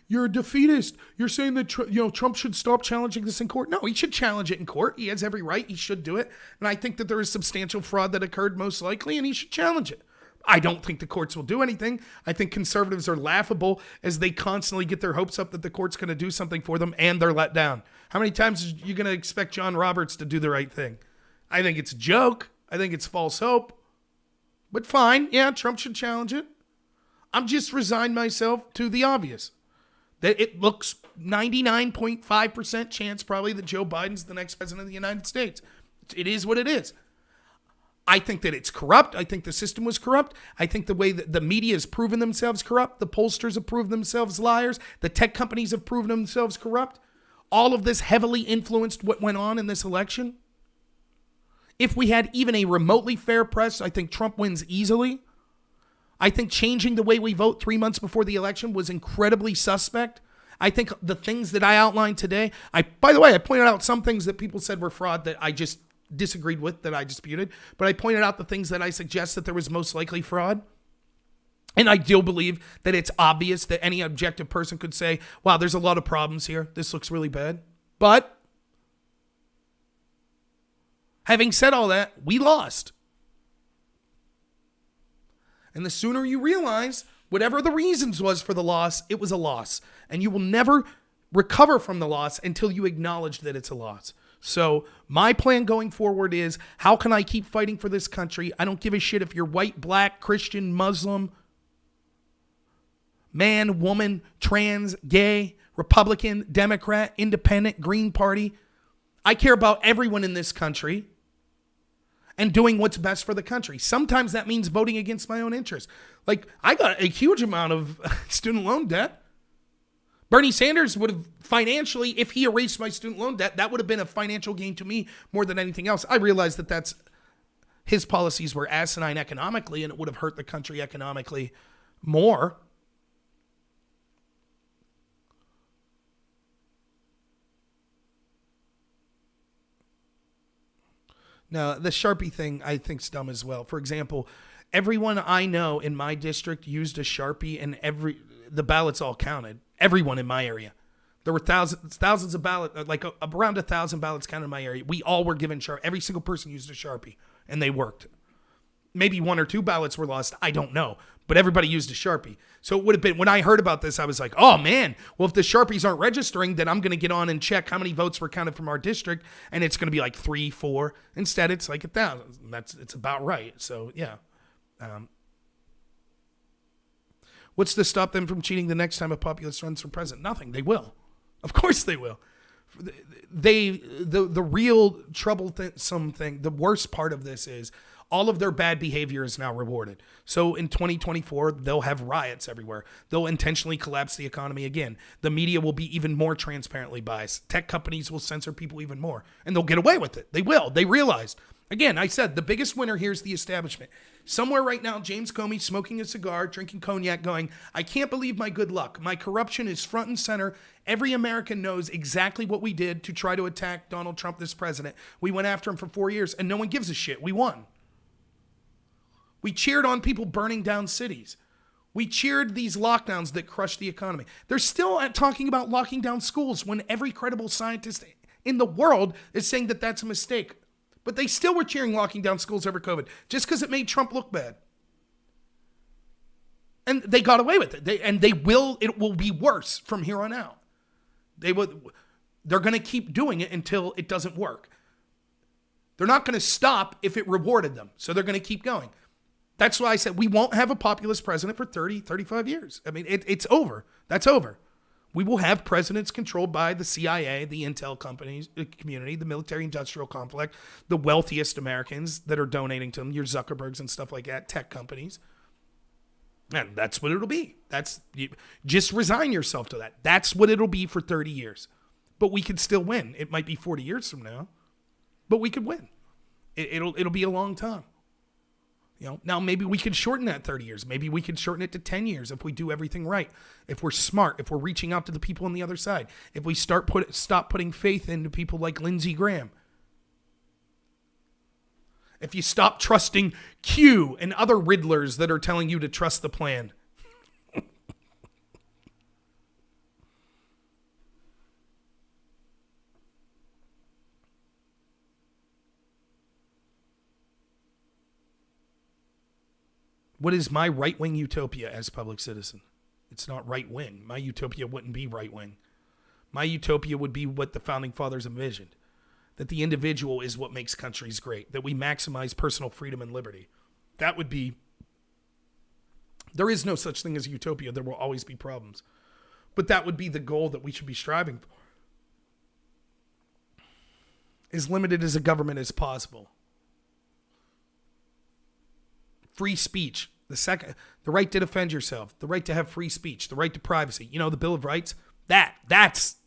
you're a defeatist. You're saying that Trump should stop challenging this in court. No, he should challenge it in court. He has every right. He should do it. And I think that there is substantial fraud that occurred most likely, and he should challenge it. I don't think the courts will do anything. I think conservatives are laughable as they constantly get their hopes up that the court's going to do something for them, and they're let down. How many times are you going to expect John Roberts to do the right thing? I think it's a joke. I think it's false hope. But fine, yeah, Trump should challenge it. I'm just resigned myself to the obvious. That it looks 99.5% chance probably that Joe Biden's the next president of the United States. It is what it is. I think that it's corrupt. I think the system was corrupt. I think the way that the media has proven themselves corrupt, the pollsters have proven themselves liars, the tech companies have proven themselves corrupt. All of this heavily influenced what went on in this election. If we had even a remotely fair press, I think Trump wins easily. I think changing the way we vote 3 months before the election was incredibly suspect. I think the things that I outlined today, by the way, I pointed out some things that people said were fraud that I just disagreed with, that I disputed, but I pointed out the things that I suggest that there was most likely fraud. And I do believe that it's obvious that any objective person could say, wow, there's a lot of problems here. This looks really bad. But having said all that, we lost. And the sooner you realize whatever the reasons was for the loss, it was a loss. And you will never recover from the loss until you acknowledge that it's a loss. So my plan going forward is, how can I keep fighting for this country? I don't give a shit if you're white, black, Christian, Muslim, man, woman, trans, gay, Republican, Democrat, Independent, Green Party. I care about everyone in this country and doing what's best for the country. Sometimes that means voting against my own interests. Like, I got a huge amount of student loan debt. Bernie Sanders would have financially, if he erased my student loan debt, that would have been a financial gain to me more than anything else. I realize that his policies were asinine economically, and it would have hurt the country economically more. No, the Sharpie thing I think's dumb as well. For example, everyone I know in my district used a Sharpie, and the ballots all counted. Everyone in my area. There were thousands of ballots, like around 1,000 ballots counted in my area. We all were given Sharpie. Every single person used a Sharpie, and they worked. Maybe 1 or 2 ballots were lost. I don't know. But everybody used a Sharpie. So it would have been, when I heard about this, I was like, oh man, well, if the Sharpies aren't registering, then I'm going to get on and check how many votes were counted from our district. And it's going to be like 3, 4. Instead, it's like 1,000. It's about right. So yeah. What's to stop them from cheating the next time a populist runs for president? Nothing. They will. Of course they will. The real troublesome thing, the worst part of this is all of their bad behavior is now rewarded. So in 2024, they'll have riots everywhere. They'll intentionally collapse the economy again. The media will be even more transparently biased. Tech companies will censor people even more. And they'll get away with it. They will. They realized. Again, I said the biggest winner here is the establishment. Somewhere right now, James Comey smoking a cigar, drinking cognac, going, I can't believe my good luck. My corruption is front and center. Every American knows exactly what we did to try to attack Donald Trump, this president. We went after him for 4 years, and no one gives a shit. We won. We cheered on people burning down cities. We cheered these lockdowns that crushed the economy. They're still talking about locking down schools when every credible scientist in the world is saying that that's a mistake. But they still were cheering locking down schools over COVID just because it made Trump look bad. And they got away with it. It will be worse from here on out. They're going to keep doing it until it doesn't work. They're not going to stop if it rewarded them. So they're going to keep going. That's why I said we won't have a populist president for 30, 35 years. I mean, it's over. That's over. We will have presidents controlled by the CIA, the intel companies, the community, the military-industrial complex, the wealthiest Americans that are donating to them, your Zuckerbergs and stuff like that, tech companies. And that's what it'll be. Just resign yourself to that. That's what it'll be for 30 years. But we could still win. It might be 40 years from now, but we could win. It'll be a long time. Now maybe we could shorten that 30 years. Maybe we could shorten it to 10 years if we do everything right. If we're smart, if we're reaching out to the people on the other side, if we stop putting faith into people like Lindsey Graham. If you stop trusting Q and other riddlers that are telling you to trust the plan. What is my right-wing utopia as public citizen? It's not right-wing. My utopia wouldn't be right-wing. My utopia would be what the founding fathers envisioned. That the individual is what makes countries great. That we maximize personal freedom and liberty. That would be... There is no such thing as utopia. There will always be problems. But that would be the goal that we should be striving for. As limited as a government as possible. Free speech, the right to defend yourself, the right to have free speech, the right to privacy, the Bill of Rights, that's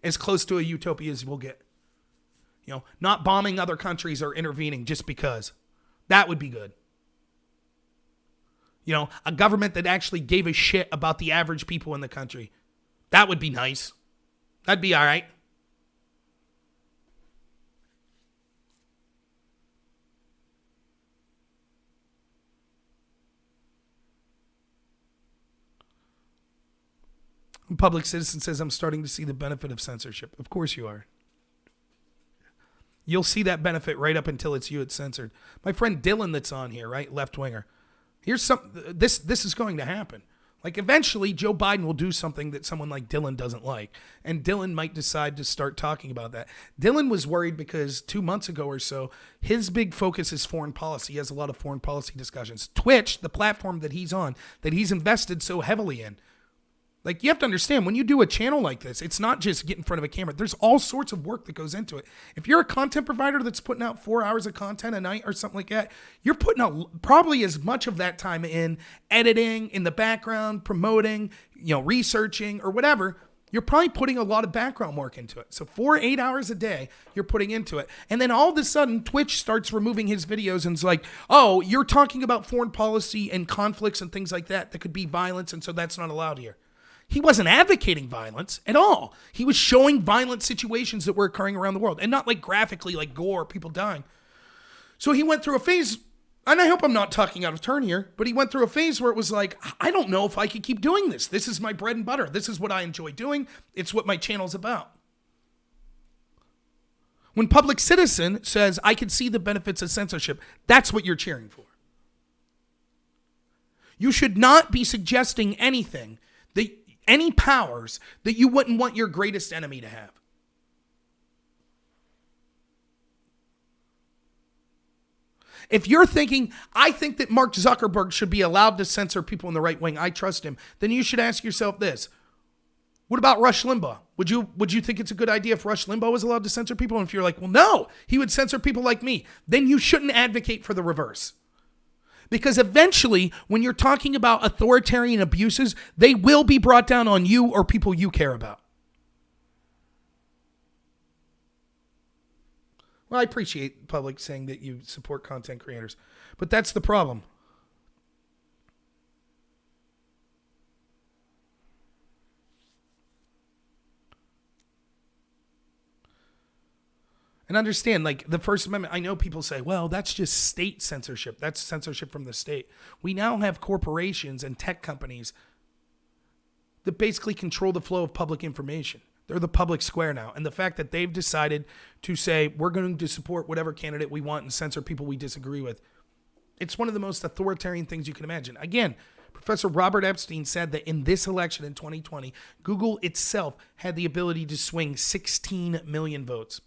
as close to a utopia as we'll get. Not bombing other countries or intervening just because. That would be good. A government that actually gave a shit about the average people in the country. That would be nice. That'd be all right. A public citizen says, I'm starting to see the benefit of censorship. Of course you are. You'll see that benefit right up until it's you it's censored. My friend Dylan that's on here, right? Left winger. This is going to happen. Like eventually Joe Biden will do something that someone like Dylan doesn't like. And Dylan might decide to start talking about that. Dylan was worried because 2 months ago or so, his big focus is foreign policy. He has a lot of foreign policy discussions. Twitch, the platform that he's on, that he's invested so heavily in, like, you have to understand, when you do a channel like this, it's not just get in front of a camera. There's all sorts of work that goes into it. If you're a content provider that's putting out 4 hours of content a night or something like that, you're putting out probably as much of that time in editing, in the background, promoting, researching or whatever. You're probably putting a lot of background work into it. So 8 hours a day, you're putting into it. And then all of a sudden, Twitch starts removing his videos and it's like, oh, you're talking about foreign policy and conflicts and things like that could be violence, and so that's not allowed here. He wasn't advocating violence at all. He was showing violent situations that were occurring around the world, and not like graphically, like gore, people dying. So he went through a phase, and I hope I'm not talking out of turn here, but he went through a phase where it was like, I don't know if I could keep doing this. This is my bread and butter. This is what I enjoy doing. It's what my channel's about. When Public Citizen says, I can see the benefits of censorship, that's what you're cheering for. You should not be suggesting anything, any powers that you wouldn't want your greatest enemy to have. If you're thinking, I think that Mark Zuckerberg should be allowed to censor people in the right wing, I trust him, then you should ask yourself this. What about Rush Limbaugh? Would you think it's a good idea if Rush Limbaugh was allowed to censor people? And if you're like, well, no, he would censor people like me, then you shouldn't advocate for the reverse. Because eventually, when you're talking about authoritarian abuses, they will be brought down on you or people you care about. Well, I appreciate public saying that you support content creators, but that's the problem. And understand, like the First Amendment, I know people say, well, that's just state censorship. That's censorship from the state. We now have corporations and tech companies that basically control the flow of public information. They're the public square now. And the fact that they've decided to say, we're going to support whatever candidate we want and censor people we disagree with, it's one of the most authoritarian things you can imagine. Again, Professor Robert Epstein said that in this election in 2020, Google itself had the ability to swing 16 million votes.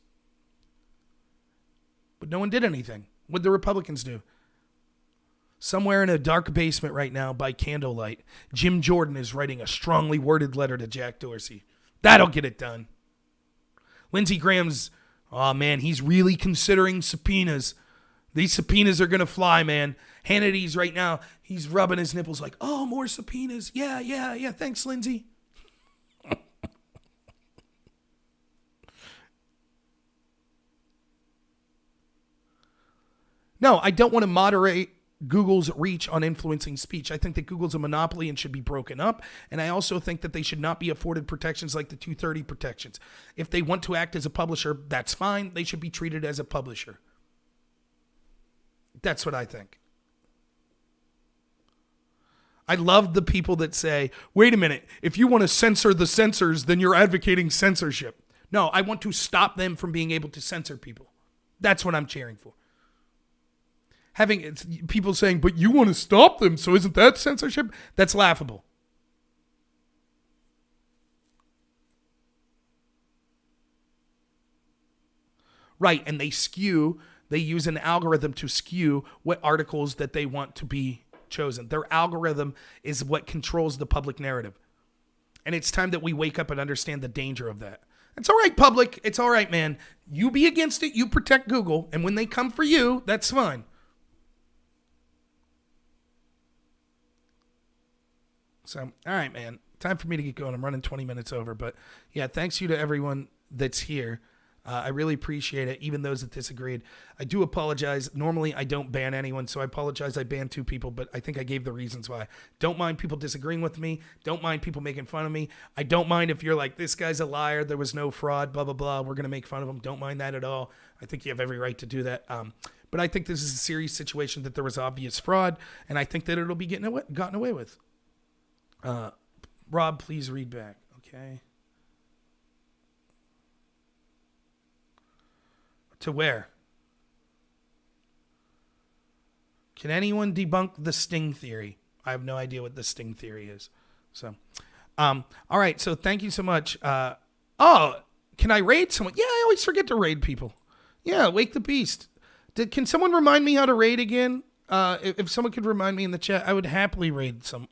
But no one did anything. What did the Republicans do? Somewhere in a dark basement right now by candlelight, Jim Jordan is writing a strongly worded letter to Jack Dorsey. That'll get it done. Lindsey Graham's, oh man, he's really considering subpoenas. These subpoenas are going to fly, man. Hannity's right now, he's rubbing his nipples like, oh, more subpoenas. Yeah. Thanks, Lindsey. No, I don't want to moderate Google's reach on influencing speech. I think that Google's a monopoly and should be broken up. And I also think that they should not be afforded protections like the 230 protections. If they want to act as a publisher, that's fine. They should be treated as a publisher. That's what I think. I love the people that say, wait a minute, if you want to censor the censors, then you're advocating censorship. No, I want to stop them from being able to censor people. That's what I'm cheering for. Having people saying, but you want to stop them, so isn't that censorship? That's laughable. Right, and they use an algorithm to skew what articles that they want to be chosen. Their algorithm is what controls the public narrative. And it's time that we wake up and understand the danger of that. It's all right, public. It's all right, man. You be against it. You protect Google. And when they come for you, that's fine. So, all right, man. Time for me to get going. I'm running 20 minutes over. But, yeah, thanks you to everyone that's here. I really appreciate it, even those that disagreed. I do apologize. Normally, I don't ban anyone, so I apologize. I banned 2 people, but I think I gave the reasons why. Don't mind people disagreeing with me. Don't mind people making fun of me. I don't mind if you're like, this guy's a liar, there was no fraud, blah, blah, blah. We're going to make fun of him. Don't mind that at all. I think you have every right to do that. But I think this is a serious situation that there was obvious fraud, and I think that it'll be gotten away with. Rob, please read back, okay? To where? Can anyone debunk the sting theory? I have no idea what the sting theory is. So, all right. So thank you so much. Can I raid someone? Yeah, I always forget to raid people. Yeah, Wake the Beast. Can someone remind me how to raid again? If someone could remind me in the chat, I would happily raid some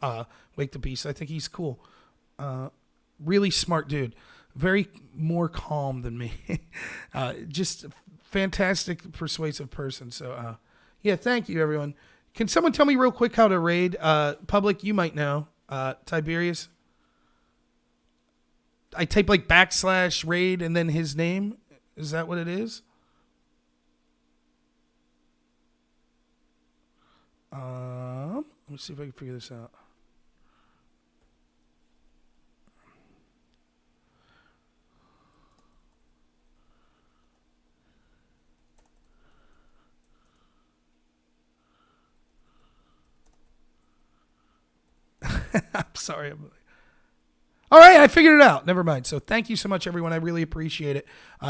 Wake the Beast. I think he's cool. Really smart dude. Very more calm than me. Just fantastic, persuasive person. So, yeah, thank you, everyone. Can someone tell me real quick how to raid? Public, you might know. Tiberius. I type like /raid and then his name. Is that what it is? Let me see if I can figure this out. Sorry. All right, I figured it out. Never mind. So thank you so much, everyone. I really appreciate it.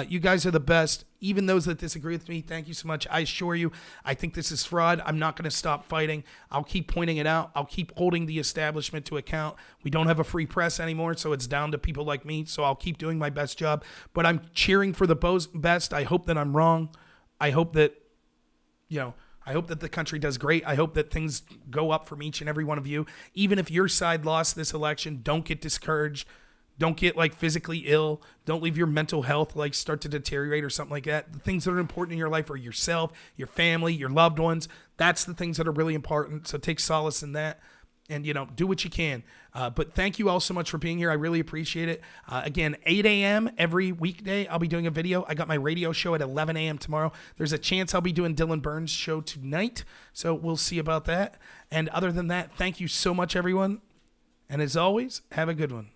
You guys are the best. Even those that disagree with me, thank you so much. I assure you, I think this is fraud. I'm not going to stop fighting. I'll keep pointing it out. I'll keep holding the establishment to account. We don't have a free press anymore, so it's down to people like me. So I'll keep doing my best job. But I'm cheering for the best. I hope that I'm wrong. I hope that, I hope that the country does great. I hope that things go up from each and every one of you. Even if your side lost this election, don't get discouraged. Don't get physically ill. Don't leave your mental health start to deteriorate or something like that. The things that are important in your life are yourself, your family, your loved ones. That's the things that are really important. So take solace in that and, do what you can. But thank you all so much for being here. I really appreciate it. Again, 8 a.m. every weekday, I'll be doing a video. I got my radio show at 11 a.m. tomorrow. There's a chance I'll be doing Dylan Burns' show tonight. So we'll see about that. And other than that, thank you so much, everyone. And as always, have a good one.